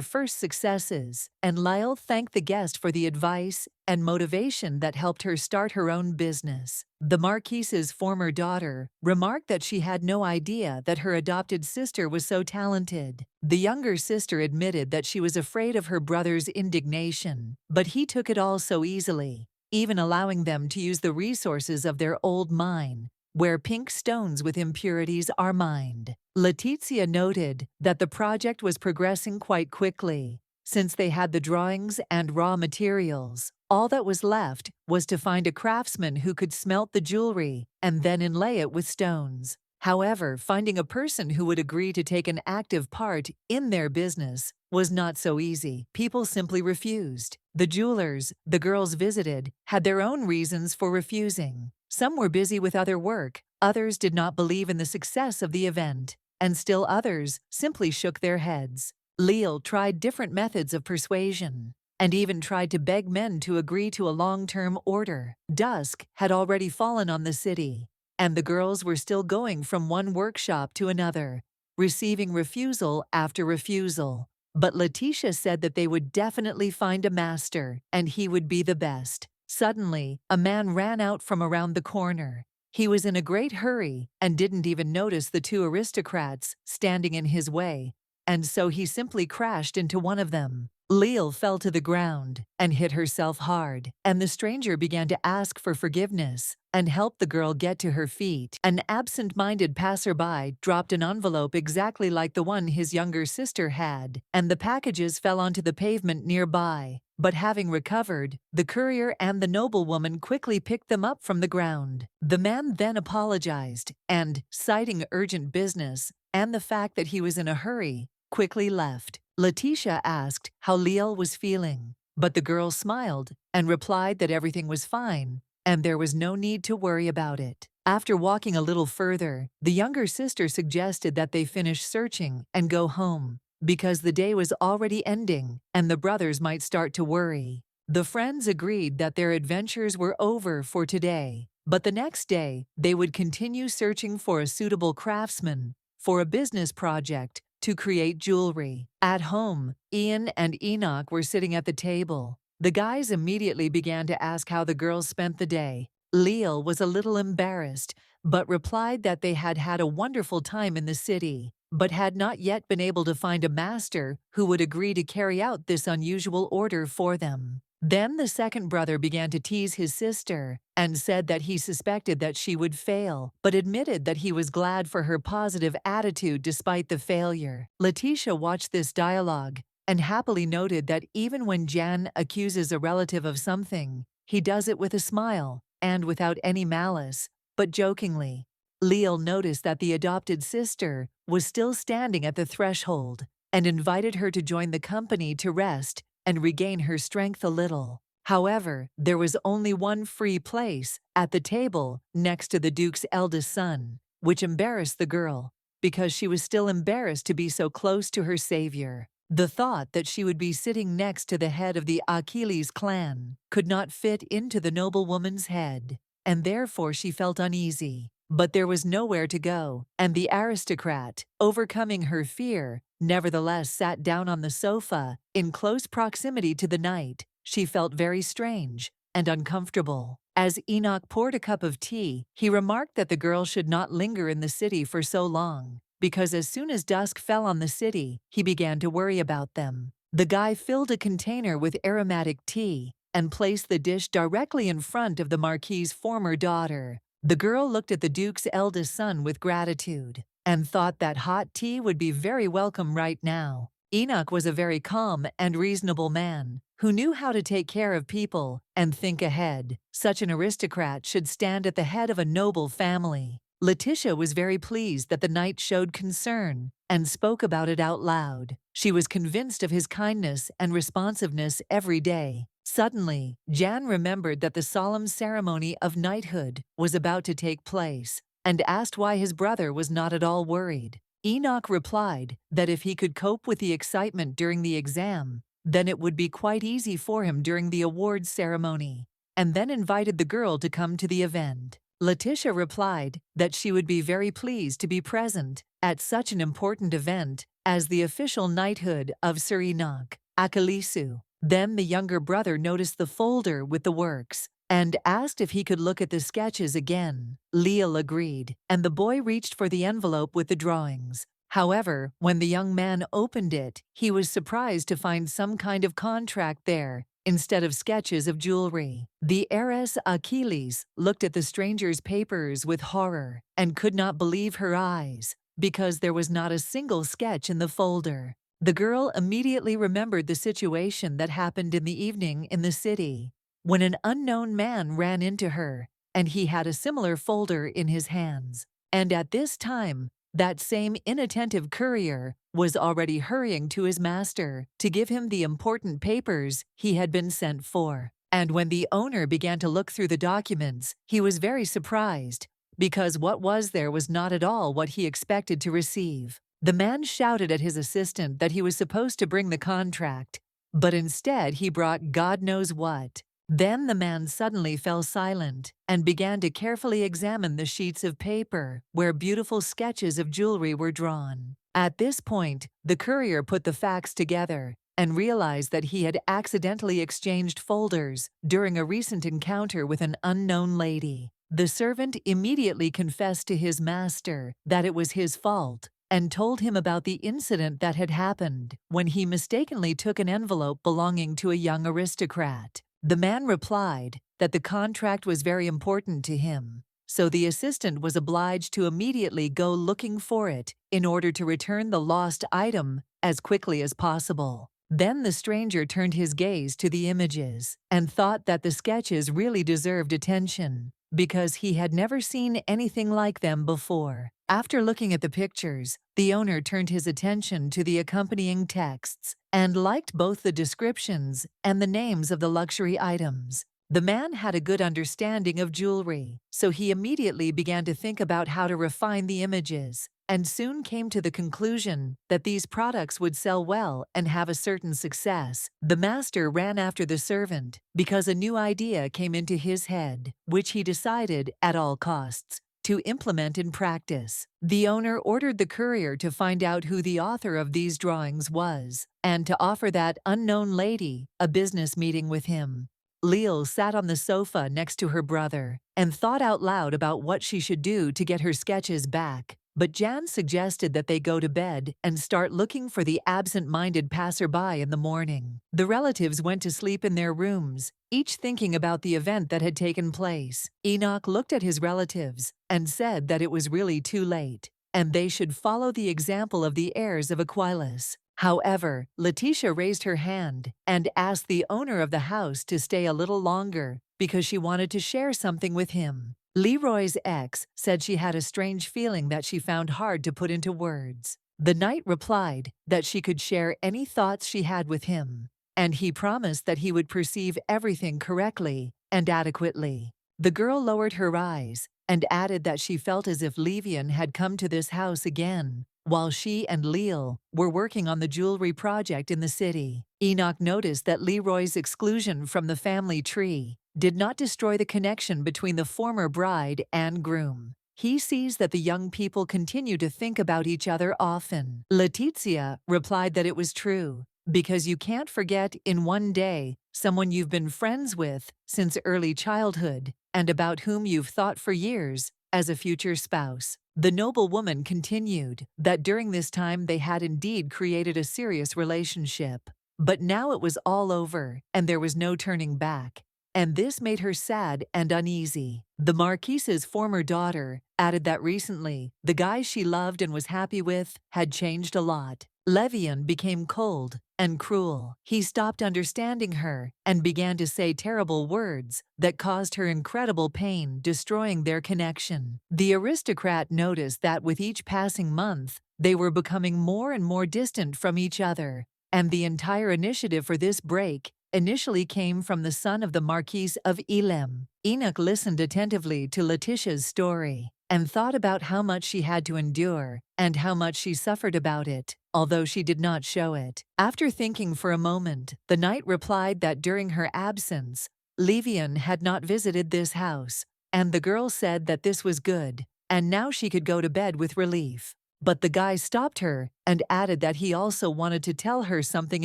first successes, and Lyle thanked the guest for the advice and motivation that helped her start her own business. The Marquise's former daughter remarked that she had no idea that her adopted sister was so talented. The younger sister admitted that she was afraid of her brother's indignation, but he took it all so easily, even allowing them to use the resources of their old mine, where pink stones with impurities are mined. Letitia noted that the project was progressing quite quickly. Since they had the drawings and raw materials, all that was left was to find a craftsman who could smelt the jewelry and then inlay it with stones. However, finding a person who would agree to take an active part in their business was not so easy. People simply refused. The jewelers the girls visited had their own reasons for refusing. Some were busy with other work, others did not believe in the success of the event, and still others simply shook their heads. Leal tried different methods of persuasion, and even tried to beg men to agree to a long-term order. Dusk had already fallen on the city, and the girls were still going from one workshop to another, receiving refusal after refusal. But Letitia said that they would definitely find a master, and he would be the best. Suddenly, a man ran out from around the corner. He was in a great hurry and didn't even notice the two aristocrats standing in his way, and so he simply crashed into one of them. Leal fell to the ground and hit herself hard, and the stranger began to ask for forgiveness and help the girl get to her feet. An absent-minded passerby dropped an envelope exactly like the one his younger sister had, and the packages fell onto the pavement nearby. But having recovered, the courier and the noblewoman quickly picked them up from the ground. The man then apologized and, citing urgent business and the fact that he was in a hurry, quickly left. Letitia asked how Leal was feeling, but the girl smiled and replied that everything was fine and there was no need to worry about it. After walking a little further, the younger sister suggested that they finish searching and go home, because the day was already ending and the brothers might start to worry. The friends agreed that their adventures were over for today, but the next day they would continue searching for a suitable craftsman for a business project to create jewelry. At home, Ian and Enoch were sitting at the table. The guys immediately began to ask how the girls spent the day. Leal was a little embarrassed, but replied that they had had a wonderful time in the city, but had not yet been able to find a master who would agree to carry out this unusual order for them. Then the second brother began to tease his sister and said that he suspected that she would fail, but admitted that he was glad for her positive attitude despite the failure. Letitia watched this dialogue and happily noted that even when Jan accuses a relative of something, he does it with a smile and without any malice, but jokingly. Leal noticed that the adopted sister was still standing at the threshold and invited her to join the company to rest and regain her strength a little. However, there was only one free place at the table next to the Duke's eldest son, which embarrassed the girl because she was still embarrassed to be so close to her savior. The thought that she would be sitting next to the head of the Achilles clan could not fit into the noblewoman's head, and therefore she felt uneasy. But there was nowhere to go, and the aristocrat, overcoming her fear, nevertheless sat down on the sofa in close proximity to the knight. She felt very strange and uncomfortable. As Enoch poured a cup of tea, he remarked that the girl should not linger in the city for so long, because as soon as dusk fell on the city, he began to worry about them. The guy filled a container with aromatic tea and placed the dish directly in front of the Marquis's former daughter. The girl looked at the Duke's eldest son with gratitude and thought that hot tea would be very welcome right now. Enoch was a very calm and reasonable man who knew how to take care of people and think ahead. Such an aristocrat should stand at the head of a noble family. Letitia was very pleased that the knight showed concern and spoke about it out loud. She was convinced of his kindness and responsiveness every day. Suddenly, Jan remembered that the solemn ceremony of knighthood was about to take place and asked why his brother was not at all worried. Enoch replied that if he could cope with the excitement during the exam, then it would be quite easy for him during the awards ceremony, and then invited the girl to come to the event. Letitia replied that she would be very pleased to be present at such an important event as the official knighthood of Sir Enoch, Achilles. Then the younger brother noticed the folder with the works and asked if he could look at the sketches again. Leal agreed, and the boy reached for the envelope with the drawings. However, when the young man opened it, he was surprised to find some kind of contract there instead of sketches of jewelry. The heiress Achilles looked at the stranger's papers with horror and could not believe her eyes because there was not a single sketch in the folder. The girl immediately remembered the situation that happened in the evening in the city, when an unknown man ran into her, and he had a similar folder in his hands. And at this time, that same inattentive courier was already hurrying to his master to give him the important papers he had been sent for. And when the owner began to look through the documents, he was very surprised, because what was there was not at all what he expected to receive. The man shouted at his assistant that he was supposed to bring the contract, but instead he brought God knows what. Then the man suddenly fell silent and began to carefully examine the sheets of paper where beautiful sketches of jewelry were drawn. At this point, the courier put the facts together and realized that he had accidentally exchanged folders during a recent encounter with an unknown lady. The servant immediately confessed to his master that it was his fault and told him about the incident that had happened when he mistakenly took an envelope belonging to a young aristocrat. The man replied that the contract was very important to him, so the assistant was obliged to immediately go looking for it in order to return the lost item as quickly as possible. Then the stranger turned his gaze to the images and thought that the sketches really deserved attention because he had never seen anything like them before. After looking at the pictures, the owner turned his attention to the accompanying texts and liked both the descriptions and the names of the luxury items. The man had a good understanding of jewelry, so he immediately began to think about how to refine the images, and soon came to the conclusion that these products would sell well and have a certain success. The master ran after the servant because a new idea came into his head, which he decided, at all costs, to implement in practice. The owner ordered the courier to find out who the author of these drawings was, and to offer that unknown lady a business meeting with him. Leal sat on the sofa next to her brother and thought out loud about what she should do to get her sketches back. But Jan suggested that they go to bed and start looking for the absent-minded passerby in the morning. The relatives went to sleep in their rooms, each thinking about the event that had taken place. Enoch looked at his relatives and said that it was really too late, and they should follow the example of the heirs of Achilles. However, Letitia raised her hand and asked the owner of the house to stay a little longer because she wanted to share something with him. Leroy's ex said she had a strange feeling that she found hard to put into words. The knight replied that she could share any thoughts she had with him, and he promised that he would perceive everything correctly and adequately. The girl lowered her eyes and added that she felt as if Levan had come to this house again, while she and Leal were working on the jewelry project in the city. Enoch noticed that Leroy's exclusion from the family tree did not destroy the connection between the former bride and groom. He sees that the young people continue to think about each other often. Letitia replied that it was true, because you can't forget in one day someone you've been friends with since early childhood and about whom you've thought for years as a future spouse. The noble woman continued that during this time they had indeed created a serious relationship. But now it was all over, and there was no turning back. And this made her sad and uneasy. The Marquise's former daughter added that recently, the guy she loved and was happy with had changed a lot. Levan became cold and cruel. He stopped understanding her and began to say terrible words that caused her incredible pain, destroying their connection. The aristocrat noticed that with each passing month, they were becoming more and more distant from each other, and the entire initiative for this break initially came from the son of the Marquise of Elam. Enoch listened attentively to Letitia's story and thought about how much she had to endure and how much she suffered about it, although she did not show it. After thinking for a moment, the knight replied that during her absence, Levan had not visited this house, and the girl said that this was good, and now she could go to bed with relief. But the guy stopped her and added that he also wanted to tell her something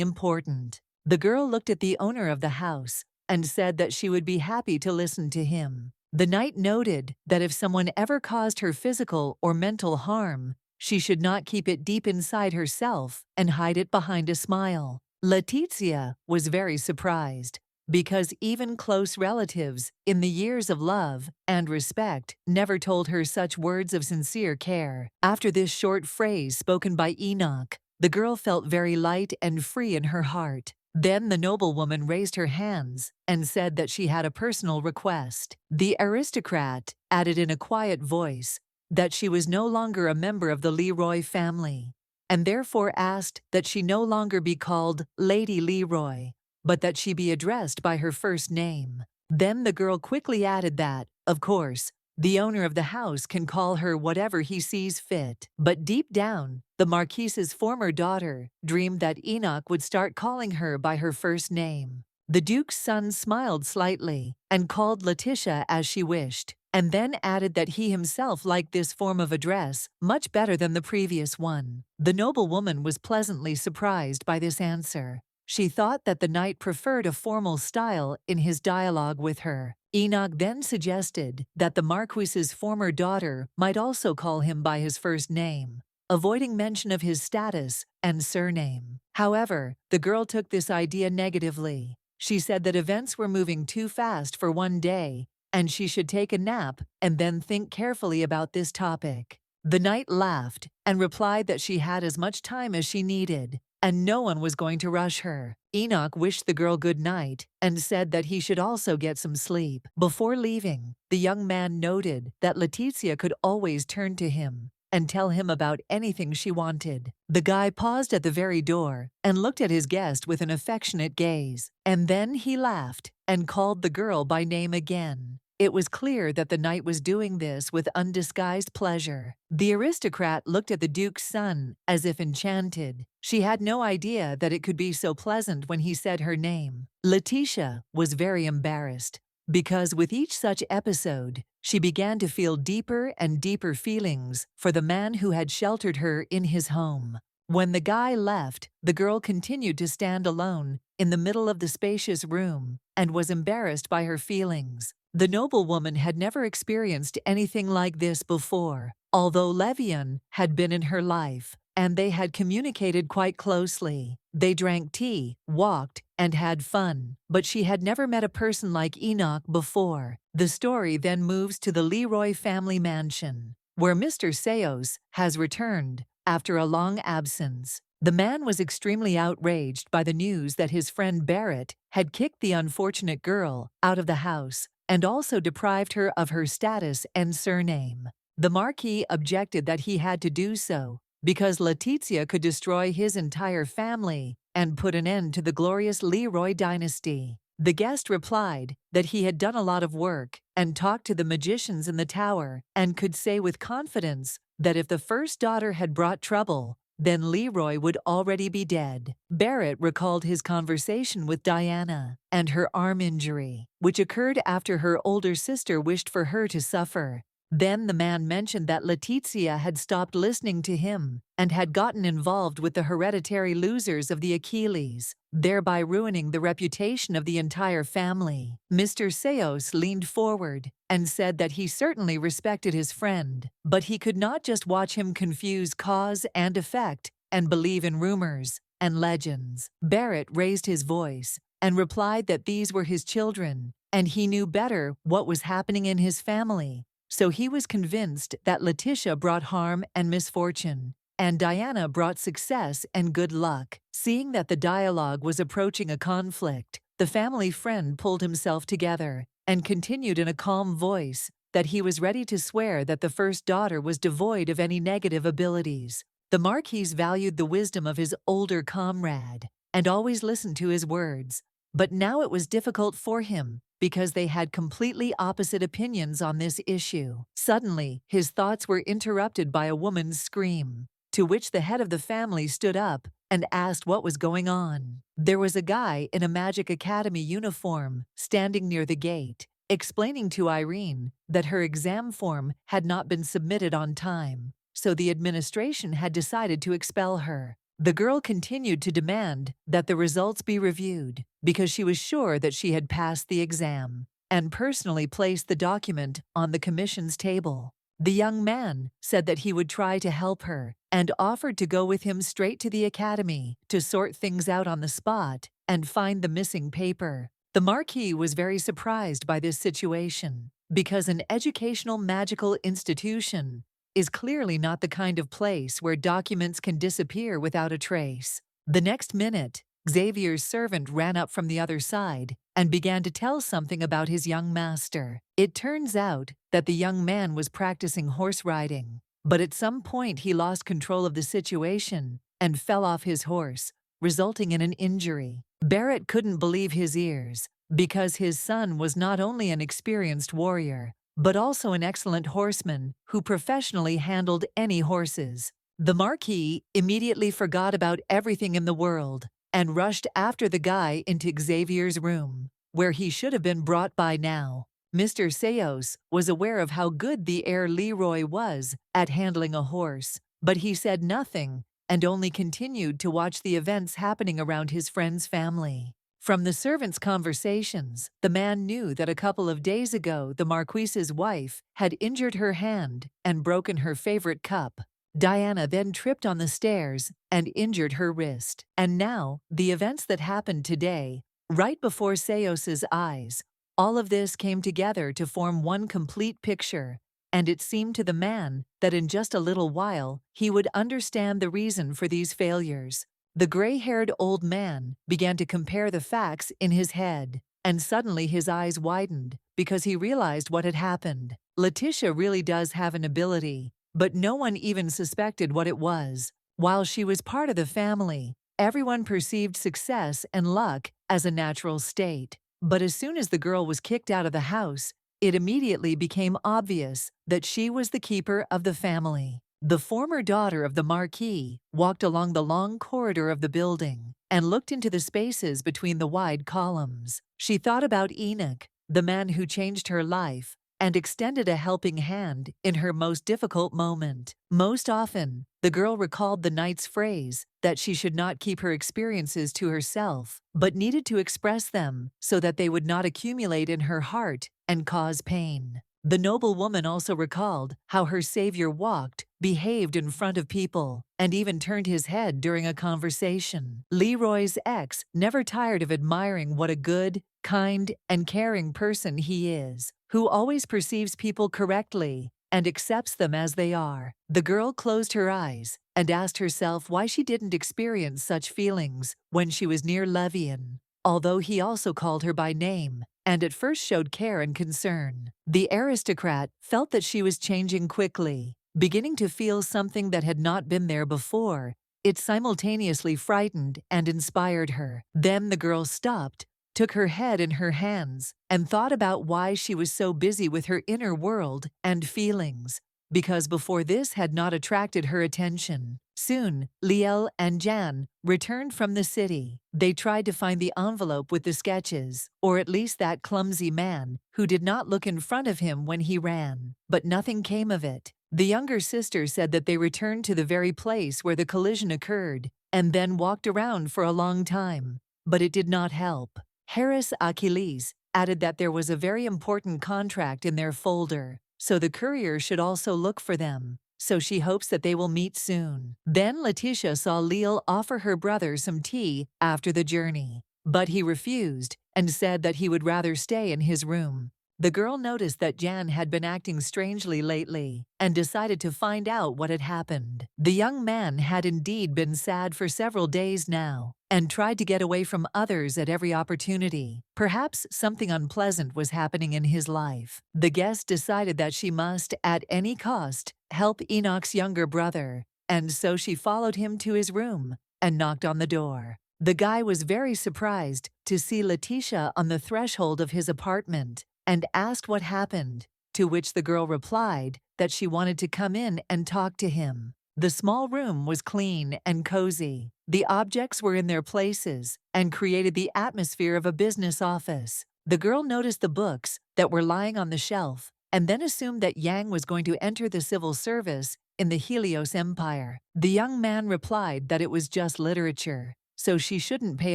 important. The girl looked at the owner of the house and said that she would be happy to listen to him. The knight noted that if someone ever caused her physical or mental harm, she should not keep it deep inside herself and hide it behind a smile. Letitia was very surprised, because even close relatives, in the years of love and respect, never told her such words of sincere care. After this short phrase spoken by Enoch, the girl felt very light and free in her heart. Then the noblewoman raised her hands and said that she had a personal request. The aristocrat added in a quiet voice that she was no longer a member of the Leroy family, and therefore asked that she no longer be called Lady Leroy, but that she be addressed by her first name. Then the girl quickly added that, of course, the owner of the house can call her whatever he sees fit. But deep down, the Marquise's former daughter dreamed that Enoch would start calling her by her first name. The Duke's son smiled slightly and called Letitia as she wished, and then added that he himself liked this form of address much better than the previous one. The noblewoman was pleasantly surprised by this answer. She thought that the knight preferred a formal style in his dialogue with her. Enoch then suggested that the Marquise's former daughter might also call him by his first name, avoiding mention of his status and surname. However, the girl took this idea negatively. She said that events were moving too fast for one day, and she should take a nap and then think carefully about this topic. The knight laughed and replied that she had as much time as she needed, and no one was going to rush her. Enoch wished the girl good night and said that he should also get some sleep. Before leaving, the young man noted that Letitia could always turn to him and tell him about anything she wanted. The guy paused at the very door and looked at his guest with an affectionate gaze, and then he laughed and called the girl by name again. It was clear that the knight was doing this with undisguised pleasure. The aristocrat looked at the Duke's son as if enchanted. She had no idea that it could be so pleasant when he said her name. Letitia was very embarrassed, because with each such episode, she began to feel deeper and deeper feelings for the man who had sheltered her in his home. When the guy left, the girl continued to stand alone in the middle of the spacious room and was embarrassed by her feelings. The noblewoman had never experienced anything like this before, although Levan had been in her life, and they had communicated quite closely. They drank tea, walked, and had fun, but she had never met a person like Enoch before. The story then moves to the Leroy family mansion, where Mr. Seos has returned after a long absence. The man was extremely outraged by the news that his friend Barrett had kicked the unfortunate girl out of the house and also deprived her of her status and surname. The Marquis objected that he had to do so because Letizia could destroy his entire family and put an end to the glorious Leroy dynasty. The guest replied that he had done a lot of work and talked to the magicians in the tower and could say with confidence that if the first daughter had brought trouble, then Leroy would already be dead. Barrett recalled his conversation with Diana and her arm injury, which occurred after her older sister wished for her to suffer. Then the man mentioned that Letizia had stopped listening to him and had gotten involved with the hereditary losers of the Achilles, thereby ruining the reputation of the entire family. Mr. Seos leaned forward and said that he certainly respected his friend, but he could not just watch him confuse cause and effect and believe in rumors and legends. Barrett raised his voice and replied that these were his children, and he knew better what was happening in his family. So he was convinced that Letitia brought harm and misfortune, and Diana brought success and good luck. Seeing that the dialogue was approaching a conflict, the family friend pulled himself together and continued in a calm voice that he was ready to swear that the first daughter was devoid of any negative abilities. The Marquis valued the wisdom of his older comrade and always listened to his words, but now it was difficult for him because they had completely opposite opinions on this issue. Suddenly, his thoughts were interrupted by a woman's scream, to which the head of the family stood up and asked what was going on. There was a guy in a Magic Academy uniform standing near the gate, explaining to Irene that her exam form had not been submitted on time, so the administration had decided to expel her. The girl continued to demand that the results be reviewed because she was sure that she had passed the exam, and personally placed the document on the commission's table. The young man said that he would try to help her and offered to go with him straight to the academy to sort things out on the spot and find the missing paper. The Marquis was very surprised by this situation because an educational magical institution is clearly not the kind of place where documents can disappear without a trace. The next minute, Xavier's servant ran up from the other side and began to tell something about his young master. It turns out that the young man was practicing horse riding, but at some point he lost control of the situation and fell off his horse, resulting in an injury. Barrett couldn't believe his ears because his son was not only an experienced warrior, but also an excellent horseman who professionally handled any horses. The Marquis immediately forgot about everything in the world and rushed after the guy into Xavier's room, where he should have been brought by now. Mr. Seos was aware of how good the heir Leroy was at handling a horse, but he said nothing and only continued to watch the events happening around his friend's family. From the servants' conversations, the man knew that a couple of days ago the Marquis's wife had injured her hand and broken her favorite cup. Diana then tripped on the stairs and injured her wrist. And now, the events that happened today, right before Seos's eyes, all of this came together to form one complete picture, and it seemed to the man that in just a little while he would understand the reason for these failures. The gray-haired old man began to compare the facts in his head, and suddenly his eyes widened because he realized what had happened. Letitia really does have an ability, but no one even suspected what it was. While she was part of the family, everyone perceived success and luck as a natural state. But as soon as the girl was kicked out of the house, it immediately became obvious that she was the keeper of the family. The former daughter of the Marquis walked along the long corridor of the building and looked into the spaces between the wide columns. She thought about Enoch, the man who changed her life, and extended a helping hand in her most difficult moment. Most often, the girl recalled the knight's phrase that she should not keep her experiences to herself, but needed to express them so that they would not accumulate in her heart and cause pain. The noble woman also recalled how her savior walked, behaved in front of people, and even turned his head during a conversation. Leroy's ex never tired of admiring what a good, kind, and caring person he is, who always perceives people correctly and accepts them as they are. The girl closed her eyes and asked herself why she didn't experience such feelings when she was near Levan, although he also called her by name and at first showed care and concern. The aristocrat felt that she was changing quickly, beginning to feel something that had not been there before. It simultaneously frightened and inspired her. Then the girl stopped, took her head in her hands, and thought about why she was so busy with her inner world and feelings, because before this had not attracted her attention. Soon, Liel and Jan returned from the city. They tried to find the envelope with the sketches, or at least that clumsy man who did not look in front of him when he ran, but nothing came of it. The younger sister said that they returned to the very place where the collision occurred, and then walked around for a long time, but it did not help. Harris Achilles added that there was a very important contract in their folder, so the courier should also look for them, so she hopes that they will meet soon. Then Letitia saw Leal offer her brother some tea after the journey, but he refused and said that he would rather stay in his room. The girl noticed that Jan had been acting strangely lately and decided to find out what had happened. The young man had indeed been sad for several days now and tried to get away from others at every opportunity. Perhaps something unpleasant was happening in his life. The guest decided that she must, at any cost, help Enoch's younger brother, and so she followed him to his room and knocked on the door. The guy was very surprised to see Letitia on the threshold of his apartment and asked what happened, to which the girl replied that she wanted to come in and talk to him. The small room was clean and cozy. The objects were in their places and created the atmosphere of a business office. The girl noticed the books that were lying on the shelf and then assumed that Yang was going to enter the civil service in the Helios Empire. The young man replied that it was just literature, so she shouldn't pay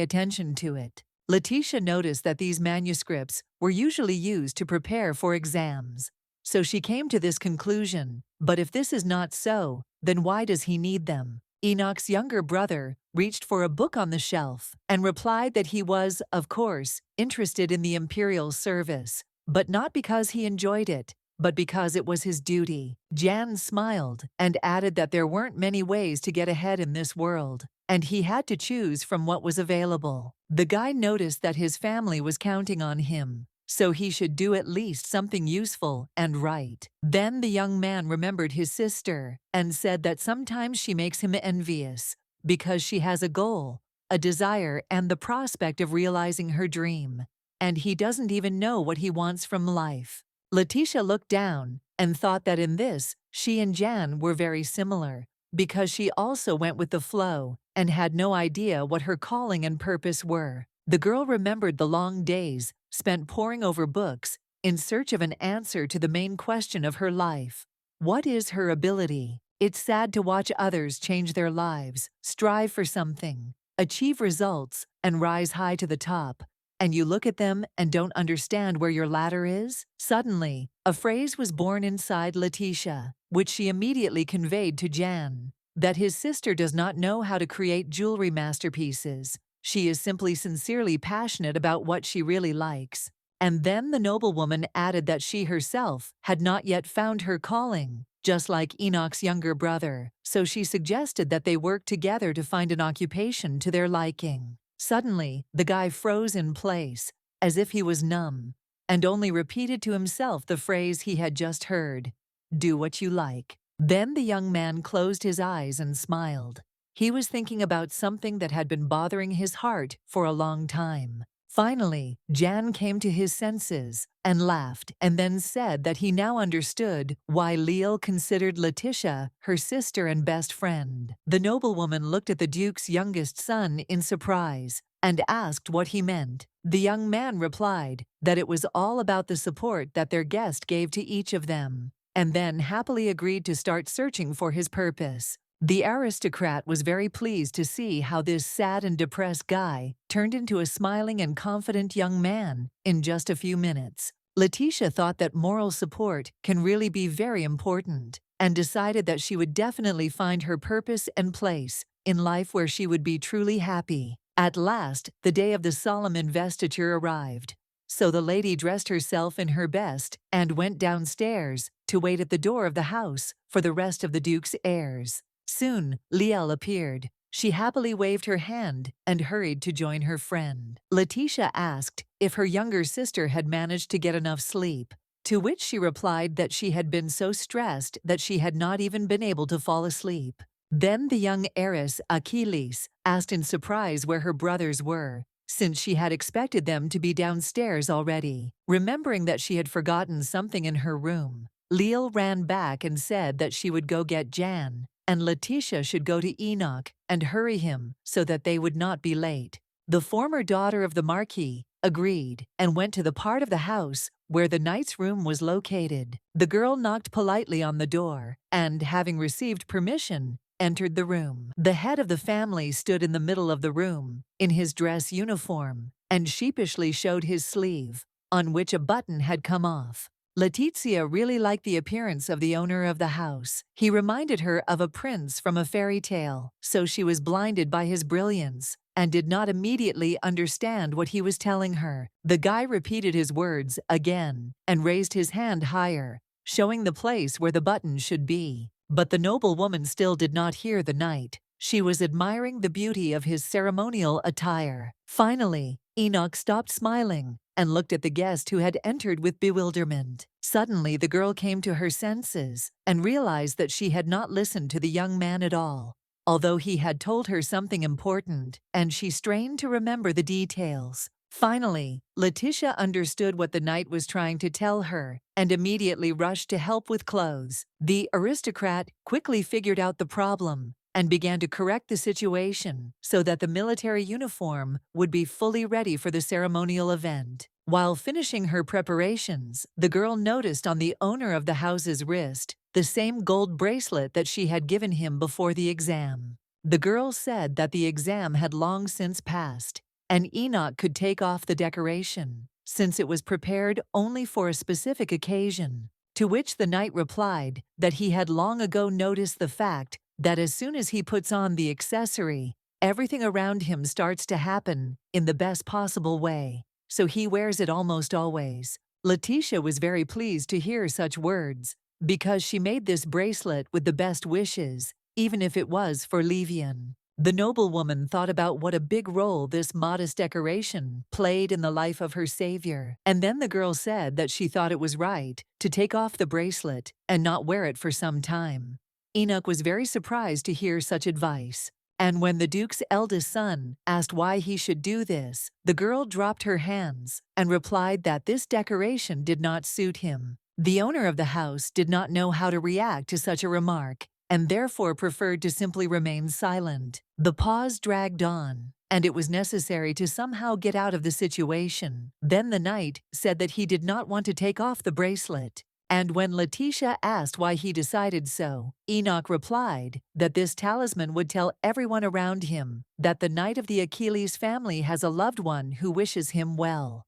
attention to it. Letitia noticed that these manuscripts were usually used to prepare for exams, so she came to this conclusion. But if this is not so, then why does he need them? Enoch's younger brother reached for a book on the shelf and replied that he was, of course, interested in the imperial service, but not because he enjoyed it, but because it was his duty. Jan smiled and added that there weren't many ways to get ahead in this world, and he had to choose from what was available. The guy noticed that his family was counting on him, so he should do at least something useful and right. Then the young man remembered his sister and said that sometimes she makes him envious because she has a goal, a desire, and the prospect of realizing her dream, and he doesn't even know what he wants from life. Letitia looked down and thought that in this, she and Jan were very similar, because she also went with the flow and had no idea what her calling and purpose were. The girl remembered the long days spent poring over books in search of an answer to the main question of her life. What is her ability? It's sad to watch others change their lives, strive for something, achieve results, and rise high to the top, and you look at them and don't understand where your ladder is? Suddenly, a phrase was born inside Letitia, which she immediately conveyed to Jan, that his sister does not know how to create jewelry masterpieces. She is simply sincerely passionate about what she really likes. And then the noblewoman added that she herself had not yet found her calling, just like Enoch's younger brother, so she suggested that they work together to find an occupation to their liking. Suddenly, the guy froze in place, as if he was numb, and only repeated to himself the phrase he had just heard, "Do what you like." Then the young man closed his eyes and smiled. He was thinking about something that had been bothering his heart for a long time. Finally, Jan came to his senses and laughed, and then said that he now understood why Leal considered Letitia her sister and best friend. The noblewoman looked at the duke's youngest son in surprise and asked what he meant. The young man replied that it was all about the support that their guest gave to each of them, and then happily agreed to start searching for his purpose. The aristocrat was very pleased to see how this sad and depressed guy turned into a smiling and confident young man in just a few minutes. Letitia thought that moral support can really be very important, and decided that she would definitely find her purpose and place in life where she would be truly happy. At last, the day of the solemn investiture arrived. So the lady dressed herself in her best and went downstairs to wait at the door of the house for the rest of the Duke's heirs. Soon, Liel appeared. She happily waved her hand and hurried to join her friend. Letitia asked if her younger sister had managed to get enough sleep, to which she replied that she had been so stressed that she had not even been able to fall asleep. Then the young heiress, Achilles, asked in surprise where her brothers were, since she had expected them to be downstairs already. Remembering that she had forgotten something in her room, Liel ran back and said that she would go get Jan, and Letitia should go to Enoch and hurry him so that they would not be late. The former daughter of the Marquis agreed and went to the part of the house where the knight's room was located. The girl knocked politely on the door and, having received permission, entered the room. The head of the family stood in the middle of the room, in his dress uniform, and sheepishly showed his sleeve, on which a button had come off. Letitia really liked the appearance of the owner of the house. He reminded her of a prince from a fairy tale, so she was blinded by his brilliance and did not immediately understand what he was telling her. The guy repeated his words again and raised his hand higher, showing the place where the button should be. But the noble woman still did not hear the knight. She was admiring the beauty of his ceremonial attire. Finally, Enoch stopped smiling and looked at the guest who had entered with bewilderment. Suddenly, the girl came to her senses and realized that she had not listened to the young man at all, although he had told her something important, and she strained to remember the details. Finally, Letitia understood what the knight was trying to tell her and immediately rushed to help with clothes. The aristocrat quickly figured out the problem and began to correct the situation so that the military uniform would be fully ready for the ceremonial event. While finishing her preparations, the girl noticed on the owner of the house's wrist the same gold bracelet that she had given him before the exam. The girl said that the exam had long since passed, and Enoch could take off the decoration, since it was prepared only for a specific occasion. To which the knight replied that he had long ago noticed the fact that as soon as he puts on the accessory, everything around him starts to happen in the best possible way, so he wears it almost always. Letitia was very pleased to hear such words, because she made this bracelet with the best wishes, even if it was for Levan. The noblewoman thought about what a big role this modest decoration played in the life of her savior, and then the girl said that she thought it was right to take off the bracelet and not wear it for some time. Enoch was very surprised to hear such advice, and when the Duke's eldest son asked why he should do this, the girl dropped her hands and replied that this decoration did not suit him. The owner of the house did not know how to react to such a remark, and therefore preferred to simply remain silent. The pause dragged on, and it was necessary to somehow get out of the situation. Then the knight said that he did not want to take off the bracelet, and when Letitia asked why he decided so, Enoch replied that this talisman would tell everyone around him that the knight of the Achilles family has a loved one who wishes him well.